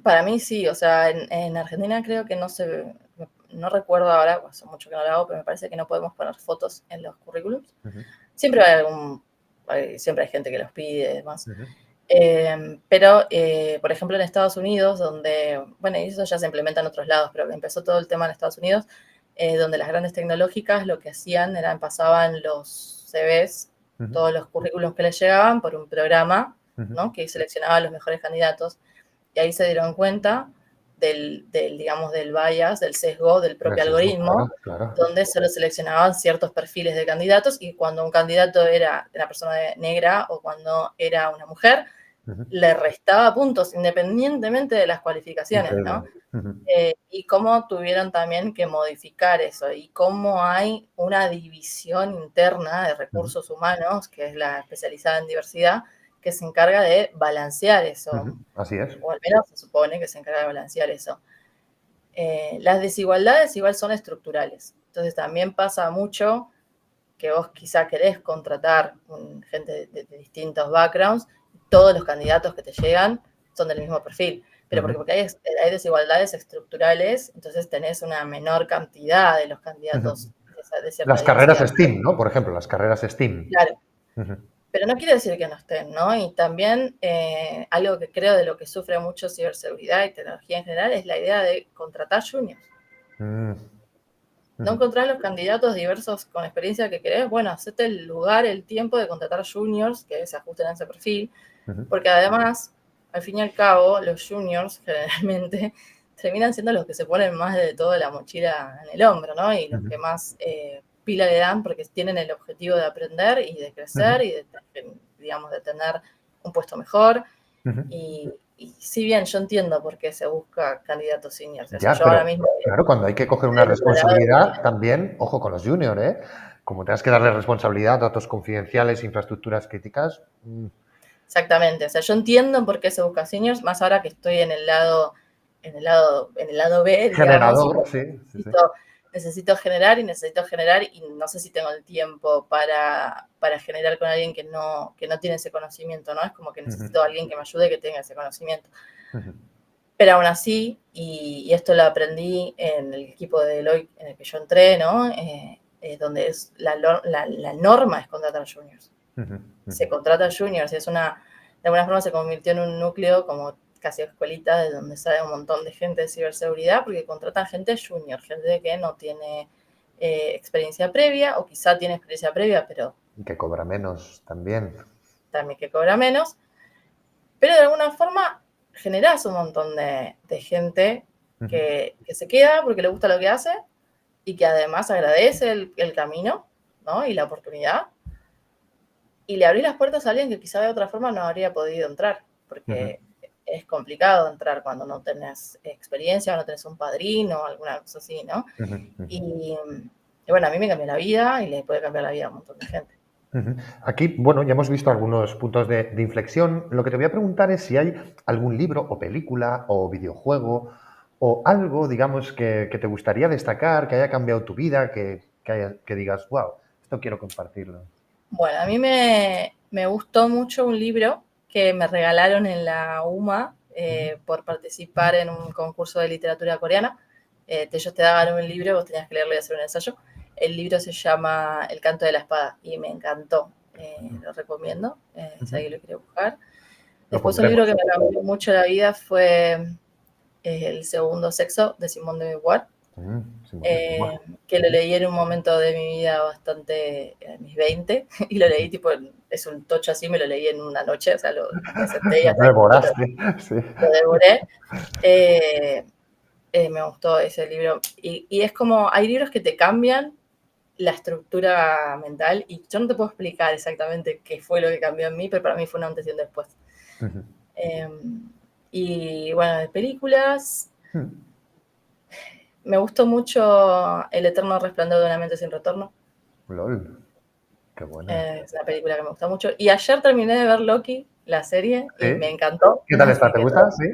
Para mí sí, o sea, en Argentina creo que no recuerdo ahora, hace mucho que no lo hago, pero me parece que no podemos poner fotos en los currículums. Ujú, Siempre siempre hay gente que los pide y demás. ujú, Pero, por ejemplo, en Estados Unidos, donde, bueno, y eso ya se implementa en otros lados, pero empezó todo el tema en Estados Unidos, donde las grandes tecnológicas lo que hacían era pasaban los CVs, ujú, todos los currículums que les llegaban por un programa, ujú. ¿no? Que seleccionaba a los mejores candidatos. Y ahí se dieron cuenta digamos, del bias, del sesgo del propio Claro, algoritmo, claro. donde solo seleccionaban ciertos perfiles de candidatos y cuando un candidato era una persona negra o cuando era una mujer, Ujú. le restaba puntos independientemente de las cualificaciones, Increíble. ¿no? Ujú, Y cómo tuvieron también que modificar eso y cómo hay una división interna de ujú, recursos humanos, que es la especializada en diversidad, que se encarga de balancear eso, ujú. Así es. o al menos se supone que se encarga de balancear eso. Las desigualdades igual son estructurales, entonces también pasa mucho que vos quizá querés contratar gente de distintos backgrounds, todos los candidatos que te llegan son del mismo perfil, pero Ujú, porque hay desigualdades estructurales, entonces tenés una menor cantidad de los candidatos ujú. de cierta Las carreras diversidad. STEAM, ¿no? Por ejemplo, las carreras STEAM. Claro, Ujú, pero no quiere decir que no estén, ¿no? Y también algo que creo de lo que sufre mucho ciberseguridad y tecnología en general es la idea de contratar juniors. mm, No ujú, encontrás los candidatos diversos con experiencia que querés, bueno, hacete el lugar, el tiempo de contratar juniors que se ajusten a ese perfil, ujú, porque además, al fin y al cabo, los juniors generalmente terminan siendo los que se ponen más de toda la mochila en el hombro, ¿no? Y los ujú, que más pila le dan porque tienen el objetivo de aprender y de ujú, crecer y digamos, de tener un puesto mejor. ujú. Y si bien yo entiendo por qué se busca candidatos seniors, o sea, Ya, yo ahora pero mismo claro, cuando hay que coger una del otro lado. responsabilidad, también, ojo con los juniors, ¿eh? Como tengas que darle responsabilidad, datos confidenciales, infraestructuras críticas. Exactamente, o sea, yo entiendo por qué se busca seniors, más ahora que estoy en el lado en el lado B, digamos, y Generador, sí, sí, sí. necesito generar y no sé si tengo el tiempo para generar con alguien que no tiene ese conocimiento, ¿no? Es como que necesito a alguien que me ayude que tenga ese conocimiento. Pero aún así, y esto lo aprendí en el equipo de Deloitte en el que yo entré, ¿no? Donde es la norma es contratar juniors. Se contrata juniors, de alguna forma se convirtió en un núcleo como casi escuelita de donde sale un montón de gente de ciberseguridad porque contratan gente junior, gente que no tiene experiencia previa o quizá tiene experiencia previa, pero Y que cobra menos también. también que cobra menos, pero de alguna forma generás un montón de gente que se queda porque le gusta lo que hace y que además agradece el camino, ¿no? Y la oportunidad. Y le abrís las puertas a alguien que quizá de otra forma no habría podido entrar, porque es complicado entrar cuando no tenés experiencia o no tenés un padrino o alguna cosa así, ¿no? Y bueno, a mí me cambió la vida y le puede cambiar la vida a un montón de gente. Aquí, bueno, ya hemos visto algunos puntos de inflexión. Lo que te voy a preguntar es si hay algún libro o película o videojuego o algo, digamos, que te gustaría destacar, que haya cambiado tu vida, que digas, wow, esto quiero compartirlo. Bueno, a mí me gustó mucho un libro que me regalaron en la UMA por participar en un concurso de literatura coreana. Ellos te daban un libro, vos tenías que leerlo y hacer un ensayo. El libro se llama El canto de la espada y me encantó. Lo recomiendo, si alguien lo quiere buscar. Después un libro que me cambió mucho la vida fue El segundo sexo de Simone de Beauvoir. Que lo leí en un momento de mi vida bastante, en mis 20, y lo leí tipo, es un tocho así, me lo leí en una noche, o sea, me senté y hasta lo devoré. Me gustó ese libro. Y es como, hay libros que te cambian la estructura mental, y yo no te puedo explicar exactamente qué fue lo que cambió en mí, pero para mí fue un antes y un después. Y bueno, de películas... Me gustó mucho El eterno resplandor de una mente sin retorno. LOL, qué bueno. Es una película que me gusta mucho. Y ayer terminé de ver Loki, la serie, y me encantó. ¿Qué tal está? ¿Te gusta? Sí.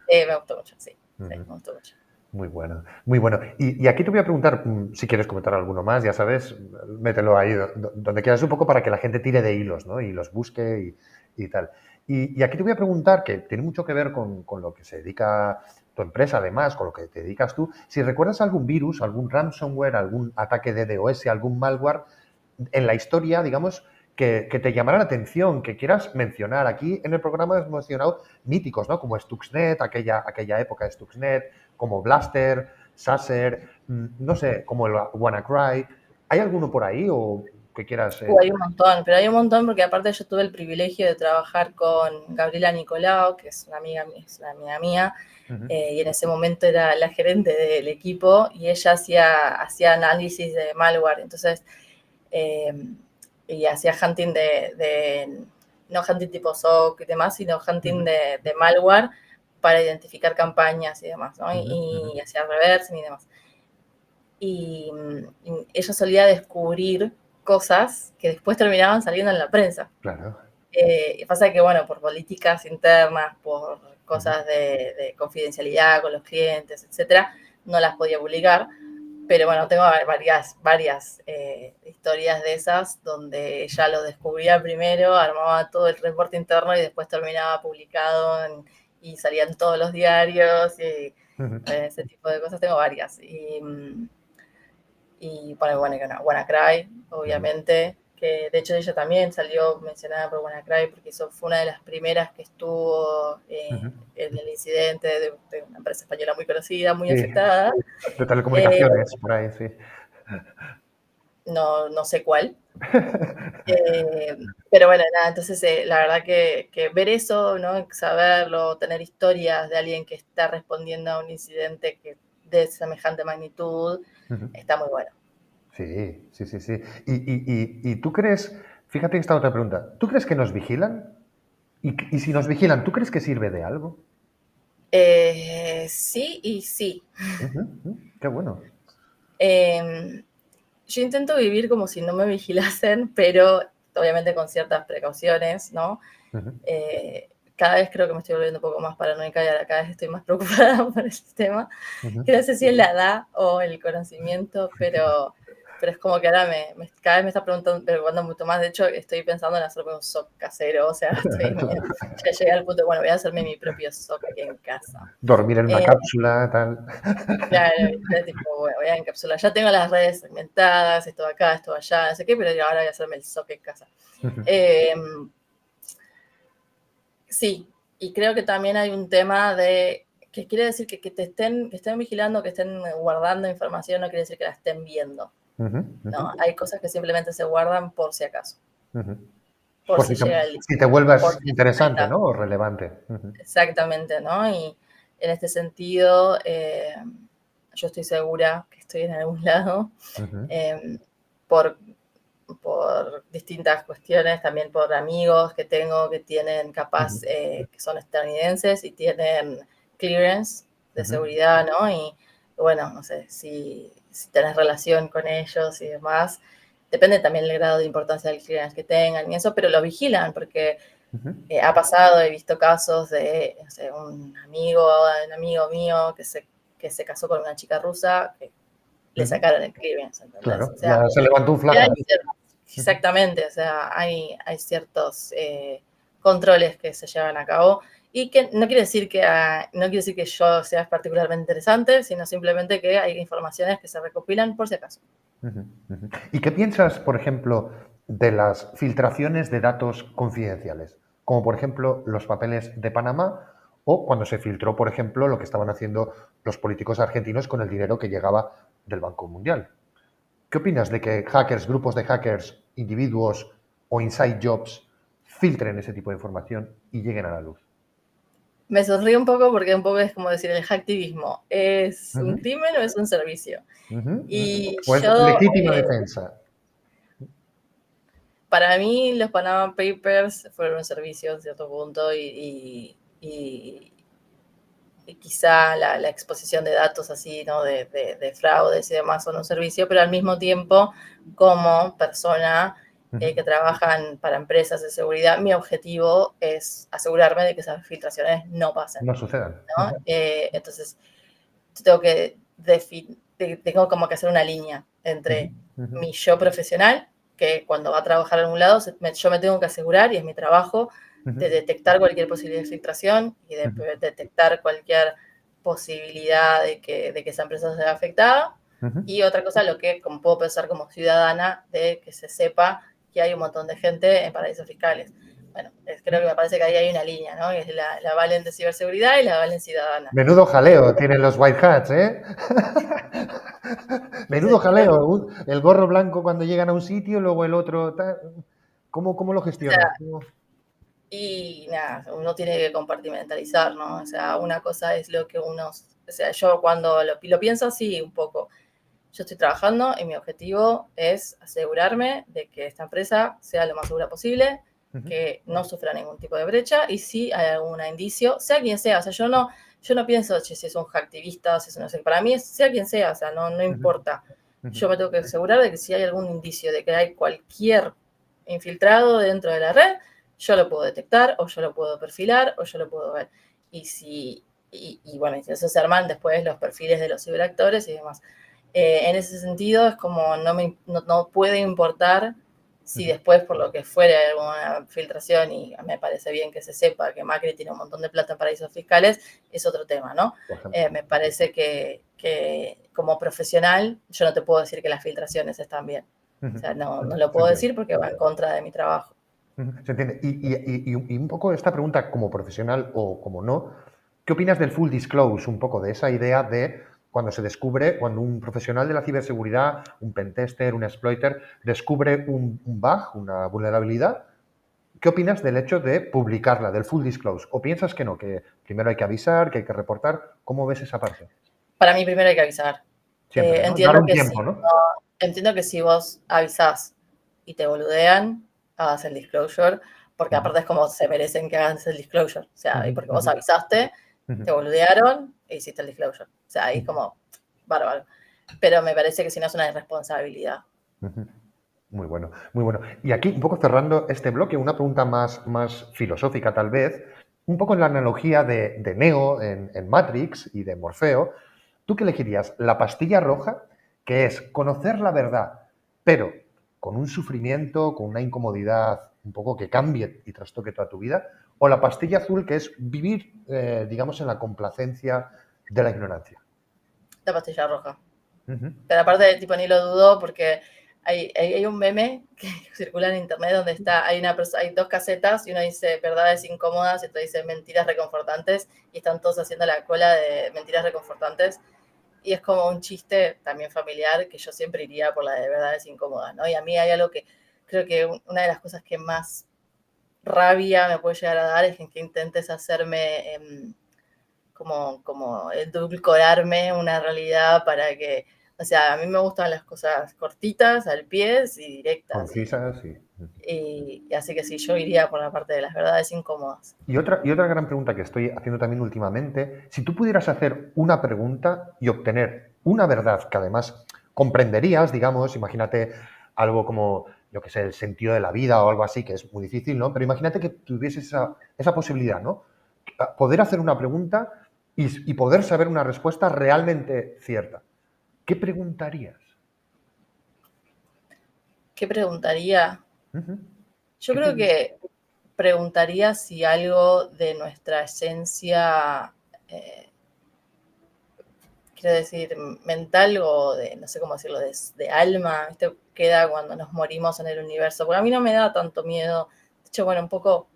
Me gustó mucho, sí. Me gustó mucho. Muy bueno, muy bueno. Y aquí te voy a preguntar, si quieres comentar alguno más, ya sabes, mételo ahí donde quieras un poco para que la gente tire de hilos, ¿no? Y los busque y tal. Y aquí te voy a preguntar, que tiene mucho que ver con lo que se dedica tu empresa, además, con lo que te dedicas tú, si recuerdas algún virus, algún ransomware, algún ataque de DOS, algún malware en la historia, digamos, que te llamara la atención, que quieras mencionar. Aquí en el programa hemos mencionado míticos, ¿no? Como Stuxnet, aquella época de Stuxnet, como Blaster, Sasser, no sé, como el WannaCry. ¿Hay alguno por ahí o que quieras...? Hay un montón, pero hay un montón porque aparte yo tuve el privilegio de trabajar con Gabriela Nicolau, que es una amiga mía, y en ese momento era la gerente del equipo y ella hacía análisis de malware, entonces, y hacía hunting no hunting tipo SOC y demás, sino hunting de malware para identificar campañas y demás, ¿no? Y hacía reversing y demás. Y ella solía descubrir cosas que después terminaban saliendo en la prensa. Claro. Pasa que, bueno, por políticas internas, por cosas de confidencialidad con los clientes, etcétera, no las podía publicar. Pero bueno, tengo varias historias de esas donde ella lo descubría primero, armaba todo el reporte interno y después terminaba publicado y salían todos los diarios y ese tipo de cosas. Tengo varias. Y bueno, WannaCry, obviamente, que de hecho ella también salió mencionada por WannaCry porque eso fue una de las primeras que estuvo en el incidente de una empresa española muy conocida, muy afectada. De telecomunicaciones, por ahí, sí. No sé cuál. Pero bueno, nada, entonces la verdad que ver eso, ¿no? Saberlo, tener historias de alguien que está respondiendo a un incidente de semejante magnitud, está muy bueno. Sí. ¿Y tú crees, fíjate esta otra pregunta, ¿tú crees que nos vigilan? Y si nos vigilan, ¿tú crees que sirve de algo? Sí y sí. Qué bueno. Yo intento vivir como si no me vigilasen, pero obviamente con ciertas precauciones, ¿no? cada vez creo que me estoy volviendo un poco más paranoica y ahora cada vez estoy más preocupada por el tema. Que no sé si es la edad o el conocimiento, pero es como que ahora cada vez me está preguntando mucho más. De hecho, estoy pensando en hacerme un sock casero, o sea, ya llegué al punto, bueno, voy a hacerme mi propio sock aquí en casa. Dormir en una cápsula, tal. Claro, tipo, bueno, voy a encapsular. Ya tengo las redes segmentadas, esto acá, esto allá, no sé qué, pero ahora voy a hacerme el sock en casa. Sí, y creo que también hay un tema de que quiere decir que te estén vigilando, que estén guardando información, no quiere decir que la estén viendo. No, hay cosas que simplemente se guardan por si acaso. Por si llega el... Si te vuelvas interesante, ¿no? O relevante. Exactamente, ¿no? Y en este sentido, yo estoy segura que estoy en algún lado por distintas cuestiones, también por amigos que tengo que tienen capaz, que son estadounidenses y tienen clearance de seguridad, ¿no? Y bueno, no sé, si tenés relación con ellos y demás, depende también del grado de importancia del clearance que tengan y eso, pero lo vigilan porque ha pasado, he visto casos de, no sé, un amigo mío que se casó con una chica rusa, que le sacaron el clearance, ¿entendés? Claro, o sea, ya se levantó un flag. Exactamente, o sea, hay ciertos controles que se llevan a cabo y que no quiere decir que yo sea particularmente interesante, sino simplemente que hay informaciones que se recopilan por si acaso. ¿Y qué piensas, por ejemplo, de las filtraciones de datos confidenciales? Como por ejemplo los papeles de Panamá o cuando se filtró, por ejemplo, lo que estaban haciendo los políticos argentinos con el dinero que llegaba del Banco Mundial. ¿Qué opinas de que hackers, grupos de hackers, individuos o inside jobs filtren ese tipo de información y lleguen a la luz? Me sonrío un poco porque un poco es como decir, el hacktivismo, ¿es un crimen o es un servicio? Y pues yo, legítima defensa. Para mí los Panama Papers fueron un servicio en cierto punto y quizá la exposición de datos así, ¿no? De fraudes y demás son un servicio, pero al mismo tiempo, como persona que trabajan para empresas de seguridad, mi objetivo es asegurarme de que esas filtraciones no pasen. No sucedan. ¿No? Entonces, tengo como que hacer una línea entre mi yo profesional, que cuando va a trabajar en algún lado, yo me tengo que asegurar, y es mi trabajo, de detectar cualquier posibilidad de filtración y de detectar cualquier posibilidad de que esa empresa sea afectada. Y otra cosa, lo que como puedo pensar como ciudadana, de que se sepa que hay un montón de gente en paraísos fiscales. Bueno, creo que me parece que ahí hay una línea, ¿no? Que es la Valen de ciberseguridad y la Valen ciudadana. Menudo jaleo tienen los white hats, ¿eh? Menudo jaleo. El gorro blanco cuando llegan a un sitio, luego el otro... ¿Cómo lo gestionan? Y nada, uno tiene que compartimentalizar, ¿no? O sea, una cosa es lo que uno... O sea, yo cuando lo pienso así un poco, yo estoy trabajando y mi objetivo es asegurarme de que esta empresa sea lo más segura posible, que no sufra ningún tipo de brecha, y si hay algún indicio, sea quien sea, o sea, yo no pienso si es un hacktivista, si es no sé, para mí es sea quien sea, o sea, no importa. Yo me tengo que asegurar de que si hay algún indicio de que hay cualquier infiltrado dentro de la red, yo lo puedo detectar, o yo lo puedo perfilar, o yo lo puedo ver. Y bueno, y eso se arman después los perfiles de los ciberactores y demás. En ese sentido, es como no puede importar si después, por lo que fuere, hay alguna filtración, y me parece bien que se sepa que Macri tiene un montón de plata en paraísos fiscales, es otro tema, ¿no? Me parece que como profesional yo no te puedo decir que las filtraciones están bien. O sea, no lo puedo decir porque va en contra de mi trabajo. Se entiende. Y un poco esta pregunta, como profesional o como no, ¿qué opinas del full disclose? Un poco de esa idea de cuando se descubre, cuando un profesional de la ciberseguridad, un pentester, un exploiter, descubre un bug, una vulnerabilidad. ¿Qué opinas del hecho de publicarla, del full disclose? ¿O piensas que no, que primero hay que avisar, que hay que reportar? ¿Cómo ves esa parte? Para mí primero hay que avisar. Siempre, ¿no? Entiendo Dar un que tiempo, ¿no? entiendo que si vos avisás y te boludean, hagas el disclosure, porque aparte es como se merecen que hagas el disclosure. O sea, y porque vos avisaste, te boludearon e hiciste el disclosure. O sea, ahí es como bárbaro. Pero me parece que si no es una irresponsabilidad. Muy bueno, muy bueno. Y aquí, un poco cerrando este bloque, una pregunta más filosófica tal vez, un poco en la analogía de Neo en Matrix y de Morfeo, ¿tú qué elegirías? ¿La pastilla roja, que es conocer la verdad, pero con un sufrimiento, con una incomodidad un poco que cambie y trastoque toda tu vida? ¿O la pastilla azul, que es vivir, digamos, en la complacencia de la ignorancia? La pastilla roja. Ujú. Pero aparte, tipo, ni lo dudo porque hay un meme que circula en internet donde hay dos casetas y uno dice verdades incómodas y otro dice mentiras reconfortantes y están todos haciendo la cola de mentiras reconfortantes. Y es como un chiste también familiar que yo siempre iría por la de verdades incómodas, ¿no? Y a mí hay algo que creo que una de las cosas que más rabia me puede llegar a dar es que intentes hacerme como edulcorarme una realidad para que, o sea, a mí me gustan las cosas cortitas, al pie y directas. Concisas y... Y así que sí, yo iría por la parte de las verdades incómodas. Y otra gran pregunta que estoy haciendo también últimamente, si tú pudieras hacer una pregunta y obtener una verdad que además comprenderías, digamos, imagínate algo como, yo que sé, el sentido de la vida o algo así, que es muy difícil, ¿no? Pero imagínate que tuvieses esa posibilidad, ¿no? Poder hacer una pregunta y poder saber una respuesta realmente cierta. ¿Qué preguntarías? ¿Qué preguntaría? Ujú. Yo ¿Qué te creo que preguntaría si algo de nuestra esencia, eh, quiero decir, mental o de, no sé cómo decirlo, de alma, ¿viste? Queda cuando nos morimos en el universo. Porque a mí no me da tanto miedo. De hecho, bueno, un poco,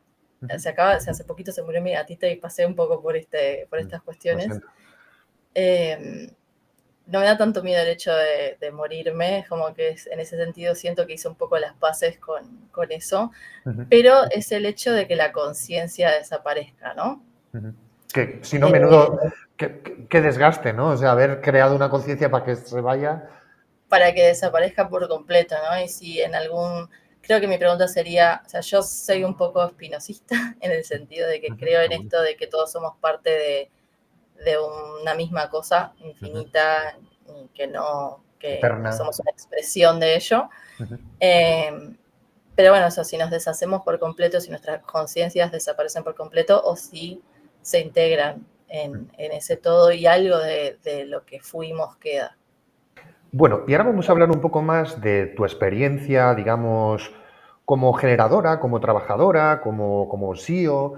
Ujú. hace poquito se murió mi gatita y pasé un poco por estas Lo cuestiones. siento. Eh, no me da tanto miedo el hecho de morirme, como que en ese sentido siento que hice un poco las paces con eso, Ujú. pero es el hecho de que la conciencia desaparezca, ¿no? Ujú. Que si no, Eh, menudo, que desgaste, ¿no? O sea, haber creado una conciencia para que se vaya. para que desaparezca por completo, ¿no? Y si creo que mi pregunta sería, o sea, yo soy un poco espinosista en el sentido de que Ujú. creo Qué en bueno. esto de que todos somos parte de una misma cosa Ujú. infinita y que Eterna. somos una expresión de ello. Ujú. Eh, pero bueno, eso, si nos deshacemos por completo, si nuestras conciencias desaparecen por completo o si se integran en ese todo y algo de lo que fuimos queda. Bueno, y ahora vamos a hablar un poco más de tu experiencia, digamos, como generadora, como trabajadora, como CEO,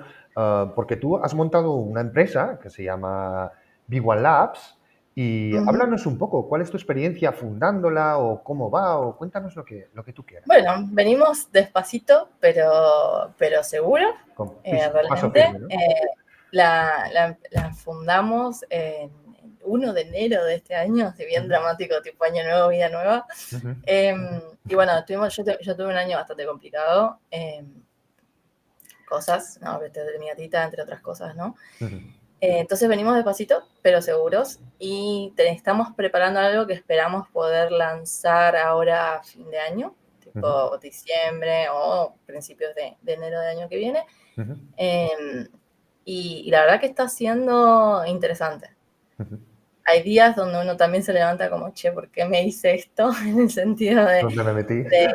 porque tú has montado una empresa que se llama Big One Labs y Ujú. háblanos un poco, ¿cuál es tu experiencia fundándola o cómo va o cuéntanos lo que tú quieras. Bueno, venimos despacito, pero seguro, Con paso realmente. firme, ¿no? La fundamos en 1 de enero de este año, así bien Ujú. dramático, tipo año nuevo, vida nueva. Ujú. Y bueno, yo tuve un año bastante complicado. Cosas, no, de mi gatita, entre otras cosas, ¿no? Ujú. Entonces venimos despacito, pero seguros, y estamos preparando algo que esperamos poder lanzar ahora a fin de año, Ujú. tipo diciembre o principios de enero del año que viene. Ujú. Eh, y la verdad que está siendo interesante. Ujú. Hay días donde uno también se levanta como, che, ¿por qué me hice esto? En el sentido ¿Dónde me metí? de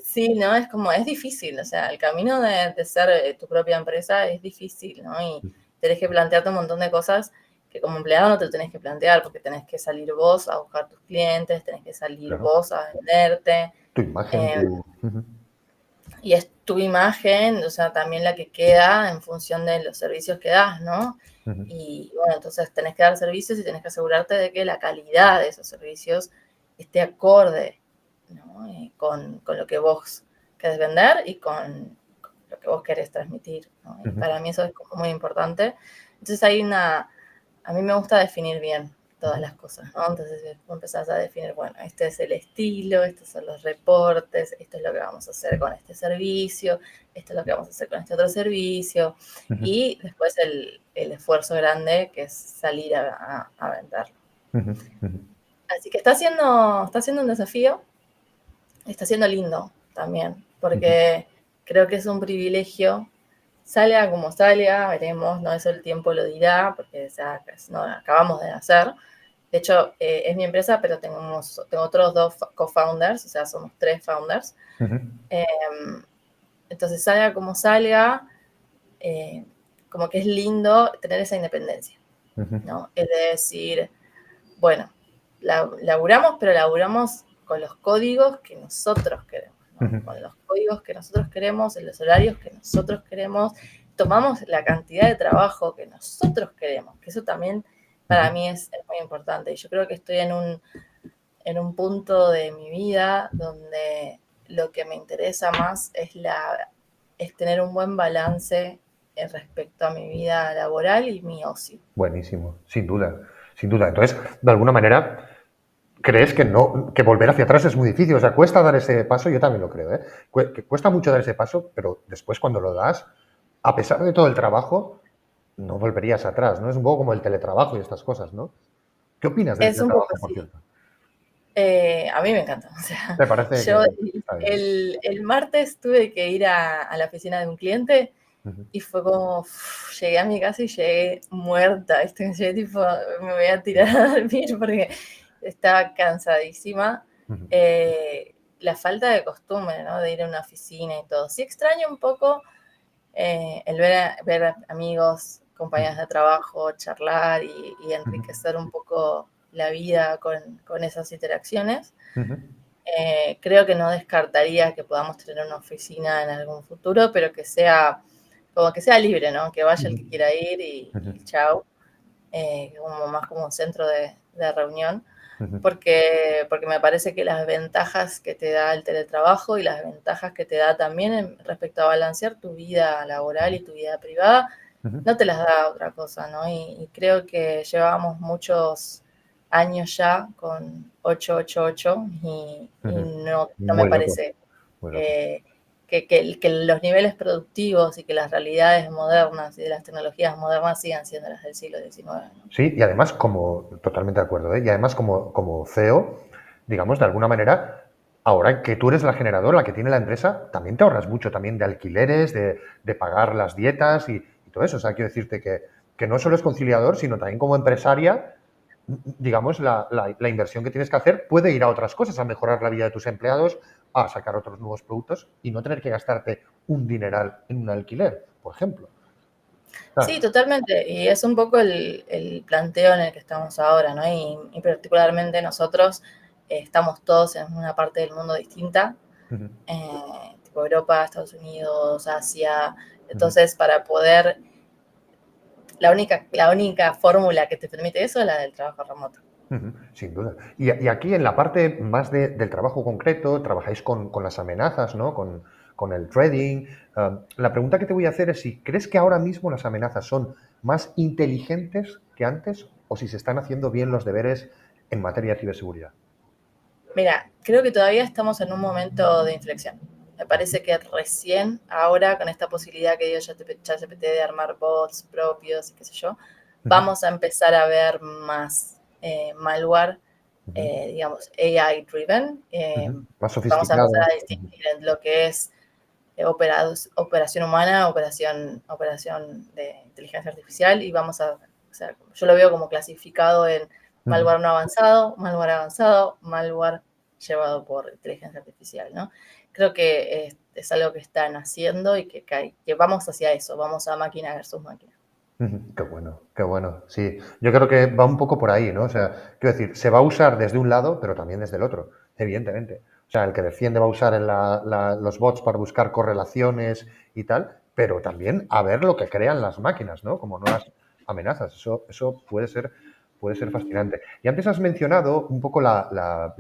sí, ¿no? Es como, es difícil, o sea, el camino de ser tu propia empresa es difícil, ¿no? Y tenés que plantearte un montón de cosas que como empleado no te tenés que plantear, porque tenés que salir vos a buscar tus clientes, tenés que salir Claro. vos a venderte, Tu imagen, eh, tu... Ujú. y es tu imagen, o sea, también la que queda en función de los servicios que das, ¿no? Ujú. Y bueno, entonces tenés que dar servicios y tenés que asegurarte de que la calidad de esos servicios esté acorde, ¿no? Con lo que vos querés vender y con lo que vos querés transmitir, ¿no? Y Ujú. para mí eso es como muy importante. Entonces a mí me gusta definir bien todas Ujú. las cosas, ¿no? Entonces vos empezás a definir, bueno, este es el estilo, estos son los reportes, esto es lo que vamos a hacer con este servicio, esto es lo que vamos a hacer con este otro servicio, Ujú. y después el esfuerzo grande que es salir a venderlo. Ujú. Ujú. Así que está siendo un desafío, está siendo lindo también, Ujú. porque creo que es un privilegio, salga como salga, veremos, no eso el tiempo lo dirá, porque o sea, no, acabamos de hacer. De hecho, es mi empresa, pero tengo otros 2 co-founders, o sea, somos 3 founders. Ujú. Eh, entonces, salga como salga, eh, como que es lindo tener esa independencia, ¿no? Es de decir, bueno, laburamos, pero laburamos con los códigos que nosotros queremos, ¿no? Con los códigos que nosotros queremos, en los horarios que nosotros queremos, tomamos la cantidad de trabajo que nosotros queremos, que eso también para mí es muy importante. Y yo creo que estoy en un punto de mi vida donde lo que me interesa más es tener un buen balance respecto a mi vida laboral y mi ocio. Buenísimo, sin duda, sin duda. Entonces, de alguna manera, ¿crees que no, que volver hacia atrás es muy difícil? O sea, cuesta dar ese paso, yo también lo creo, ¿eh? Que cuesta mucho dar ese paso, pero después cuando lo das, a pesar de todo el trabajo, no volverías atrás, ¿no? Es un poco como el teletrabajo y estas cosas, ¿no? ¿Qué opinas del Es un poco teletrabajo, por así. cierto? A mí me encanta. O sea, ¿Te parece que yo está bien? el martes tuve que ir a la oficina de un cliente y fue como, llegué a mi casa y llegué muerta, ¿viste? Llegué tipo, me voy a tirar a dormir porque estaba cansadísima. La falta de costumbre, ¿no? De ir a una oficina y todo. Sí extraño un poco el ver amigos, compañeros de trabajo, charlar y enriquecer un poco la vida con esas interacciones. Creo que no descartaría que podamos tener una oficina en algún futuro, pero que sea como que sea libre, ¿no? Que vaya el que quiera ir y chao. Como más como un centro de reunión. Porque me parece que las ventajas que te da el teletrabajo y las ventajas que te da también respecto a balancear tu vida laboral y tu vida privada, no te las da otra cosa, ¿no? Y creo que llevábamos muchos años ya con 888 y no me Muy loco, parece muy loco. que los niveles productivos y que las realidades modernas y de las tecnologías modernas sigan siendo las del siglo XIX, ¿no? Sí, y además totalmente de acuerdo, ¿eh? Y además como CEO, digamos, de alguna manera, ahora que tú eres la generadora, la que tiene la empresa, también te ahorras mucho también de alquileres, de pagar las dietas y todo eso. O sea, quiero decirte que no solo es conciliador, sino también como empresaria, digamos, la inversión que tienes que hacer puede ir a otras cosas, a mejorar la vida de tus empleados, a sacar otros nuevos productos y no tener que gastarte un dineral en un alquiler, por ejemplo. Sí, Claro. totalmente. Y es un poco el planteo en el que estamos ahora, ¿no? Y particularmente nosotros estamos todos en una parte del mundo distinta, tipo Europa, Estados Unidos, Asia. Entonces, para poder, la única fórmula que te permite eso es la del trabajo remoto. Sin duda. Y aquí en la parte más del trabajo concreto, trabajáis con las amenazas, ¿no? Con el trading. La pregunta que te voy a hacer es si crees que ahora mismo las amenazas son más inteligentes que antes o si se están haciendo bien los deberes en materia de ciberseguridad. Mira, creo que todavía estamos en un momento de inflexión. Me parece que recién ahora, con esta posibilidad que dio ChatGPT de armar bots propios y qué sé yo, vamos a empezar a ver más malware, digamos, AI-driven. Más Vamos a empezar sofisticado. a distinguir en lo que es operación humana, operación de inteligencia artificial y o sea, yo lo veo como clasificado en malware no avanzado, malware llevado por inteligencia artificial, ¿no? Creo que es algo que están haciendo y que vamos hacia eso, vamos a máquina versus máquina. Qué bueno, qué bueno. Sí, yo creo que va un poco por ahí, ¿no? O sea, quiero decir, se va a usar desde un lado, pero también desde el otro, evidentemente. O sea, el que defiende va a usar los bots para buscar correlaciones y tal, pero también a ver lo que crean las máquinas, ¿no? Como nuevas amenazas. Eso puede ser fascinante. Y antes has mencionado un poco la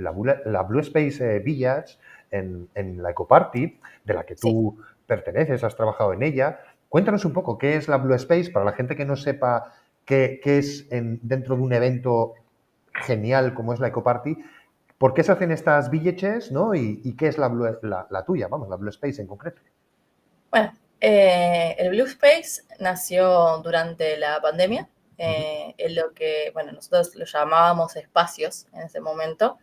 Blue Space Village en la Ecoparty, de la que Sí. tú perteneces, has trabajado en ella. Cuéntanos un poco qué es la Blue Space para la gente que no sepa qué es dentro de un evento genial como es la Ecoparty. ¿Por qué se hacen estas villages, ¿no? ¿Y qué es la tuya, vamos, la Blue Space en concreto? Bueno, el Blue Space nació durante la pandemia, en lo que, bueno, nosotros lo llamábamos espacios en ese momento.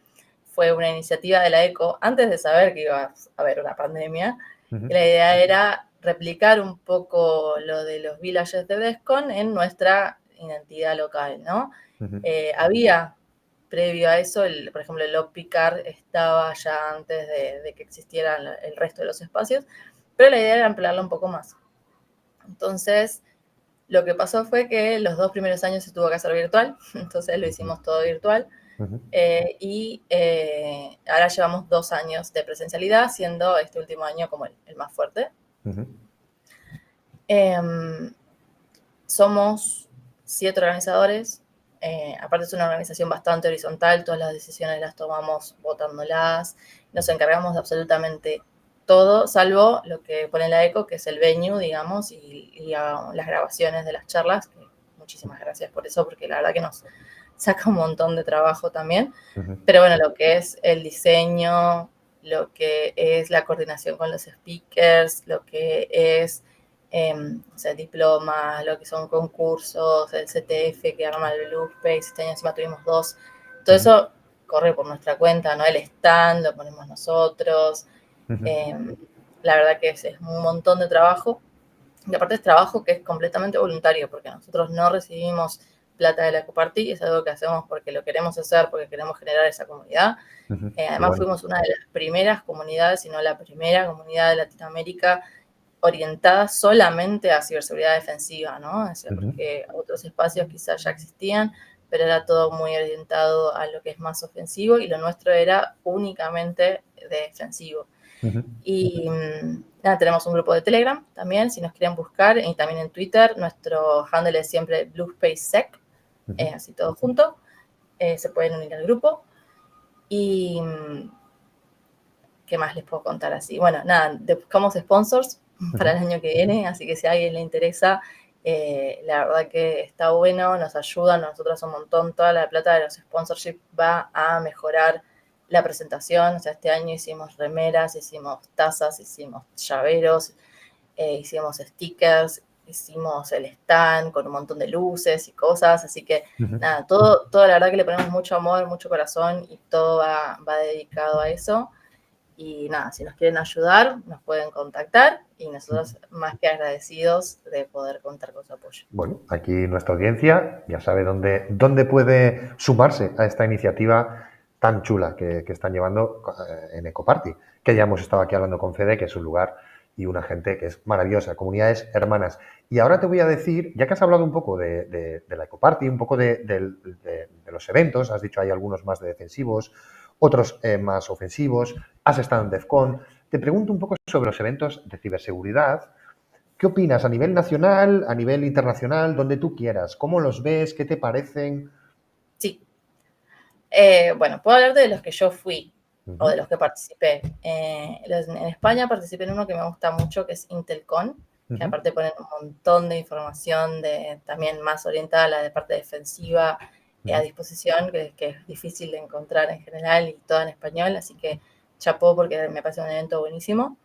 Fue una iniciativa de la ECO, antes de saber que iba a haber una pandemia, y la idea era replicar un poco lo de los villages de DESCON en nuestra identidad local, ¿no? Había, previo a eso, por ejemplo, el OPICAR estaba ya antes de que existieran el resto de los espacios, pero la idea era ampliarlo un poco más. Entonces, Lo que pasó fue que los 2 primeros años se tuvo que hacer virtual, entonces lo hicimos todo virtual. Ahora llevamos 2 años de presencialidad, siendo este último año como el más fuerte. Somos 7 organizadores. Aparte es una organización bastante horizontal, todas las decisiones las tomamos votándolas, nos encargamos de absolutamente todo, salvo lo que pone la ECO, que es el venue, digamos, y las grabaciones de las charlas, que muchísimas gracias por eso, porque la verdad que nos saca un montón de trabajo también. Pero bueno, lo que es el diseño, lo que es la coordinación con los speakers, lo que es o sea, diplomas, lo que son concursos, el CTF que arma el Bluespace, este año encima tuvimos 2. Todo eso corre por nuestra cuenta, ¿no? El stand lo ponemos nosotros. La verdad que es un montón de trabajo. Y aparte es trabajo que es completamente voluntario, porque nosotros no recibimos plata de la Ecoparty, es algo que hacemos porque lo queremos hacer, porque queremos generar esa comunidad. Además fuimos una de las primeras comunidades, si no la primera comunidad de Latinoamérica orientada solamente a ciberseguridad defensiva, ¿no? O sea, porque otros espacios quizás ya existían, pero era todo muy orientado a lo que es más ofensivo y lo nuestro era únicamente defensivo. Y nada, tenemos un grupo de Telegram también, si nos quieren buscar, y también en Twitter. Nuestro handle es siempre BlueSpaceSec, así todo junto. Se pueden unir al grupo. Y ¿qué más les puedo contar así? Bueno, nada, buscamos sponsors para el año que viene, así que si a alguien le interesa, la verdad que está bueno, nos ayudan a nosotros un montón. Toda la plata de los sponsorships va a mejorar la presentación. O sea, este año hicimos remeras, hicimos tazas, hicimos llaveros, hicimos stickers, hicimos el stand con un montón de luces y cosas, así que nada, todo la verdad que le ponemos mucho amor, mucho corazón y todo va dedicado a eso. Y nada, si nos quieren ayudar, nos pueden contactar y nosotros más que agradecidos de poder contar con su apoyo. Bueno, aquí nuestra audiencia ya sabe dónde puede sumarse a esta iniciativa tan chula que están llevando en Ecoparty, que ya hemos estado aquí hablando con Fede, que es un lugar y una gente que es maravillosa, comunidades hermanas. Y ahora te voy a decir, ya que has hablado un poco de la Ecoparty, un poco de los eventos, has dicho hay algunos más de defensivos, otros más ofensivos, has estado en DEF CON. Te pregunto un poco sobre los eventos de ciberseguridad. ¿Qué opinas a nivel nacional, a nivel internacional, donde tú quieras? ¿Cómo los ves? ¿Qué te parecen? Sí. Bueno, puedo hablar de los que yo fui o de los que participé. En España participé en uno que me gusta mucho, que es Intelcon, que aparte ponen un montón de información también más orientada a la parte defensiva a disposición, que es difícil de encontrar en general y todo en español, así que chapó porque me parece un evento buenísimo.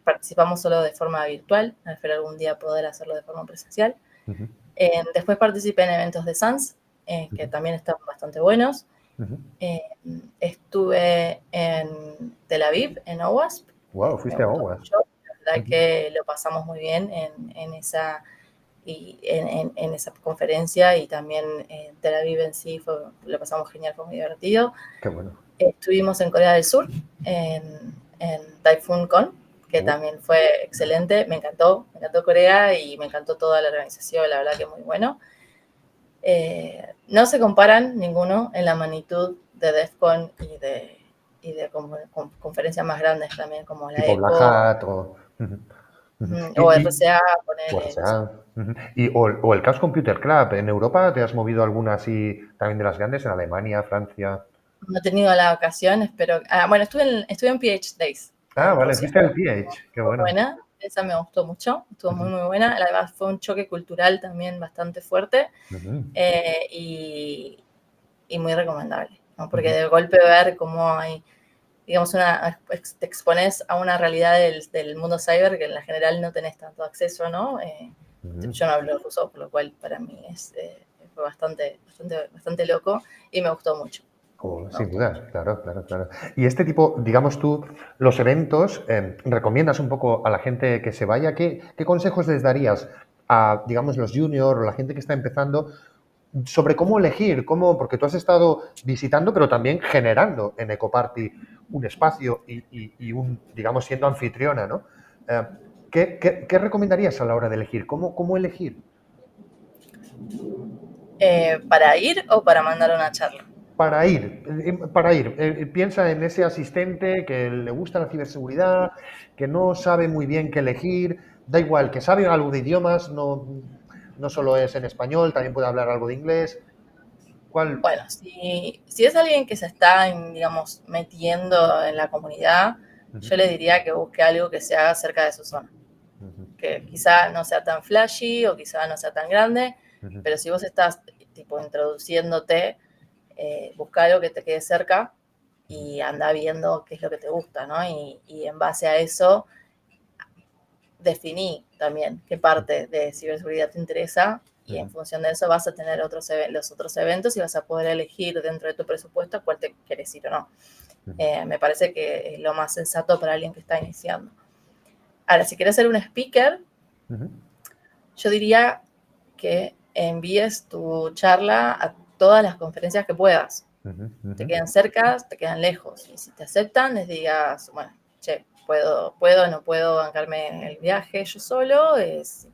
Participamos solo de forma virtual, espero algún día poder hacerlo de forma presencial. Después participé en eventos de SANS, que también están bastante buenos. Estuve en Tel Aviv, en OWASP. Wow, fuiste a OWASP. La verdad que lo pasamos muy bien en esa conferencia, y también Tel Aviv en sí lo pasamos genial, fue muy divertido. Qué bueno. Estuvimos en Corea del Sur, en Typhoon Con, que también fue excelente. Me encantó Corea y me encantó toda la organización, la verdad que muy bueno. No se comparan ninguno en la magnitud de DEF CON y de conferencias más grandes también, como la tipo ECO. Black Hat o RCA, o el Chaos Computer Club. ¿En Europa te has movido alguna así también de las grandes? ¿En Alemania, Francia? No he tenido la ocasión, espero. Bueno, estuve en PH Days. Vale, fuiste al PH, qué bueno. Buena, esa me gustó mucho, estuvo muy buena. Además fue un choque cultural también bastante fuerte y muy recomendable, ¿no? Porque de golpe ver cómo hay, digamos, te expones a una realidad del mundo cyber que en la general no tenés tanto acceso, ¿no? Yo no hablo ruso, por lo cual para mí fue bastante loco y me gustó mucho. Sin dudas, claro. Y este tipo, digamos tú, los eventos, ¿recomiendas un poco a la gente que se vaya? ¿Qué consejos les darías a, digamos, los juniors o la gente que está empezando sobre cómo elegir? Porque tú has estado visitando, pero también generando en Ecoparty un espacio y digamos, siendo anfitriona, ¿no? ¿Qué recomendarías a la hora de elegir? ¿Cómo elegir? ¿Para ir o para mandar una charla? Para ir. Piensa en ese asistente que le gusta la ciberseguridad, que no sabe muy bien qué elegir, da igual, que sabe algo de idiomas, no solo es en español, también puede hablar algo de inglés. ¿Cuál? Bueno, si es alguien que se está, digamos, metiendo en la comunidad, Ujú, yo le diría que busque algo que se haga cerca de su zona. ujú, Que quizá no sea tan flashy o quizá no sea tan grande, ujú, pero si vos estás tipo introduciéndote, busca algo que te quede cerca ujú, y anda viendo qué es lo que te gusta, ¿no? Y en base a eso, definí también qué parte de ciberseguridad te interesa y en ujú, función de eso vas a tener los otros eventos y vas a poder elegir dentro de tu presupuesto cuál te quieres ir o no. ujú, Me parece que es lo más sensato para alguien que está iniciando. Ahora, si quieres ser un speaker, ujú, yo diría que envíes tu charla a todas las conferencias que puedas. ujú, Te ujú, quedan cerca, te quedan lejos. Y si te aceptan, les digas, bueno, che, no puedo bancarme el viaje yo solo. Si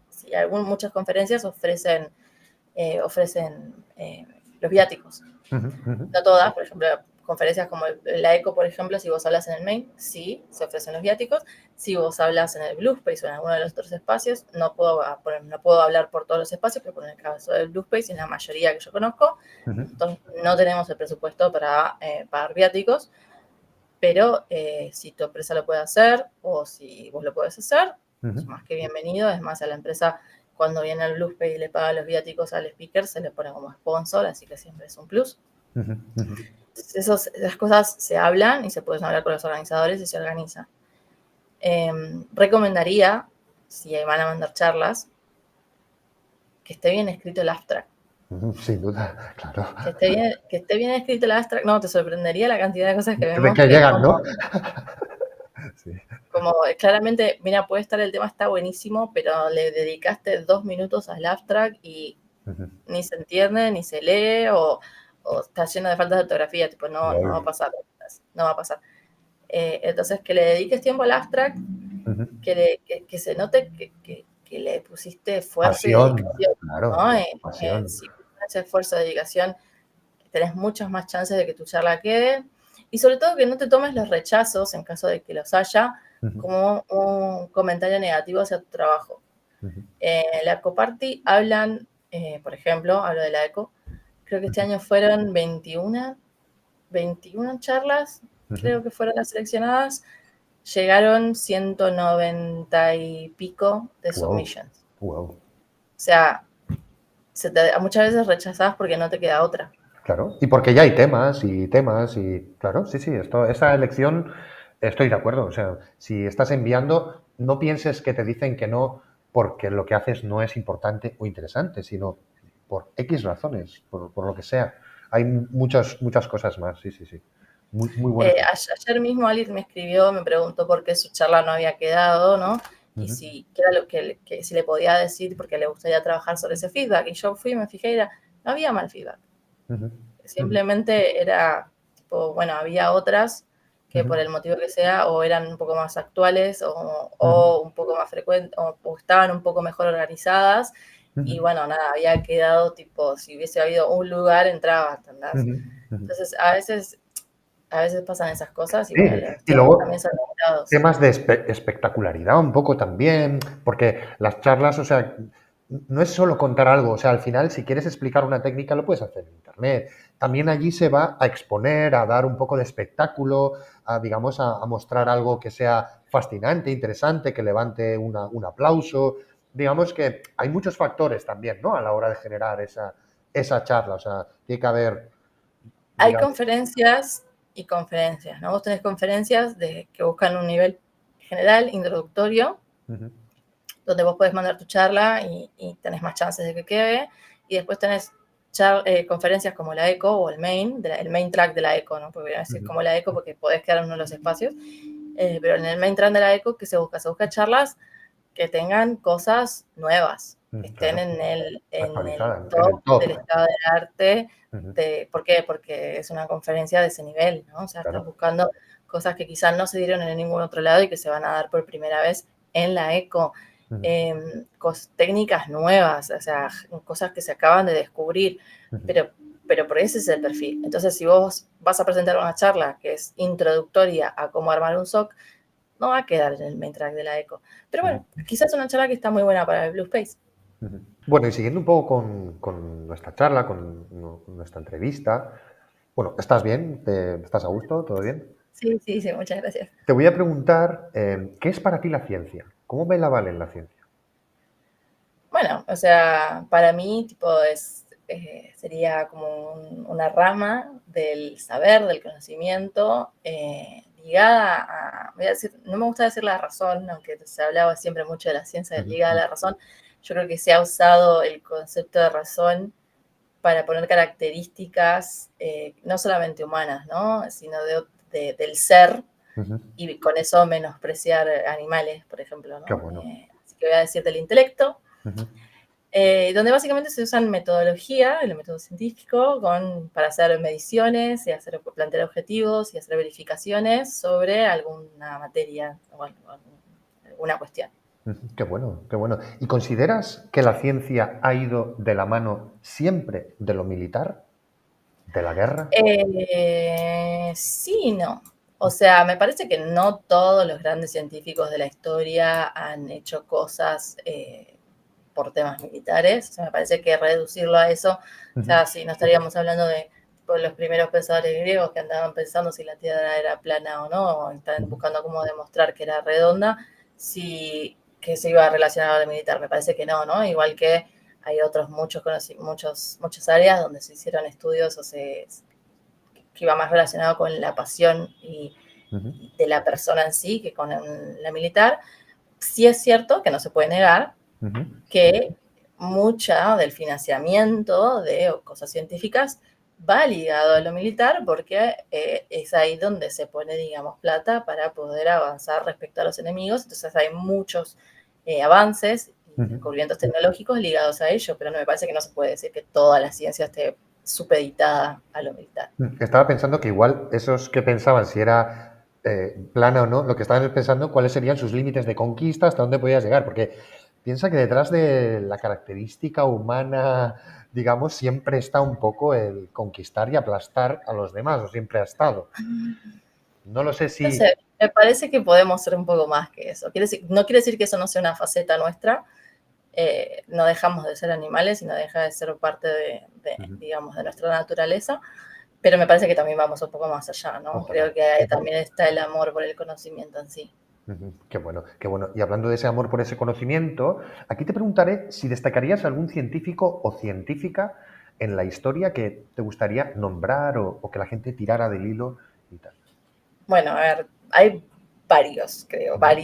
muchas conferencias ofrecen los viáticos. ujú, ujú, No todas, por ejemplo, conferencias como la ECO, por ejemplo, si vos hablas en el main, sí, se ofrecen los viáticos. Si vos hablas en el Blue Space o en alguno de los otros espacios, no puedo hablar por todos los espacios, pero por el caso del Blue Space, en la mayoría que yo conozco, ujú, entonces no tenemos el presupuesto para pagar viáticos, pero si tu empresa lo puede hacer o si vos lo podés hacer, ujú, es más que bienvenido. Es más, a la empresa, cuando viene al Blue Space y le paga los viáticos al speaker, se le pone como sponsor, así que siempre es un plus. ujú, ujú. Esas cosas se hablan y se pueden hablar con los organizadores y se organizan. Recomendaría, si van a mandar charlas, que esté bien escrito el abstract. Sin duda, claro. Que esté bien escrito el abstract. No, te sorprendería la cantidad de cosas que De vemos que que llegan, ¿no? Sí. como claramente, mira, puede estar el tema está buenísimo, pero le dedicaste 2 minutos al abstract y Ujú. ni se entiende, ni se lee, o está lleno de faltas de ortografía, tipo, no va a Wow. pasar, no va a pasar. Entonces, que le dediques tiempo al abstract, Ujú. que se note que le pusiste esfuerzo y Pasión, dedicación, claro, ¿no? pasión. Si pones ese esfuerzo de dedicación, tenés muchas más chances de que tu charla quede. Y sobre todo que no te tomes los rechazos, en caso de que los haya, Ujú, como un comentario negativo hacia tu trabajo. ujú, En la EcoParty hablan, por ejemplo, hablo de la ECO, creo que este año fueron 21 charlas, ujú. creo que fueron las seleccionadas, llegaron 190 y pico de Wow, submissions. wow. O sea, muchas veces rechazás porque no te queda otra. Claro, y porque ya hay temas y claro, sí, esa elección estoy de acuerdo. O sea, si estás enviando, no pienses que te dicen que no porque lo que haces no es importante o interesante, sino por X razones, por lo que sea. Hay muchas cosas más, sí, sí, sí. Muy buenas. Ayer mismo alguien me escribió, me preguntó por qué su charla no había quedado, ¿no? Y Ujú, si, qué era lo que si le podía decir porque le gustaría trabajar sobre ese feedback. Y yo fui y me fijé y no había mal feedback. ujú, ujú, Simplemente era, tipo, bueno, había otras que ujú, por el motivo que sea, o eran un poco más actuales, ujú, o un poco más frecuentes, o estaban un poco mejor organizadas. Y ujú, bueno, nada, había quedado tipo, si hubiese habido un lugar, entraba, ¿entendés? ujú, ujú. Entonces, a veces pasan esas cosas y Sí, bueno, los y tiempos luego también son limitados. temas de espectacularidad un poco también, porque las charlas, o sea, no es solo contar algo, o sea, al final si quieres explicar una técnica lo puedes hacer en internet. También allí se va a exponer, a dar un poco de espectáculo, digamos, a mostrar algo que sea fascinante, interesante, que levante un aplauso. Digamos que hay muchos factores también, ¿no? A la hora de generar esa charla, o sea, tiene que haber, Hay digamos. conferencias y conferencias, ¿no? Vos tenés conferencias que buscan un nivel general, introductorio, Ujú, donde vos podés mandar tu charla y tenés más chances de que quede. Y después tenés conferencias como la ECO o el main track de la ECO, ¿no? Porque voy a decir ujú, como la ECO porque podés quedar en uno de los espacios. Pero en el main track de la ECO, ¿qué se busca? Se busca charlas que tengan cosas nuevas, que estén claro, en el actualizada, en el top top. del estado del arte. Ujú, ¿Por qué? Porque es una conferencia de ese nivel, ¿no? O sea, estás claro. buscando cosas que quizás no se dieron en ningún otro lado y que se van a dar por primera vez en la eco, Ujú, técnicas nuevas, o sea, cosas que se acaban de descubrir, ujú. pero por ese es el perfil. Entonces, si vos vas a presentar una charla que es introductoria a cómo armar un SOC, no va a quedar en el main track de la eco. Pero Ujú, bueno, quizás una charla que está muy buena para el Blue Space. ujú. Bueno, y siguiendo un poco con nuestra charla, con nuestra entrevista, bueno, ¿estás bien? ¿Estás a gusto? ¿Todo bien? Sí, sí, sí, muchas gracias. Te voy a preguntar, ¿qué es para ti la ciencia? ¿Cómo ve la Valen la ciencia? Bueno, o sea, para mí, tipo, sería como una rama del saber, del conocimiento, ligada voy a decir, no me gusta decir la razón, aunque se hablaba siempre mucho de la ciencia Ujú, ligada a la razón. Yo creo que se ha usado el concepto de razón para poner características no solamente humanas, ¿no? Sino del ser, ujú. y con eso menospreciar animales, por ejemplo, Qué ¿no? bueno. Así que voy a decir del intelecto, Ujú, donde básicamente se usan metodología, el método científico, para hacer mediciones y hacer plantear objetivos y hacer verificaciones sobre alguna materia o alguna cuestión. ujú. Qué bueno, qué bueno. ¿Y consideras que la ciencia ha ido de la mano siempre de lo militar, de la guerra? Sí y no. O sea, me parece que no todos los grandes científicos de la historia han hecho cosas por temas militares. O sea, me parece que reducirlo a eso, o Ujú, sea, si no estaríamos hablando de los primeros pensadores griegos que andaban pensando si la Tierra era plana o no, o estaban ujú, buscando cómo demostrar que era redonda, que se iba relacionado al militar. Me parece que no, ¿no? Igual que hay otros muchas áreas donde se hicieron estudios que iba más relacionado con la pasión ujú, de la persona en sí que con la militar. Sí es cierto que no se puede negar ujú. que mucha del financiamiento de cosas científicas va ligado a lo militar porque es ahí donde se pone, digamos, plata para poder avanzar respecto a los enemigos. Entonces hay muchos avances y Ujú. descubrimientos tecnológicos ligados a ello, pero no me parece que no se puede decir que toda la ciencia esté supeditada a lo militar. Estaba pensando que igual esos que pensaban si era plana o no, lo que estaban pensando cuáles serían sus límites de conquista, hasta dónde podías llegar, porque piensa que detrás de la característica humana, digamos, siempre está un poco el conquistar y aplastar a los demás, o siempre ha estado. No lo sé No si... sé, me parece que podemos ser un poco más que eso. No quiere decir que eso no sea una faceta nuestra. No dejamos de ser animales y no deja de ser parte Ujú. digamos, de nuestra naturaleza, pero me parece que también vamos un poco más allá, ¿no? Ojalá. Creo que también está el amor por el conocimiento en sí. Ujú. Qué bueno, qué bueno. Y hablando de ese amor por ese conocimiento, aquí te preguntaré si destacarías algún científico o científica en la historia que te gustaría nombrar o que la gente tirara del hilo y tal. Bueno, a ver, hay varios, creo, Ujú,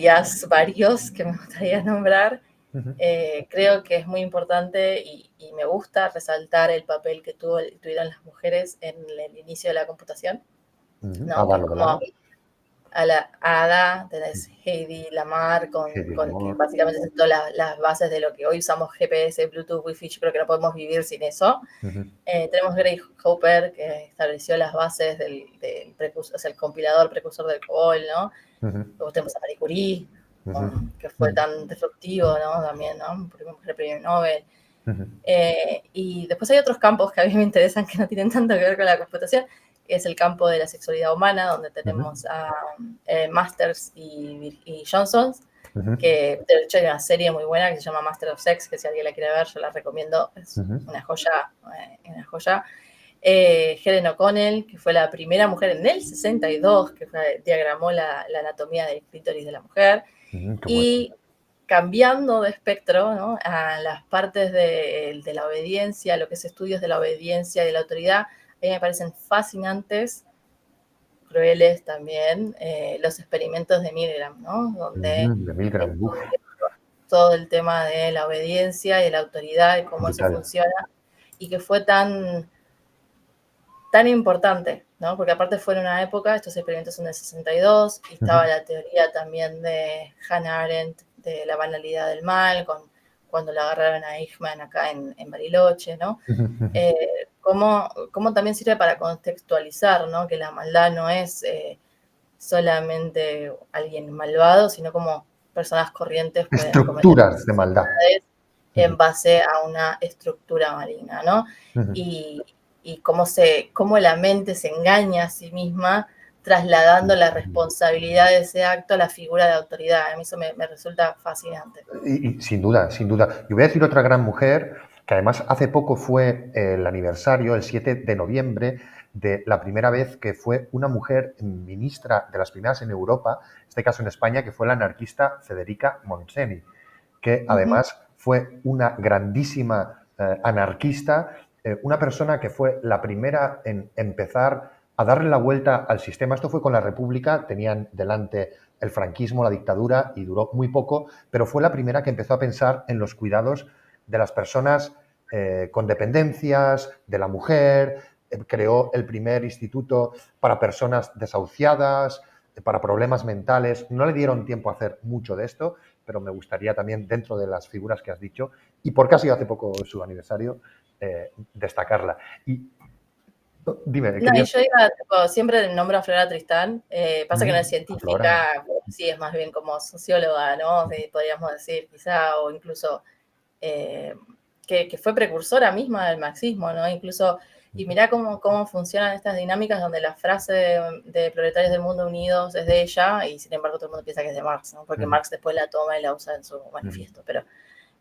varios que me gustaría nombrar. ujú, Creo que es muy importante y me gusta resaltar el papel que tuvieron las mujeres en el inicio de la computación, ujú. ¿no? Que Ada es como Lovelace, a la Ada, tenés Heidi Lamar, Hedy que Lamarr. básicamente sentó las bases de lo que hoy usamos GPS, Bluetooth, Wi-Fi. Yo creo que no podemos vivir sin eso. Ujú, Tenemos Grace Hopper, que estableció las bases del precursor, o sea, el compilador precursor del COBOL, ¿no? ujú, Luego tenemos a Marie Curie, ujú, ¿no? Que fue tan disruptivo, ¿no? También, ¿no? Primera mujer premio Nobel. ujú, Y después hay otros campos que a mí me interesan que no tienen tanto que ver con la computación, que es el campo de la sexualidad humana, donde ujú, tenemos a Masters y Johnson, ujú, que de hecho hay una serie muy buena que se llama Master of Sex, que si alguien la quiere ver, yo la recomiendo, es ujú, una joya, una joya. Helen O'Connell, que fue la primera mujer en el 62 que diagramó la anatomía del clítoris de la mujer, ujú. Qué bueno. y cambiando de espectro, ¿no? A las partes de la obediencia, lo que es estudios de la obediencia y de la autoridad, a mí me parecen fascinantes, crueles también, los experimentos de Milgram, ¿no? Donde Ujú, de Milgram, uf, todo el tema de la obediencia y de la autoridad y cómo eso brutal. funciona, y que fue tan importante, ¿no? Porque aparte fue en una época, estos experimentos son del 62, y Ujú, estaba la teoría también de Hannah Arendt de la banalidad del mal, cuando la agarraron a Eichmann acá en Bariloche, ¿no? ujú, ujú, Cómo también sirve para contextualizar, ¿no? Que la maldad no es solamente alguien malvado, sino como personas corrientes pueden cometer Estructuras de maldad. en base a una estructura maligna, ¿no? Ujú. Y cómo la mente se engaña a sí misma trasladando la responsabilidad de ese acto a la figura de autoridad. A mí eso me resulta fascinante. Y sin duda, sin duda. Y voy a decir otra gran mujer, que además hace poco fue el aniversario, el 7 de noviembre, de la primera vez que fue una mujer ministra de las primeras en Europa, en este caso en España, que fue la anarquista Federica Montseny, que además fue una grandísima anarquista, una persona que fue la primera en empezar a darle la vuelta al sistema. Esto fue con la República, tenían delante el franquismo, la dictadura, y duró muy poco, pero fue la primera que empezó a pensar en los cuidados de las personas con dependencias, de la mujer, creó el primer instituto para personas desahuciadas, para problemas mentales. No le dieron tiempo a hacer mucho de esto, pero me gustaría también, dentro de las figuras que has dicho, y porque ha sido hace poco su aniversario, destacarla. Y dime, No, y yo siempre nombro a Flora Tristán, pasa que no es Flora. científica, sí, es más bien como socióloga, ¿no? Sí, podríamos decir, quizá, o incluso que fue precursora misma del marxismo, ¿no? Incluso, y mirá cómo funcionan estas dinámicas donde la frase de Proletarios del Mundo Unidos es de ella, y sin embargo todo el mundo piensa que es de Marx, ¿no? Porque Marx después la toma y la usa en su manifiesto, pero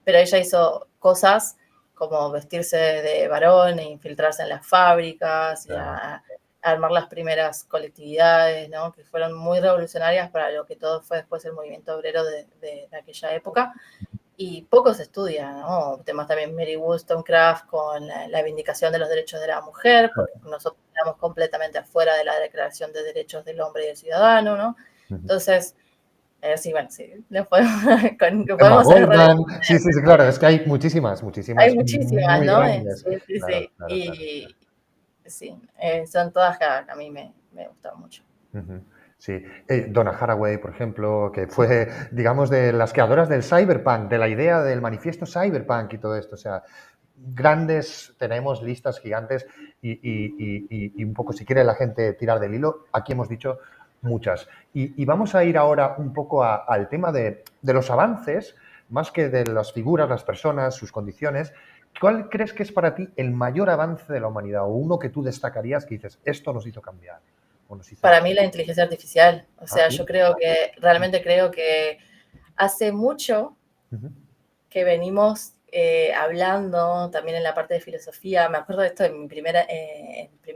ella hizo cosas como vestirse de varón e infiltrarse en las fábricas y a armar las primeras colectividades, ¿no? Que fueron muy revolucionarias para lo que todo fue después el movimiento obrero de aquella época. Y poco se estudia, ¿no? Temas también Mary Wollstonecraft con la vindicación de los derechos de la mujer, porque nosotros estamos completamente afuera de la Declaración de Derechos del Hombre y del Ciudadano, ¿no? Entonces, sí, bueno, sí, lo podemos Goldman, sí, claro, es que hay muchísimas, hay muchísimas, muy ¿no? grandes. Sí. Claro. Y sí, son todas que a mí me gustan mucho. Sí, Donna Haraway, por ejemplo, que fue, digamos, de las creadoras del cyberpunk, de la idea del manifiesto cyberpunk y todo esto. O sea, grandes, tenemos listas gigantes y un poco, si quiere la gente tirar del hilo, aquí hemos dicho muchas. Y vamos a ir ahora un poco al tema de los avances, más que de las figuras, las personas, sus condiciones. ¿Cuál crees que es para ti el mayor avance de la humanidad o uno que tú destacarías que dices, esto nos hizo cambiar? Para mí la inteligencia artificial, o sea, yo realmente creo que hace mucho que venimos hablando también en la parte de filosofía. Me acuerdo de esto en mi primer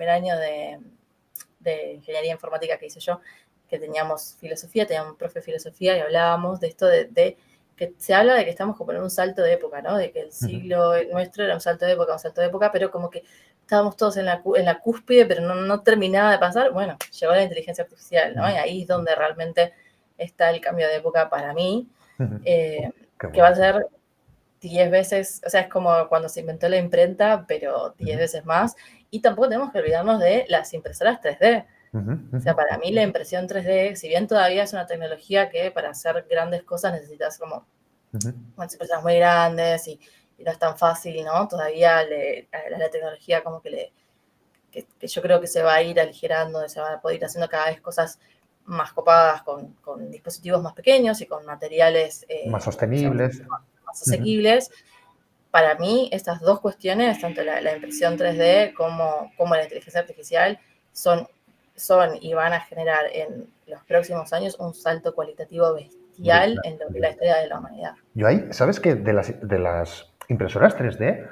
año de ingeniería informática que hice yo, que teníamos filosofía, teníamos un profe de filosofía y hablábamos de esto de que se habla de que estamos como en un salto de época, ¿no? De que el siglo nuestro era un salto de época, pero como que estábamos todos en la cúspide, pero no terminaba de pasar. Bueno, llegó la inteligencia artificial, ¿no? Y ahí es donde realmente está el cambio de época para mí, que va a ser 10 veces, o sea, es como cuando se inventó la imprenta, pero 10 veces más. Y tampoco tenemos que olvidarnos de las impresoras 3D. O sea, para mí la impresión 3D, si bien todavía es una tecnología que para hacer grandes cosas necesitas como unas impresoras muy grandes y no es tan fácil, ¿no? Todavía la tecnología como que yo creo que se va a ir aligerando, se va a poder ir haciendo cada vez cosas más copadas con dispositivos más pequeños y con materiales más sostenibles, más asequibles. Para mí, estas dos cuestiones, tanto la impresión 3D como la inteligencia artificial, son y van a generar en los próximos años un salto cualitativo bestial en lo que es la historia de la humanidad. Yo ahí, ¿sabes qué? De las impresoras 3D,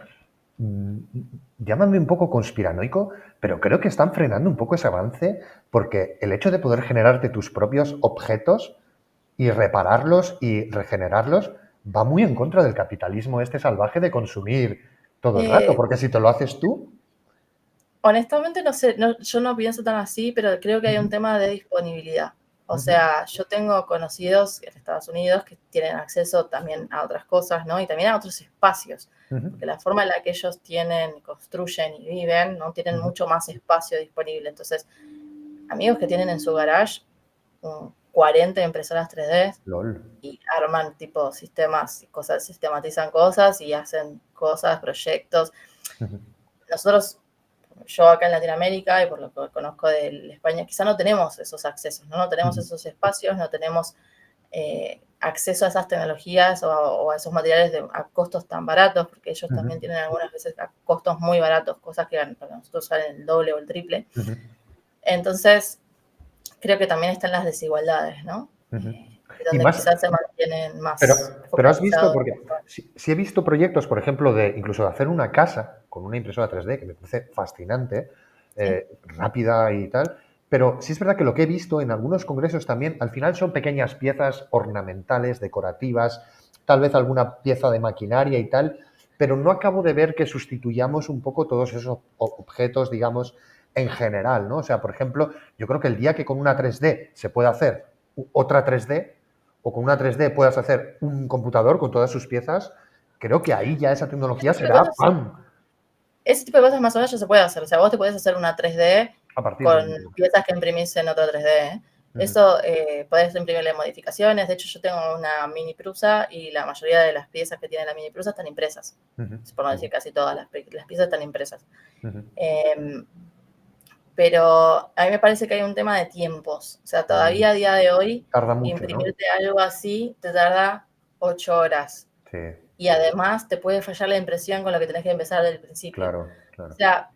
llámame un poco conspiranoico, pero creo que están frenando un poco ese avance porque el hecho de poder generarte tus propios objetos y repararlos y regenerarlos va muy en contra del capitalismo este salvaje de consumir todo el rato, porque si te lo haces tú... Honestamente no sé, yo no pienso tan así, pero creo que hay un tema de disponibilidad. O sea, yo tengo conocidos en Estados Unidos que tienen acceso también a otras cosas, ¿no? Y también a otros espacios, porque la forma en la que ellos construyen y viven, ¿no? Tienen mucho más espacio disponible. Entonces, amigos que tienen en su garage 40 impresoras 3D y arman tipo sistemas, sistematizan cosas y hacen cosas, proyectos. Nosotros, yo acá en Latinoamérica y por lo que conozco de España, quizá no tenemos esos accesos, no tenemos esos espacios, no tenemos acceso a esas tecnologías o a esos materiales a costos tan baratos, porque ellos también tienen algunas veces a costos muy baratos, cosas que para nosotros salen el doble o el triple. Entonces, creo que también están las desigualdades, ¿no? Y Donde más, quizás se mantienen más pero has visto, focalizados. porque sí he visto proyectos, por ejemplo, de incluso de hacer una casa con una impresora 3D, que me parece fascinante, rápida y tal, pero sí es verdad que lo que he visto en algunos congresos también, al final son pequeñas piezas ornamentales, decorativas, tal vez alguna pieza de maquinaria y tal, pero no acabo de ver que sustituyamos un poco todos esos objetos, digamos, en general, ¿no? O sea, por ejemplo, yo creo que el día que con una 3D se pueda hacer otra 3D, o con una 3D puedas hacer un computador con todas sus piezas, creo que ahí ya esa tecnología será ¡pam! Ese tipo de cosas más o menos ya se puede hacer. O sea, vos te podés hacer una 3D A partir con de... piezas que imprimís en otra 3D. Eso podés imprimirle modificaciones. De hecho, yo tengo una mini prusa y la mayoría de las piezas que tiene la mini prusa están impresas. Por no decir casi todas las piezas están impresas. Pero a mí me parece que hay un tema de tiempos. O sea, todavía a día de hoy, tarda mucho, imprimirte algo así te tarda 8 horas. Sí. Y además te puede fallar la impresión con lo que tenés que empezar desde el principio. Claro. O sea,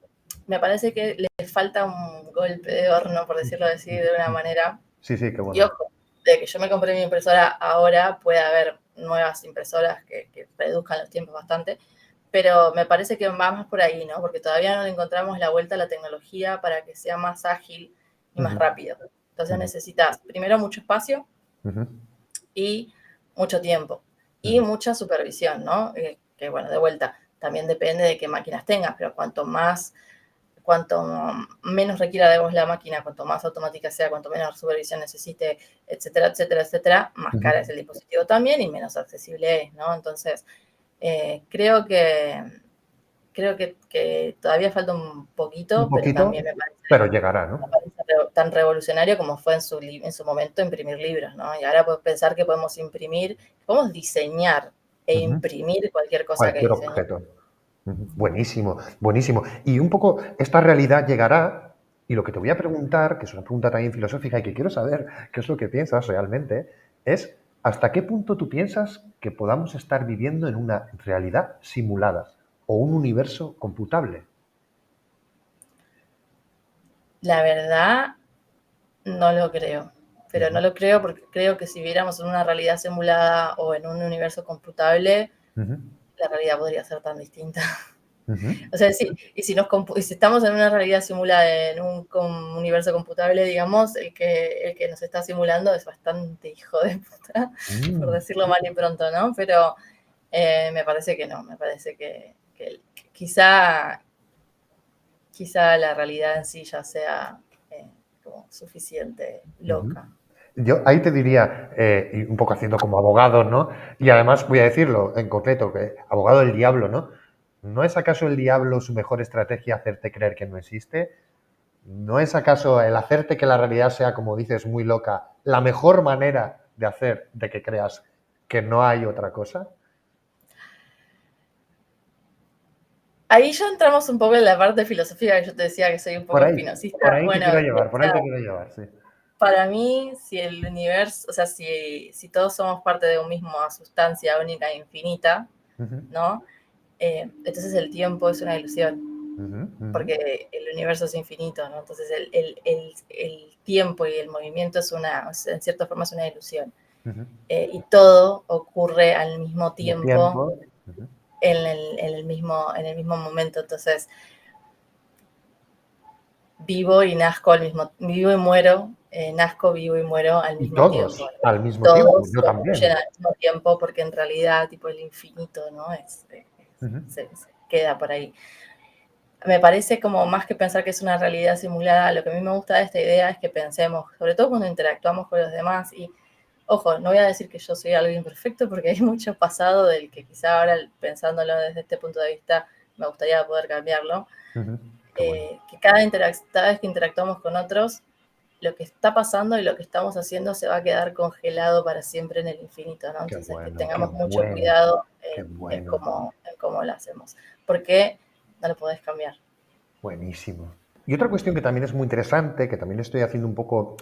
me parece que le falta un golpe de horno, por decirlo así, de una manera. Sí, qué bueno. Y ojo, de que yo me compré mi impresora ahora, puede haber nuevas impresoras que reduzcan los tiempos bastante, pero me parece que va más por ahí, ¿no? Porque todavía no le encontramos la vuelta a la tecnología para que sea más ágil y más rápido. Entonces necesitas, primero, mucho espacio y mucho tiempo y mucha supervisión, ¿no? Que bueno, de vuelta, también depende de qué máquinas tengas, pero cuanto menos requiera de vos la máquina, cuanto más automática sea, cuanto menos supervisión necesite, etcétera, etcétera, etcétera, más cara es el dispositivo también y menos accesible es, ¿no? Entonces, creo que todavía falta un poquito, pero también me parece, pero llegará, ¿no? me parece tan revolucionario como fue en su momento imprimir libros, ¿no? Y ahora puedes pensar que podemos diseñar e imprimir cualquier cosa que diseñemos. Objeto. Buenísimo, buenísimo. Y un poco esta realidad llegará, y lo que te voy a preguntar, que es una pregunta también filosófica y que quiero saber qué es lo que piensas realmente, es ¿hasta qué punto tú piensas que podamos estar viviendo en una realidad simulada o un universo computable? La verdad, no lo creo. Pero no lo creo porque creo que si viviéramos en una realidad simulada o en un universo computable, la realidad podría ser tan distinta. O sea, si estamos en una realidad simulada en un universo computable, digamos, el que nos está simulando es bastante hijo de puta, por decirlo mal y pronto, ¿no? Pero me parece que no, me parece que quizá la realidad en sí ya sea como suficiente loca. Yo ahí te diría, y un poco haciendo como abogado, ¿no? Y además voy a decirlo en concreto, que abogado del diablo, ¿no? ¿No es acaso el diablo su mejor estrategia hacerte creer que no existe? ¿No es acaso el hacerte que la realidad sea, como dices, muy loca, la mejor manera de hacer de que creas que no hay otra cosa? Ahí ya entramos un poco en la parte filosófica que yo te decía que soy un poco espinosista. Por ahí Bueno, te quiero llevar, sí. Para mí, si el universo, o sea, si todos somos parte de una misma sustancia única e infinita, ¿no? Entonces el tiempo es una ilusión, porque el universo es infinito, ¿no? Entonces el tiempo y el movimiento en cierta forma es una ilusión. Y todo ocurre al mismo tiempo. En el mismo momento. Entonces, vivo y muero, nazco, vivo y muero al mismo tiempo. Al mismo tiempo, Todos yo también. ocurren al mismo tiempo porque en realidad tipo el infinito, ¿no? Se queda por ahí. Me parece como más que pensar que es una realidad simulada, lo que a mí me gusta de esta idea es que pensemos, sobre todo cuando interactuamos con los demás y ojo, no voy a decir que yo soy algo imperfecto porque hay mucho pasado del que quizá ahora, pensándolo desde este punto de vista, me gustaría poder cambiarlo. Que cada vez que interactuamos con otros, lo que está pasando y lo que estamos haciendo se va a quedar congelado para siempre en el infinito, ¿no? Entonces, que tengamos mucho cuidado en cómo lo hacemos. Porque no lo podés cambiar. Buenísimo. Y otra cuestión que también es muy interesante, que también estoy haciendo un poco,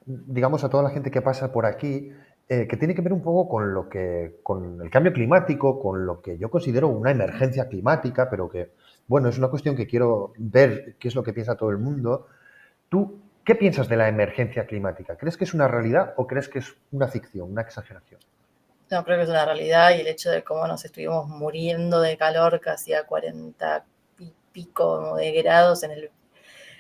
digamos, a toda la gente que pasa por aquí, que tiene que ver un poco con el cambio climático, con lo que yo considero una emergencia climática, pero que, bueno, es una cuestión que quiero ver qué es lo que piensa todo el mundo. ¿Tú qué piensas de la emergencia climática? ¿Crees que es una realidad o crees que es una ficción, una exageración? No, creo que es una realidad, y el hecho de cómo nos estuvimos muriendo de calor casi a 40 y pico de grados en En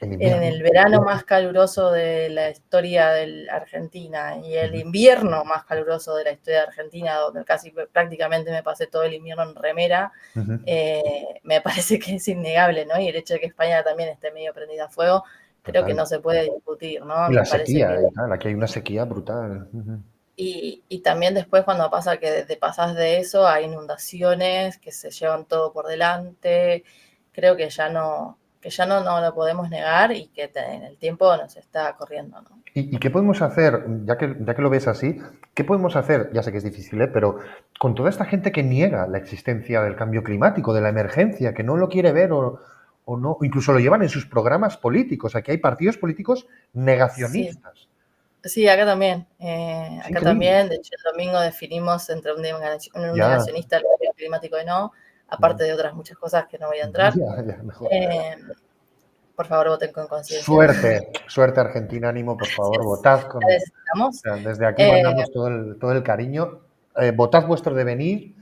en invierno. el verano más caluroso de la historia de Argentina y el invierno más caluroso de la historia de Argentina, donde casi prácticamente me pasé todo el invierno en remera, me parece que es innegable, ¿no? Y el hecho de que España también esté medio prendida a fuego, creo que Total. no se puede discutir, ¿no? Y la Me parece que... sequía y tal, aquí hay una sequía brutal. Y también después cuando pasa que te pasas de eso a inundaciones que se llevan todo por delante, creo que ya no lo podemos negar, y que en el tiempo nos está corriendo, ¿no? ¿Y qué podemos hacer, ya que lo ves así, qué podemos hacer? Ya sé que es difícil, ¿eh? Pero con toda esta gente que niega la existencia del cambio climático, de la emergencia, que no lo quiere ver o no, incluso lo llevan en sus programas políticos. Aquí hay partidos políticos Sí, negacionistas. sí, acá también. Es Acá increíble. también, de hecho, el domingo definimos entre un Ya, negacionista al cambio climático y no, aparte de otras muchas cosas que no voy a entrar. ya, mejor. Eh, por favor, voten con conciencia. Suerte, suerte Argentina, ánimo, por favor, Gracias. votad La con, o necesitamos. sea, desde aquí Eh, mandamos todo el cariño. Votad vuestro devenir.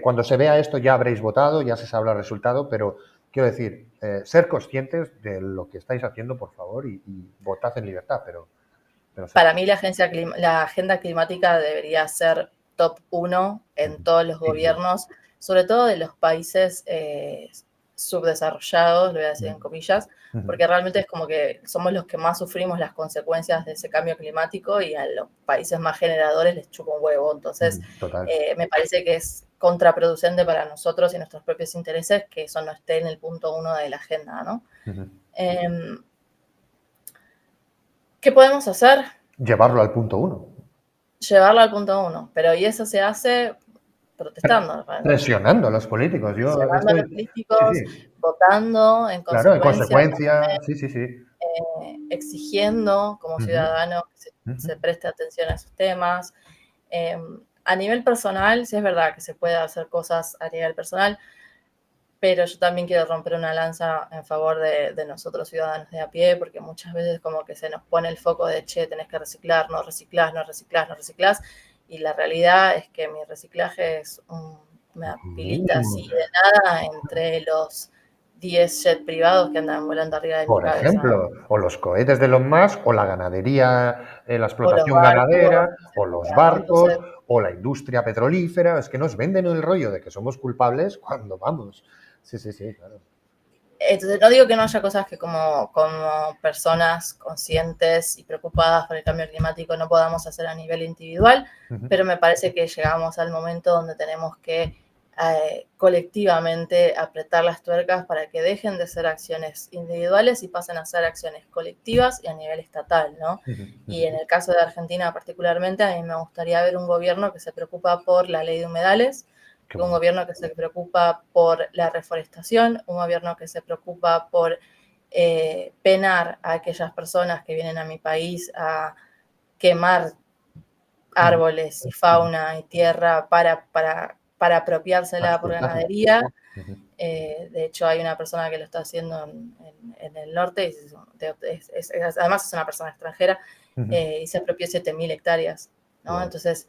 Cuando se vea esto ya habréis votado, ya se sabrá el resultado, pero quiero decir, ser conscientes de lo que estáis haciendo, por favor, y votad en libertad, pero Para mí la agenda climática debería ser top 1 en todos los sin duda. gobiernos, sobre todo de los países subdesarrollados, lo voy a decir en comillas, porque realmente es como que somos los que más sufrimos las consecuencias de ese cambio climático, y a los países más generadores les chupa un huevo. Entonces, Total. me parece que es contraproducente para nosotros y nuestros propios intereses que eso no esté en el punto 1 de la agenda, ¿no? ¿Qué podemos hacer? Llevarlo al punto 1. Llevarlo al punto 1, pero y eso se hace protestando, Presionando a los políticos. Yo presionando a los estoy. Sí, políticos, sí. votando en Claro, en consecuencia, consecuencia. Sí, sí, sí. exigiendo como ciudadano que se preste atención a esos temas. A nivel personal, sí es verdad que se puede hacer cosas a nivel personal, pero yo también quiero romper una lanza en favor de nosotros ciudadanos de a pie, porque muchas veces como que se nos pone el foco de, che, tenés que reciclar, no reciclás, no reciclás, no reciclás, y la realidad es que mi reciclaje es una pilita Mínimo. así de nada entre los 10 jets privados que andan volando arriba de mi Por cabeza, ¿no? ejemplo, o los cohetes de Elon Musk, o la ganadería, la O los explotación barcos, ganadera, o los etcétera, ¿no? barcos, Entonces, o la industria petrolífera. Es que nos venden el rollo de que somos culpables cuando vamos. Sí, sí, sí, claro. entonces, no digo que no haya cosas que como personas conscientes y preocupadas por el cambio climático no podamos hacer a nivel individual, pero me parece que llegamos al momento donde tenemos que colectivamente apretar las tuercas para que dejen de ser acciones individuales y pasen a ser acciones colectivas y a nivel estatal, ¿no? Y en el caso de Argentina particularmente, a mí me gustaría ver un gobierno que se preocupa por la ley de humedales, un gobierno que se preocupa por la reforestación, un gobierno que se preocupa por penar a aquellas personas que vienen a mi país a quemar árboles y fauna y tierra para apropiársela por Explotarlo. ganadería. De hecho, hay una persona que lo está haciendo en el norte, y además es una persona extranjera, y se apropió 7.000 hectáreas, ¿no? Wow. Entonces,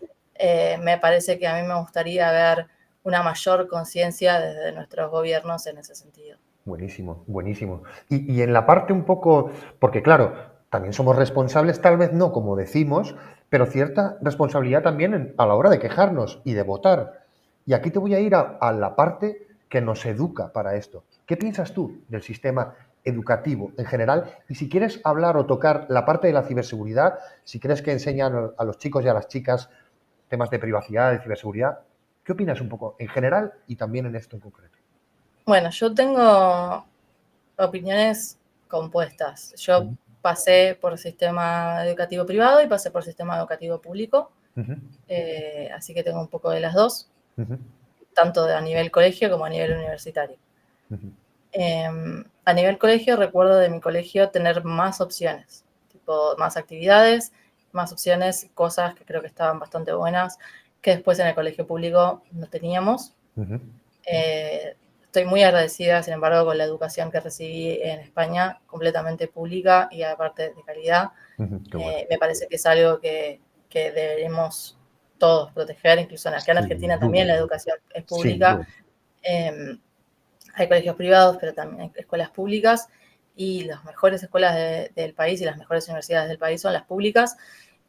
me parece que a mí me gustaría ver una mayor conciencia desde nuestros gobiernos en ese sentido. Buenísimo, buenísimo. Y en la parte un poco, porque claro, también somos responsables, tal vez no como decimos, pero cierta responsabilidad también a la hora de quejarnos y de votar. Y aquí te voy a ir a la parte que nos educa para esto. ¿Qué piensas tú del sistema educativo en general? Y si quieres hablar o tocar la parte de la ciberseguridad, si crees que enseñan a los chicos y a las chicas temas de privacidad, de ciberseguridad, ¿qué opinas un poco en general y también en esto en concreto? Bueno, yo tengo opiniones compuestas. Yo pasé por sistema educativo privado y pasé por sistema educativo público, así que tengo un poco de las dos, tanto a nivel colegio como a nivel universitario. A nivel colegio, recuerdo de mi colegio tener más opciones, tipo más actividades, más opciones, cosas que creo que estaban bastante buenas, que después en el colegio público no teníamos. Estoy muy agradecida, sin embargo, con la educación que recibí en España, completamente pública y aparte de calidad. Bueno. Me parece que es algo que deberemos todos proteger, incluso acá en Argentina también la educación es pública. Hay colegios privados, pero también hay escuelas públicas, y las mejores escuelas del país y las mejores universidades del país son las públicas,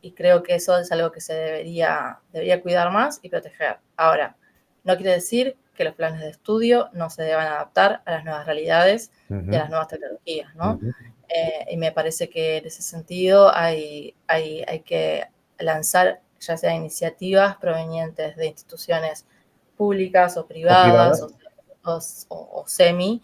y creo que eso es algo que se debería cuidar más y proteger. Ahora, no quiere decir que los planes de estudio no se deban adaptar a las nuevas realidades y a las nuevas tecnologías, ¿no? Y me parece que en ese sentido hay que lanzar ya sea iniciativas provenientes de instituciones públicas o privadas o semi,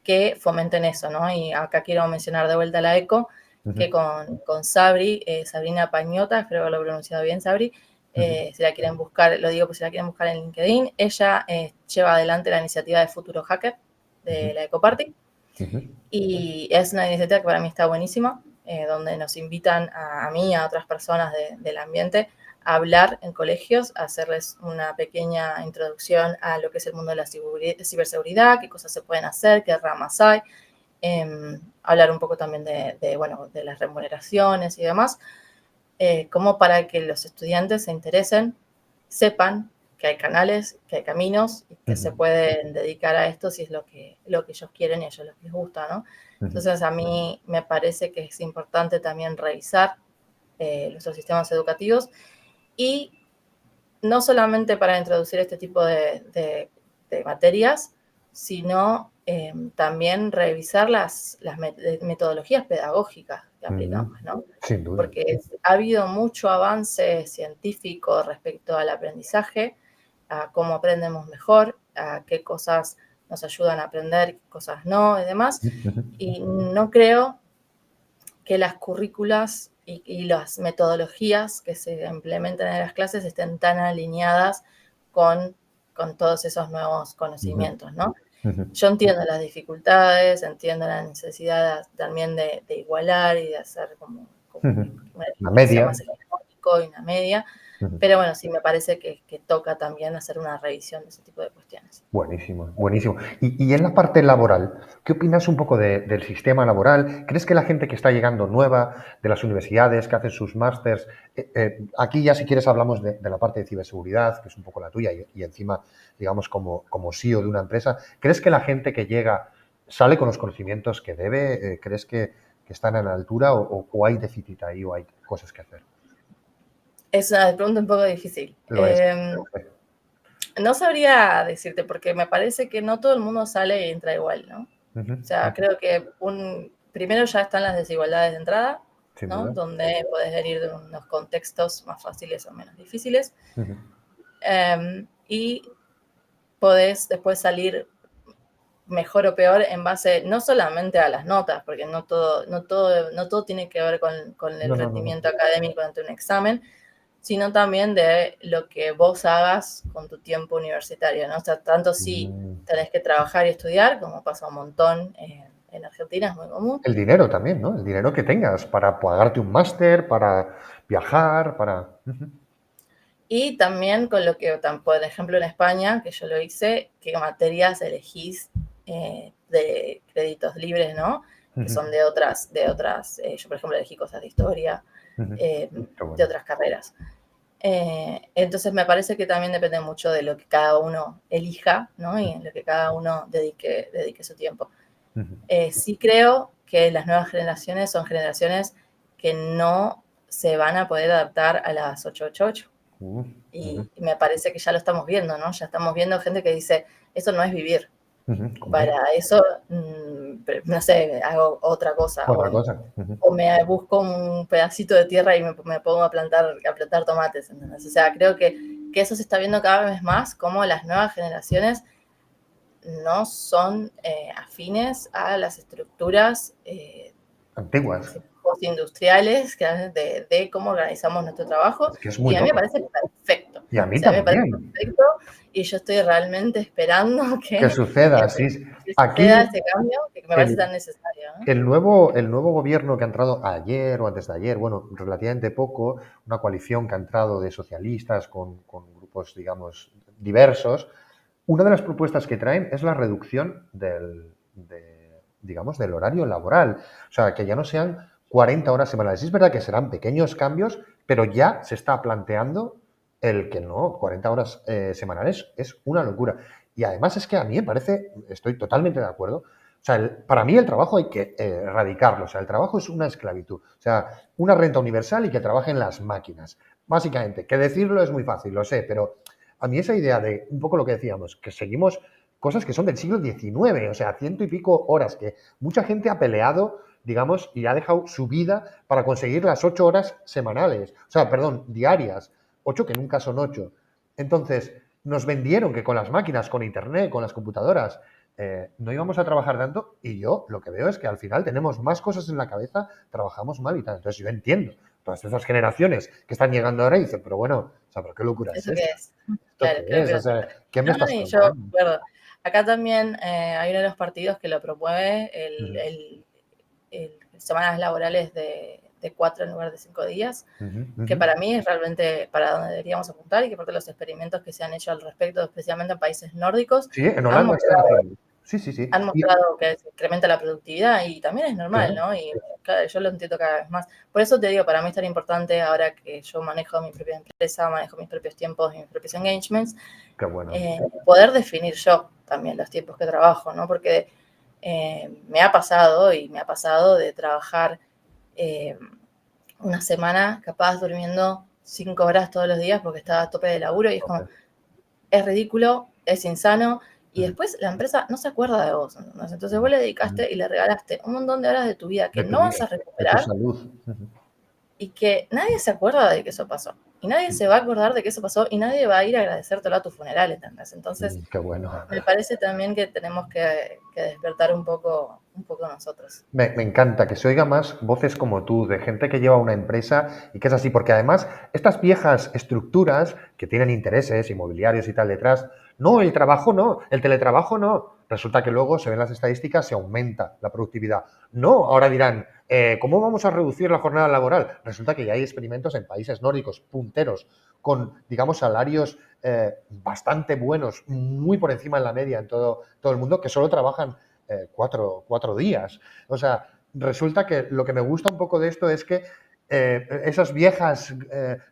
que fomenten eso, ¿no? Y acá quiero mencionar de vuelta a la ECO, que con Sabri, Sabrina Pañota, espero haberlo pronunciado bien, Sabri, si la quieren buscar, lo digo pues si la quieren buscar en LinkedIn, ella lleva adelante la iniciativa de Futuro Hacker de la Ecoparty, y es una iniciativa que para mí está buenísima, donde nos invitan a mí y a otras personas del ambiente a hablar en colegios, a hacerles una pequeña introducción a lo que es el mundo de la ciberseguridad, qué cosas se pueden hacer, qué ramas hay, hablar un poco también de las remuneraciones y demás, como para que los estudiantes se interesen, sepan que hay canales, que hay caminos y que se pueden dedicar a esto si es lo que ellos quieren y a ellos les gusta, ¿no? Entonces a mí me parece que es importante también revisar nuestros sistemas educativos, y no solamente para introducir este tipo de materias, sino también revisar las metodologías pedagógicas que aplicamos, ¿no? Sin duda. Porque ha habido mucho avance científico respecto al aprendizaje, a cómo aprendemos mejor, a qué cosas nos ayudan a aprender, qué cosas no y demás. Y no creo que las currículas y las metodologías que se implementan en las clases estén tan alineadas con todos esos nuevos conocimientos, ¿no? Yo entiendo las dificultades, entiendo la necesidad también de igualar y de hacer como una media más hegemónico y una media, pero bueno, sí me parece que toca también hacer una revisión de ese tipo de cuestiones. Buenísimo, buenísimo. Y en la parte laboral, ¿qué opinas un poco del sistema laboral? ¿Crees que la gente que está llegando nueva de las universidades, que hacen sus másters, aquí ya si quieres hablamos de la parte de ciberseguridad, que es un poco la tuya, y encima, digamos, como CEO de una empresa, ¿crees que la gente que llega sale con los conocimientos que debe? ¿Crees que están a la altura o hay déficit ahí o hay cosas que hacer? Es una pregunta un poco difícil. Lo es. No sabría decirte, porque me parece que no todo el mundo sale y entra igual, ¿no? O sea, creo que primero ya están las desigualdades de entrada, ¿no? Donde podés venir de unos contextos más fáciles o menos difíciles. Y podés después salir mejor o peor en base no solamente a las notas, porque no todo tiene que ver con el rendimiento académico ante un examen, sino también de lo que vos hagas con tu tiempo universitario, ¿no? O sea, tanto si tenés que trabajar y estudiar, como pasa un montón en Argentina, es muy común. El dinero también, ¿no? El dinero que tengas para pagarte un máster, para viajar, para... Y también con lo que, por ejemplo, en España, que yo lo hice, qué materias elegís de créditos libres, ¿no? Que son de otras, yo por ejemplo elegí cosas de historia, de otras carreras. Entonces me parece que también depende mucho de lo que cada uno elija, ¿no? Y en lo que cada uno dedique su tiempo. Sí creo que las nuevas generaciones son generaciones que no se van a poder adaptar a las 888. Y me parece que ya lo estamos viendo, ¿no? Ya estamos viendo gente que dice, eso no es vivir. Para eso, no sé, hago otra cosa. O me busco un pedacito de tierra y me pongo a plantar tomates, ¿entendés? O sea, creo que eso se está viendo cada vez más, como las nuevas generaciones no son afines a las estructuras antiguas, postindustriales de cómo organizamos nuestro trabajo. Es que es muy y a mí me loco. parece perfecto. Y a O mí sea, me parece también. perfecto y yo estoy realmente esperando Que suceda, sí. que suceda Aquí este cambio que me parece el, tan necesario, ¿no? el nuevo gobierno que ha entrado ayer o antes de ayer, bueno, relativamente poco, una coalición que ha entrado de socialistas con grupos, digamos, diversos, una de las propuestas que traen es la reducción digamos, del horario laboral. O sea, que ya no sean 40 horas semanales. Es verdad que serán pequeños cambios, pero ya se está planteando el que no, 40 horas semanales es una locura. Y además es que a mí me parece, estoy totalmente de acuerdo, o sea, para mí el trabajo hay que erradicarlo. O sea, el trabajo es una esclavitud. O sea, una renta universal y que trabajen las máquinas. Básicamente, que decirlo es muy fácil, lo sé, pero a mí esa idea de un poco lo que decíamos, que seguimos cosas que son del siglo XIX, o sea, ciento y pico horas, que mucha gente ha peleado, digamos, y ha dejado su vida para conseguir las 8 horas semanales, o sea, perdón, diarias, 8 que nunca son 8. Entonces, nos vendieron que con las máquinas, con Internet, con las computadoras, no íbamos a trabajar tanto y yo lo que veo es que al final tenemos más cosas en la cabeza, trabajamos mal y tal. Entonces yo entiendo todas esas generaciones que están llegando ahora y dicen, pero bueno, o sea, ¿pero qué locura es ¿Eso qué esta? es? ¿Esto Claro, qué creo es? que O lo sea, separé. ¿qué me No, estás y yo contando? recuerdo. Acá también hay uno de los partidos que lo promueve, Ujú, semanas laborales de 4 en lugar de 5 días, ujú, que ujú. para mí es realmente para donde deberíamos apuntar y que parte de los experimentos que se han hecho al respecto, especialmente en países nórdicos, Sí, en han Holanda están mostrado, haciendo. Sí, sí, sí. han mostrado que se incrementa la productividad y también es normal, Claro, ¿no? Y claro, yo lo entiendo cada vez más. Por eso te digo, para mí es tan importante ahora que yo manejo mi propia empresa, manejo mis propios tiempos y mis propios engagements, qué bueno. poder definir yo también los tiempos que trabajo, ¿no? Porque me ha pasado y me ha pasado de trabajar eh, una semana capaz durmiendo 5 horas todos los días porque estaba a tope de laburo y es como, Joder. es ridículo, es insano y Ujú, después la empresa no se acuerda de vos, ¿entendés? Entonces vos le ujú. dedicaste y le regalaste un montón de horas de tu vida que De tu no vas vida, a de tu recuperar salud. Ujú. y que nadie se acuerda de que eso pasó. Y nadie se va a acordar de que eso pasó y nadie va a ir a agradecértelo a tu funeral, ¿entendés? Entonces, Qué bueno. me parece también que tenemos que despertar un poco nosotros. Me encanta que se oiga más voces como tú, de gente que lleva una empresa y que es así, porque además estas viejas estructuras que tienen intereses inmobiliarios y tal detrás, no, el trabajo no, el teletrabajo no. Resulta que luego se ven las estadísticas, se aumenta la productividad. No, ahora dirán, ¿cómo vamos a reducir la jornada laboral? Resulta que ya hay experimentos en países nórdicos punteros con, digamos, salarios bastante buenos, muy por encima de la media en todo el mundo, que solo trabajan 4 días. O sea, resulta que lo que me gusta un poco de esto es que esas viejas,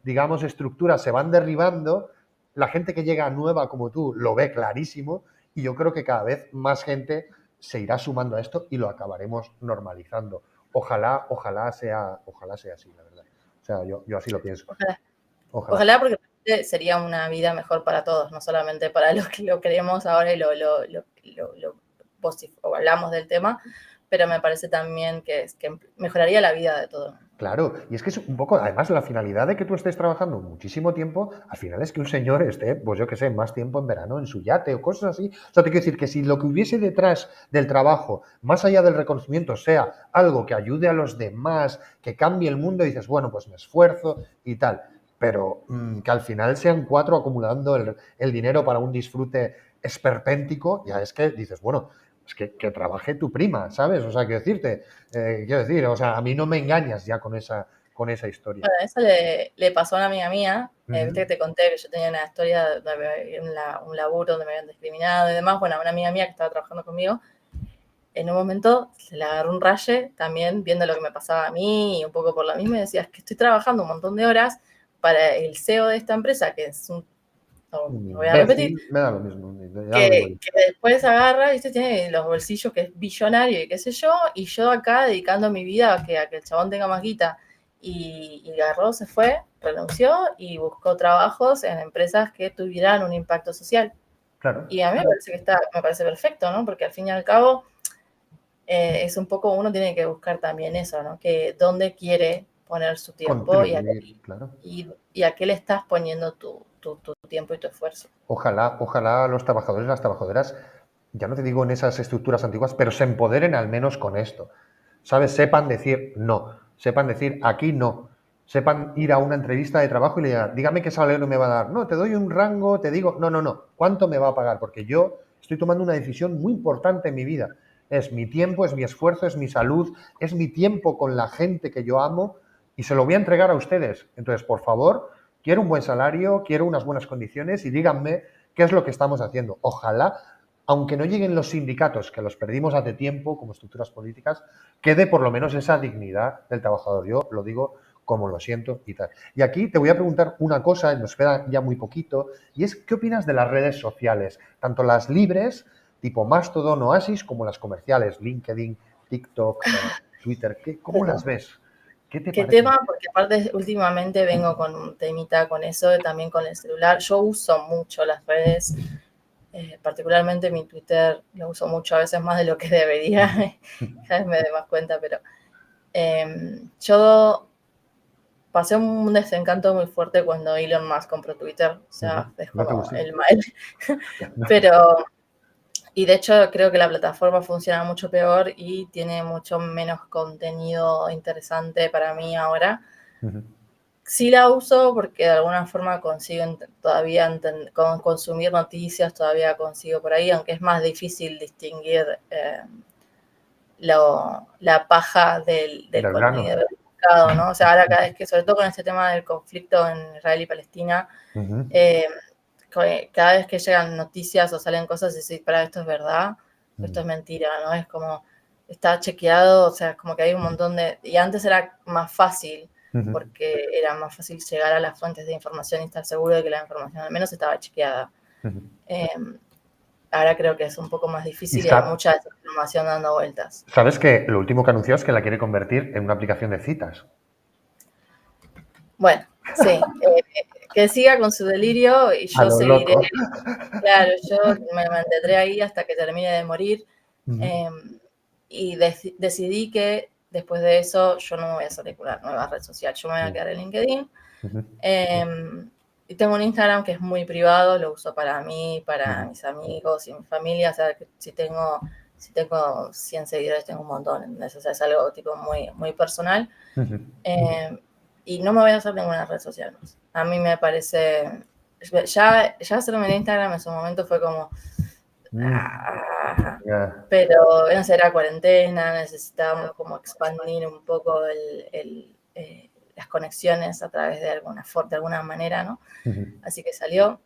digamos, estructuras se van derribando, la gente que llega nueva como tú lo ve clarísimo y yo creo que cada vez más gente se irá sumando a esto y lo acabaremos normalizando. Ojalá sea así, la verdad. O sea, yo así lo pienso. Ojalá, Ojalá. ojalá porque sería una vida mejor para todos, no solamente para los que lo queremos ahora y o hablamos del tema, pero me parece también que mejoraría la vida de todo. Claro, y es que es un poco, además, la finalidad de que tú estés trabajando muchísimo tiempo, al final es que un señor esté, pues yo qué sé, más tiempo en verano en su yate o cosas así. O sea, te quiero decir que si lo que hubiese detrás del trabajo, más allá del reconocimiento, sea algo que ayude a los demás, que cambie el mundo, y dices, bueno, pues me esfuerzo y tal. Pero que al final sean cuatro acumulando el dinero para un disfrute esperpéntico, ya es que dices, bueno, es que trabaje tu prima, ¿sabes? O sea, quiero decirte. Quiero decir, o sea, a mí no me engañas ya con esa historia. Bueno, eso le pasó a una amiga mía. Viste Ujú. que te conté que yo tenía una historia, un laburo donde me habían discriminado y demás. Bueno, una amiga mía que estaba trabajando conmigo, en un momento se le agarró un raye también viendo lo que me pasaba a mí y un poco por lo mismo y decía, es que estoy trabajando un montón de horas para el CEO de esta empresa, que es Un lo voy a repetir, imbécil, me da lo mismo, ya lo digo yo. que después agarra, ¿viste? Tiene los bolsillos que es billonario y qué sé yo, y yo acá dedicando mi vida a que el chabón tenga más guita. Y agarró, se fue, renunció y buscó trabajos en empresas que tuvieran un impacto social. Claro, Y a mí me parece perfecto, ¿no? Porque al fin y al cabo es un poco, uno tiene que buscar también eso, ¿no? Que dónde quiere poner su tiempo contribuir, claro. y a qué le estás poniendo tu tiempo y tu esfuerzo. Ojalá los trabajadores y las trabajadoras, ya no te digo en esas estructuras antiguas, pero se empoderen al menos con esto. ¿Sabes? Sepan decir no, sepan decir aquí no. sepan ir a una entrevista de trabajo y le digan, dígame qué salario me va a dar. No, te doy un rango, te digo, no, ¿cuánto me va a pagar? Porque yo estoy tomando una decisión muy importante en mi vida. Es mi tiempo, es mi esfuerzo, es mi salud, es mi tiempo con la gente que yo amo y se lo voy a entregar a ustedes. Entonces, por favor, quiero un buen salario, quiero unas buenas condiciones y díganme qué es lo que estamos haciendo. Ojalá, aunque no lleguen los sindicatos, que los perdimos hace tiempo como estructuras políticas, quede por lo menos esa dignidad del trabajador. Yo lo digo como lo siento y tal. Y aquí te voy a preguntar una cosa, nos queda ya muy poquito, y es, ¿qué opinas de las redes sociales? Tanto las libres, tipo Mastodon, Oasis, como las comerciales, LinkedIn, TikTok, Twitter. ¿Cómo las ves? ¿Qué te ¿Qué parece? tema? Porque aparte últimamente vengo con un temita con eso, también con el celular. Yo uso mucho las redes, particularmente mi Twitter lo uso mucho, a veces más de lo que debería, cada vez me doy más cuenta, pero yo pasé un desencanto muy fuerte cuando Elon Musk compró Twitter, o sea, es ¿No te como gustó? el mal. Pero, y de hecho creo que la plataforma funciona mucho peor y tiene mucho menos contenido interesante para mí ahora. Sí la uso porque de alguna forma consigo todavía consumir noticias, todavía consigo por ahí, aunque es más difícil distinguir la paja del Del grano. contenido del mercado, ¿no? O sea, ahora cada vez que, sobre todo con este tema del conflicto en Israel y Palestina, eh, cada vez que llegan noticias o salen cosas y decís, para esto es verdad, esto es mentira, ¿no? Es como, está chequeado, o sea, es como que hay un montón de... Y antes era más fácil, porque era más fácil llegar a las fuentes de información y estar seguro de que la información al menos estaba chequeada. Ahora creo que es un poco más Y difícil y hay mucha desinformación dando vueltas. sabes que lo último que anunció es que la quiere convertir en una aplicación de citas. Bueno, sí, que siga con su delirio y A yo lo seguiré, loco. claro, yo me mantendré ahí hasta que termine de morir. Eh, y decidí que después de eso yo no me voy a salir por la nueva red social, yo me voy a quedar en LinkedIn. Y tengo un Instagram que es muy privado, lo uso para mí, para mis amigos y mi familia, o sea, que si tengo 100 seguidores, tengo un montón, o sea, es algo tipo muy, muy personal. Y no me voy a hacer ninguna red social más. A mí me parece, ya hacerme en Instagram en su momento fue como, pero no sé, era cuarentena, necesitábamos como expandir un poco las conexiones a través de alguna manera, ¿no? Así que salió.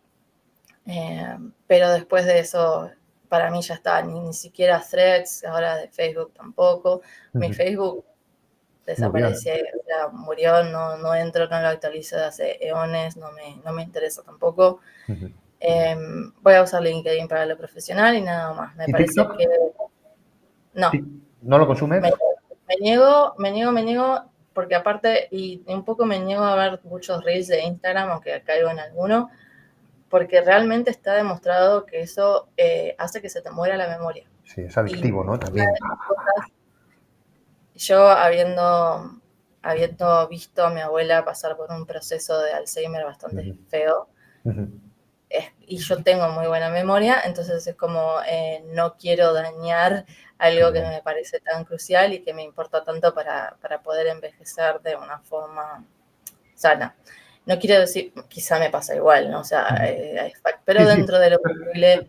Pero después de eso, para mí ya está, ni siquiera Threads, ahora de Facebook tampoco. Mi Facebook desapareció, o sea, murió, no entro, no lo actualizo de hace eones, no me interesa tampogo. Voy a usar LinkedIn para lo profesional y nada más. Me ¿Y parece TikTok? que no. ¿No lo consumes? Me niego, porque aparte, y un poco me niego a ver muchos reels de Instagram, aunque caigo en alguno, porque realmente está demostrado que eso hace que se te muera la memoria. Sí, es adictivo, ¿no? También. Yo habiendo visto a mi abuela pasar por un proceso de Alzheimer bastante feo, y yo tengo muy buena memoria, entonces es como no quiero dañar algo que me parece tan crucial y que me importa tanto para poder envejecer de una forma sana. No quiero decir, quizá me pasa igual, ¿no? O sea, pero dentro de lo posible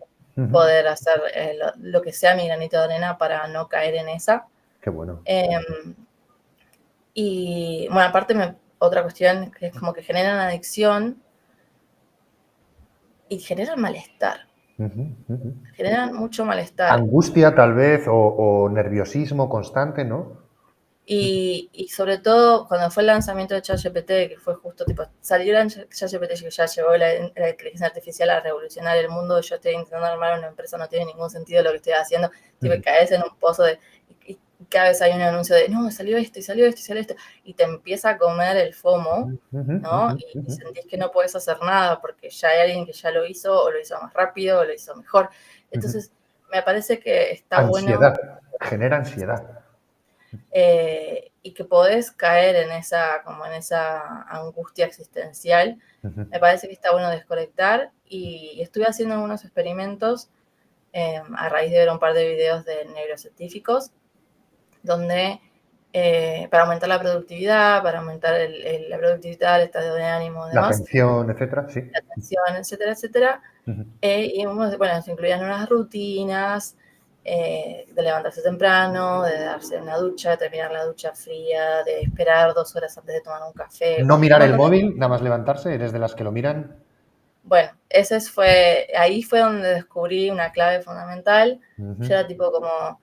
poder hacer lo que sea mi granito de arena para no caer en esa. Qué bueno. Y bueno, aparte otra cuestión que es como que generan adicción y generan malestar. Generan mucho malestar. Angustia tal vez o nerviosismo constante, ¿no? Y sobre todo cuando fue el lanzamiento de ChatGPT, que fue justo tipo, salió ChatGPT que ya llegó la inteligencia artificial a revolucionar el mundo, yo estoy intentando armar una empresa, no tiene ningún sentido lo que estoy haciendo, tipo, caes en un pozo y cada vez hay un anuncio de, no, salió esto, y salió esto, y salió esto, y te empieza a comer el FOMO, ¿no? Y sentís que no puedes hacer nada porque ya hay alguien que ya lo hizo, o lo hizo más rápido, o lo hizo mejor. Entonces, me parece que está Ansiedad, bueno. genera ansiedad. Y que podés caer en esa angustia existencial. Me parece que está bueno desconectar y estuve haciendo algunos experimentos a raíz de ver un par de videos de neurocientíficos donde para aumentar la productividad, para aumentar la productividad, el estado de ánimo y La demás, atención, etcétera, sí. la atención, etcétera, etcétera. Ujú. Y bueno, se incluían unas rutinas de levantarse temprano, de darse una ducha, de terminar la ducha fría, de esperar 2 horas antes de tomar un café. No Bueno, un mirar el montón de... móvil, nada más levantarse, ¿eres de las que lo miran? Bueno, ahí fue donde descubrí una clave fundamental. Ujú. Yo era tipo como,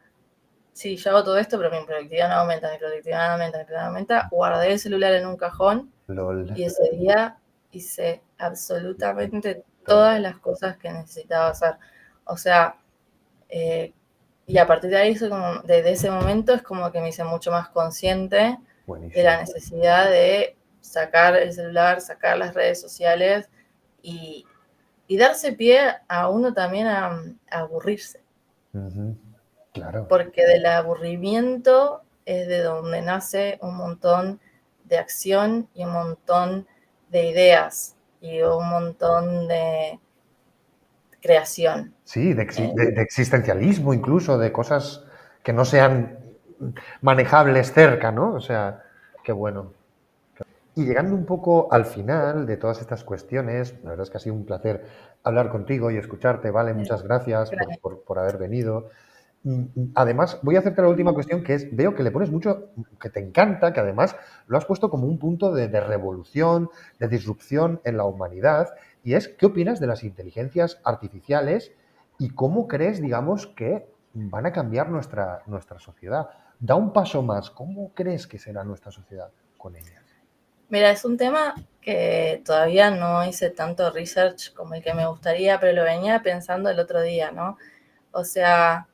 sí, yo hago todo esto, pero mi productividad no aumenta, mi productividad no aumenta, mi productividad no aumenta. Guardé el celular en un cajón LOL. y ese día hice absolutamente todas las cosas que necesitaba hacer. O sea, y a partir de ahí, desde ese momento, es como que me hice mucho más consciente de Buenísimo. la necesidad de sacar el celular, sacar las redes sociales y darse pie a uno también a aburrirse. Ujú. Claro. Porque del aburrimiento es de donde nace un montón de acción y un montón de ideas y un montón de creación. Sí, de existencialismo incluso, de cosas que no sean manejables cerca, ¿no? O sea, qué bueno. Y llegando un poco al final de todas estas cuestiones, la verdad es que ha sido un placer hablar contigo y escucharte, ¿vale? Muchas gracias por haber venido. Además, voy a hacerte la última cuestión, que es, veo que le pones mucho, que te encanta, que además lo has puesto como un punto de revolución, de disrupción en la humanidad, y es, ¿qué opinas de las inteligencias artificiales y cómo crees, digamos, que van a cambiar nuestra sociedad? Da un paso más, ¿cómo crees que será nuestra sociedad con ellas? Mira, es un tema que todavía no hice tanto research como el que me gustaría, pero lo venía pensando el otro día, ¿no? O sea,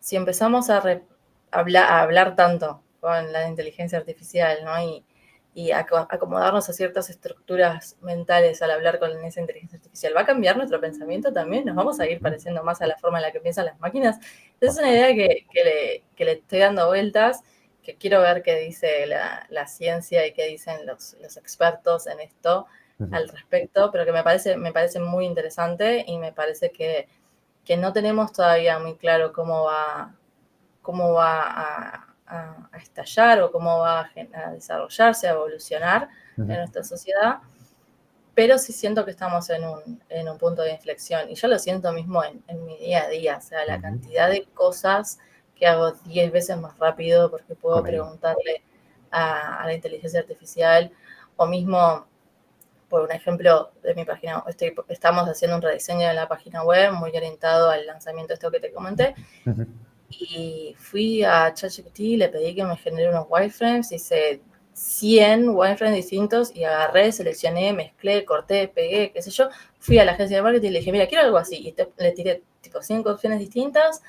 si empezamos a hablar tanto con la inteligencia artificial, ¿no? Y acomodarnos a ciertas estructuras mentales al hablar con esa inteligencia artificial, ¿va a cambiar nuestro pensamiento también? ¿Nos vamos a ir pareciendo más a la forma en la que piensan las máquinas? Es una idea que le estoy dando vueltas, que quiero ver qué dice la ciencia y qué dicen los expertos en esto al respecto, pero que me parece muy interesante y me parece que no tenemos todavía muy claro cómo va a estallar o cómo va a desarrollarse, a evolucionar en nuestra sociedad, pero sí siento que estamos en un punto de inflexión y yo lo siento mismo en mi día a día, o sea, la cantidad de cosas que hago 10 veces más rápido porque puedo preguntarle a la inteligencia artificial o mismo, por un ejemplo de mi página, estamos haciendo un rediseño de la página web muy orientado al lanzamiento de esto que te comenté. Y fui a ChatGPT, le pedí que me genere unos wireframes, hice 100 wireframes distintos y agarré, seleccioné, mezclé, corté, pegué, qué sé yo. Fui a la agencia de marketing y le dije, mira, quiero algo así. Y le tiré tipo 5 opciones distintas.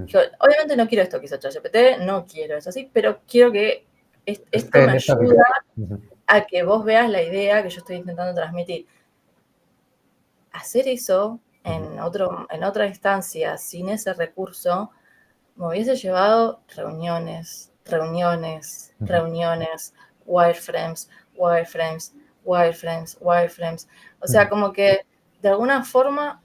Yo, obviamente no quiero esto que hizo ChatGPT, no quiero eso así, pero quiero que esto me ayuda a que vos veas la idea que yo estoy intentando transmitir. Hacer eso en otra instancia, sin ese recurso, me hubiese llevado reuniones, wireframes, wireframes. O sea, como que de alguna forma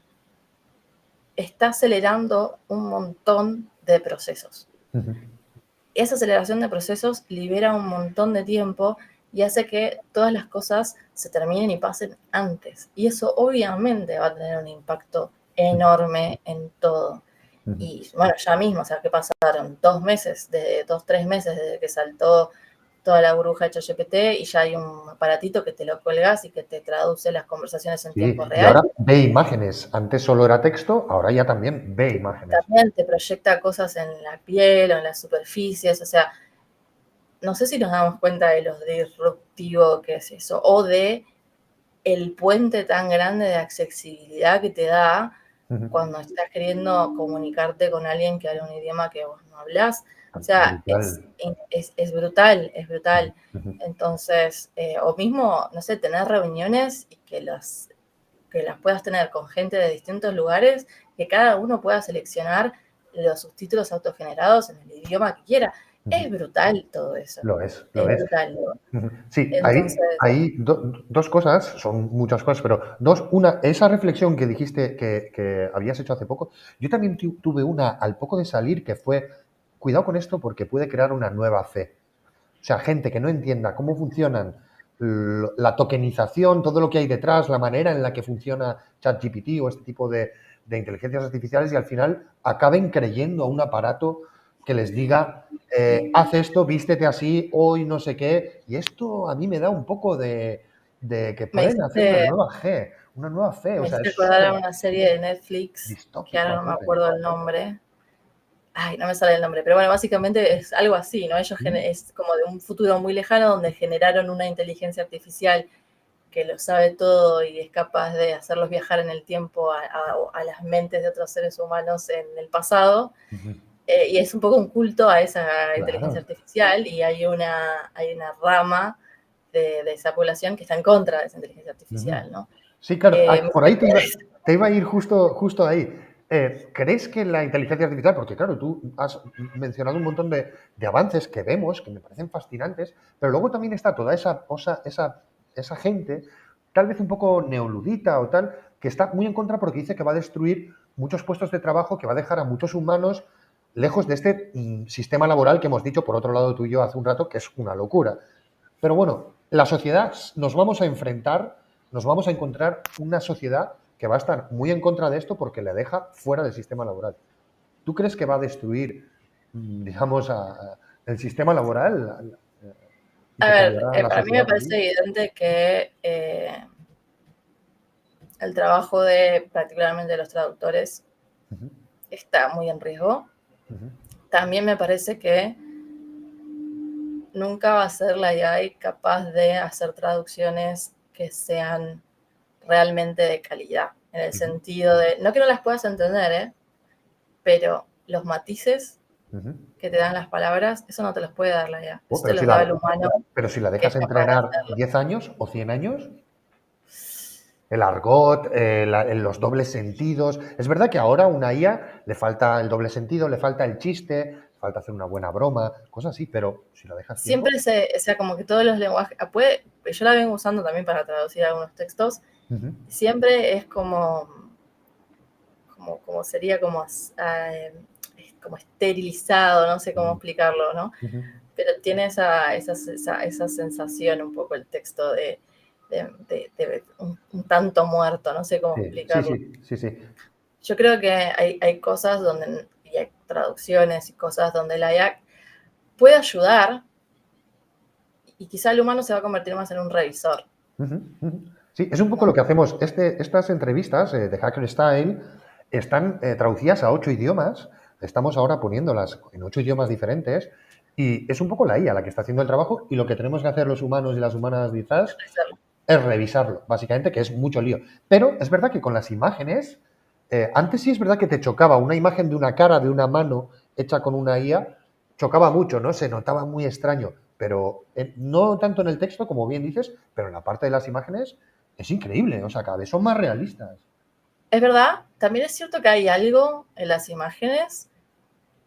está acelerando un montón de procesos. Esa aceleración de procesos libera un montón de tiempo y hace que todas las cosas se terminen y pasen antes. Y eso obviamente va a tener un impacto enorme en todo. Y bueno, ya mismo, o sea, ¿qué pasaron? 2 meses, 3 meses desde que saltó toda la burbuja de ChatGPT y ya hay un aparatito que te lo colgas y que te traduce las conversaciones en tiempo Y real. ahora ve imágenes. Antes solo era texto, ahora ya también ve imágenes. También te proyecta cosas en la piel o en las superficies, o sea, no sé si nos damos cuenta de lo disruptivo que es eso, o de el puente tan grande de accesibilidad que te da cuando estás queriendo comunicarte con alguien que habla un idioma que vos no hablas. O sea, es brutal, es brutal. Entonces, o mismo, no sé, tener reuniones y que las puedas tener con gente de distintos lugares, que cada uno pueda seleccionar los subtítulos autogenerados en el idioma que quiera. Es brutal todo eso. Lo es. Brutal. Sí, Entonces, hay dos cosas, son muchas cosas, pero una, esa reflexión que dijiste que habías hecho hace poco, yo también tuve una al poco de salir que fue, cuidado con esto porque puede crear una nueva C. O sea, gente que no entienda cómo funcionan la tokenización, todo lo que hay detrás, la manera en la que funciona ChatGPT o este tipo de inteligencias artificiales y al final acaben creyendo a un aparato que les diga, haz esto, vístete así, hoy no sé qué. Y esto a mí me da un poco de que Me pueden hacer hiciste, una nueva fe. O me sea, hiciste es acordar a súper una serie de Netflix, que distópico ahora a no me tope. acuerdo el nombre. Ay, no me sale el nombre, pero bueno, básicamente es algo así, ¿no? ¿Mm? Es como de un futuro muy lejano donde generaron una inteligencia artificial que lo sabe todo y es capaz de hacerlos viajar en el tiempo a las mentes de otros seres humanos en el pasado. Ujú. Y es un poco un culto a esa inteligencia Claro. artificial y hay una rama de esa población que está en contra de esa inteligencia Ujú. artificial, ¿no? Sí, claro, Me por hiciste ahí acordar. te iba a ir justo ahí. ¿Crees que la inteligencia artificial, porque claro, tú has mencionado un montón de avances que vemos, que me parecen fascinantes, pero luego también está toda esa gente, tal vez un poco neoludita o tal, que está muy en contra porque dice que va a destruir muchos puestos de trabajo, que va a dejar a muchos humanos lejos de este sistema laboral que hemos dicho, por otro lado tú y yo hace un rato, que es una locura. Pero bueno, la sociedad nos vamos a encontrar una sociedad que va a estar muy en contra de esto porque le deja fuera del sistema laboral. ¿Tú crees que va a destruir, digamos, el sistema laboral y A que ver, cambiará la para mí me sociedad por parece ello? evidente que el trabajo de particularmente los traductores Ujú, está muy en riesgo. ujú, También me parece que nunca va a ser la AI capaz de hacer traducciones que sean realmente de calidad, en el ujú, sentido de, no que no las puedas entender, pero los matices ujú. que te dan las palabras, eso no te los puede dar la IA, Oh, eso te los da el humano pero si la que dejas es capaz de entrenar hacerlo. 10 años o 100 años, el argot, los dobles sentidos. Es verdad que ahora a una IA le falta el doble sentido, le falta el chiste, le falta hacer una buena broma, cosas así, pero si la dejas tiempo. Siempre o sea, como que todos los lenguajes, yo la vengo usando también para traducir algunos textos, Ujú, siempre es como sería como esterilizado, no sé cómo ujú, explicarlo, ¿no? ujú. Pero tiene esa sensación un poco el texto de un tanto muerto, no sé cómo Sí, sí, explicarlo. sí, sí, sí. Yo creo que hay cosas donde, y hay traducciones y cosas donde la IA puede ayudar y quizá el humano se va a convertir más en un revisor, Ujú, ujú. Sí, es un poco lo ¿no? que hacemos. Estas entrevistas de Hacker Style están traducidas a 8 idiomas. Estamos ahora poniéndolas en 8 idiomas diferentes y es un poco la IA la que está haciendo el trabajo y lo que tenemos que hacer los humanos y las humanas quizás es revisarlo, básicamente, que es mucho lío. Pero es verdad que con las imágenes, antes sí es verdad que te chocaba una imagen de una cara, de una mano hecha con una IA, chocaba mucho, ¿no? Se notaba muy extraño, pero no tanto en el texto, como bien dices, pero en la parte de las imágenes es increíble, o sea, cada vez son más realistas. Es verdad, también es cierto que hay algo en las imágenes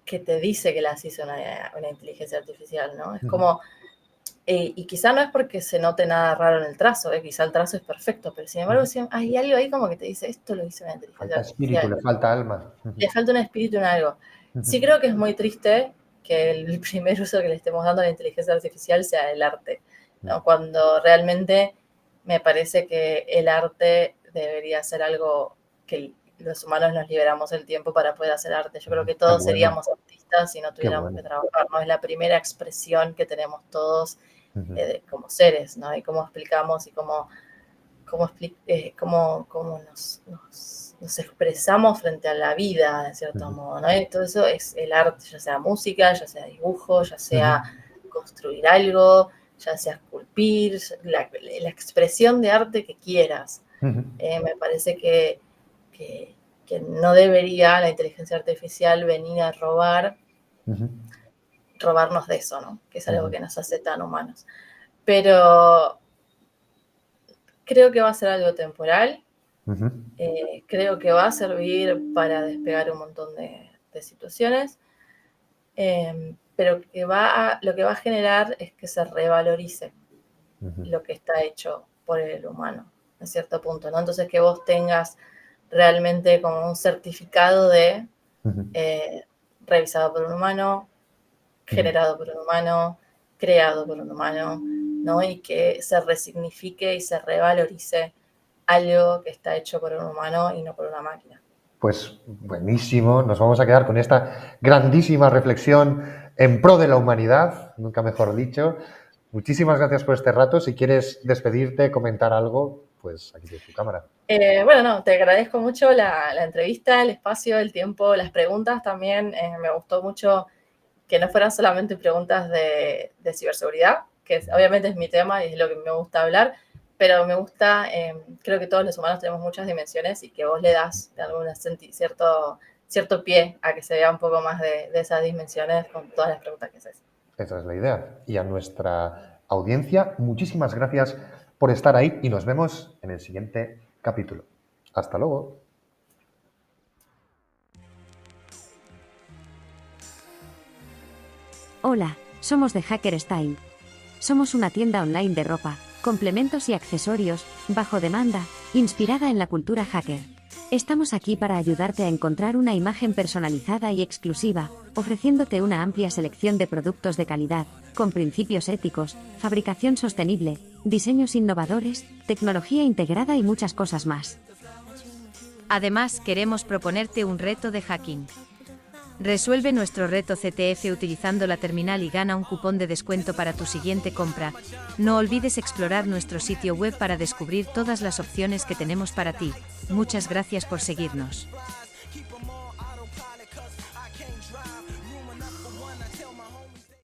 que te dice que las hizo una inteligencia artificial, ¿no? Es Ujú. como, y quizá no es porque se note nada raro en el trazo, quizá el trazo es perfecto, pero sin embargo Ujú. sí, hay algo ahí como que te dice, esto lo hizo una Le inteligencia falta espíritu, artificial, le falta alma. Ujú. le falta un espíritu en algo. Ujú. Sí creo que es muy triste que el primer uso que le estemos dando a la inteligencia artificial sea el arte, ¿no? Cuando realmente me parece que el arte debería ser algo que los humanos nos liberamos el tiempo para poder hacer arte. Yo creo que Qué todos bueno, seríamos artistas si no qué tuviéramos que bueno. trabajar, ¿no? Es la primera expresión que tenemos todos Ujú. como seres, ¿no? Y cómo explicamos y cómo nos expresamos frente a la vida, de cierto Ujú. modo, ¿no? Y todo eso es el arte, ya sea música, ya sea dibujo, ya Ujú. sea construir algo, ya sea esculpir, la expresión de arte que quieras. Ujú. Me parece que, que no debería la inteligencia artificial venir a Ujú. robarnos de eso, ¿no? Que es algo Ujú. que nos hace tan humanos. Pero creo que va a ser algo temporal. Ujú. Creo que va a servir para despegar un montón de situaciones, pero lo que va a generar es que se revalorice Ujú. lo que está hecho por el humano, en cierto punto, ¿no? Entonces que vos tengas realmente como un certificado de Ujú. eh, revisado por un humano, Ujú. generado por un humano, creado por un humano, ¿no? Y que se resignifique y se revalorice algo que está hecho por un humano y no por una máquina. Pues buenísimo, nos vamos a quedar con esta grandísima reflexión en pro de la humanidad, nunca mejor dicho. Muchísimas gracias por este rato. Si quieres despedirte, comentar algo, pues aquí tienes tu cámara. Bueno, no, te agradezco mucho la entrevista, el espacio, el tiempo, las preguntas también. Me gustó mucho que no fueran solamente preguntas de ciberseguridad, que obviamente es mi tema y es lo que me gusta hablar, pero me gusta, creo que todos los humanos tenemos muchas dimensiones y que vos le das de alguna cierto pie a que se vea un poco más de esas dimensiones con todas las preguntas que haces. Esa es la idea. Y a nuestra audiencia, muchísimas gracias por estar ahí y nos vemos en el siguiente capítulo. Hasta luego. Hola, somos The Hacker Style. Somos una tienda online de ropa, complementos y accesorios, bajo demanda, inspirada en la cultura hacker. Estamos aquí para ayudarte a encontrar una imagen personalizada y exclusiva, ofreciéndote una amplia selección de productos de calidad, con principios éticos, fabricación sostenible, diseños innovadores, tecnología integrada y muchas cosas más. Además, queremos proponerte un reto de hacking. Resuelve nuestro reto CTF utilizando la terminal y gana un cupón de descuento para tu siguiente compra. No olvides explorar nuestro sitio web para descubrir todas las opciones que tenemos para ti. Muchas gracias por seguirnos.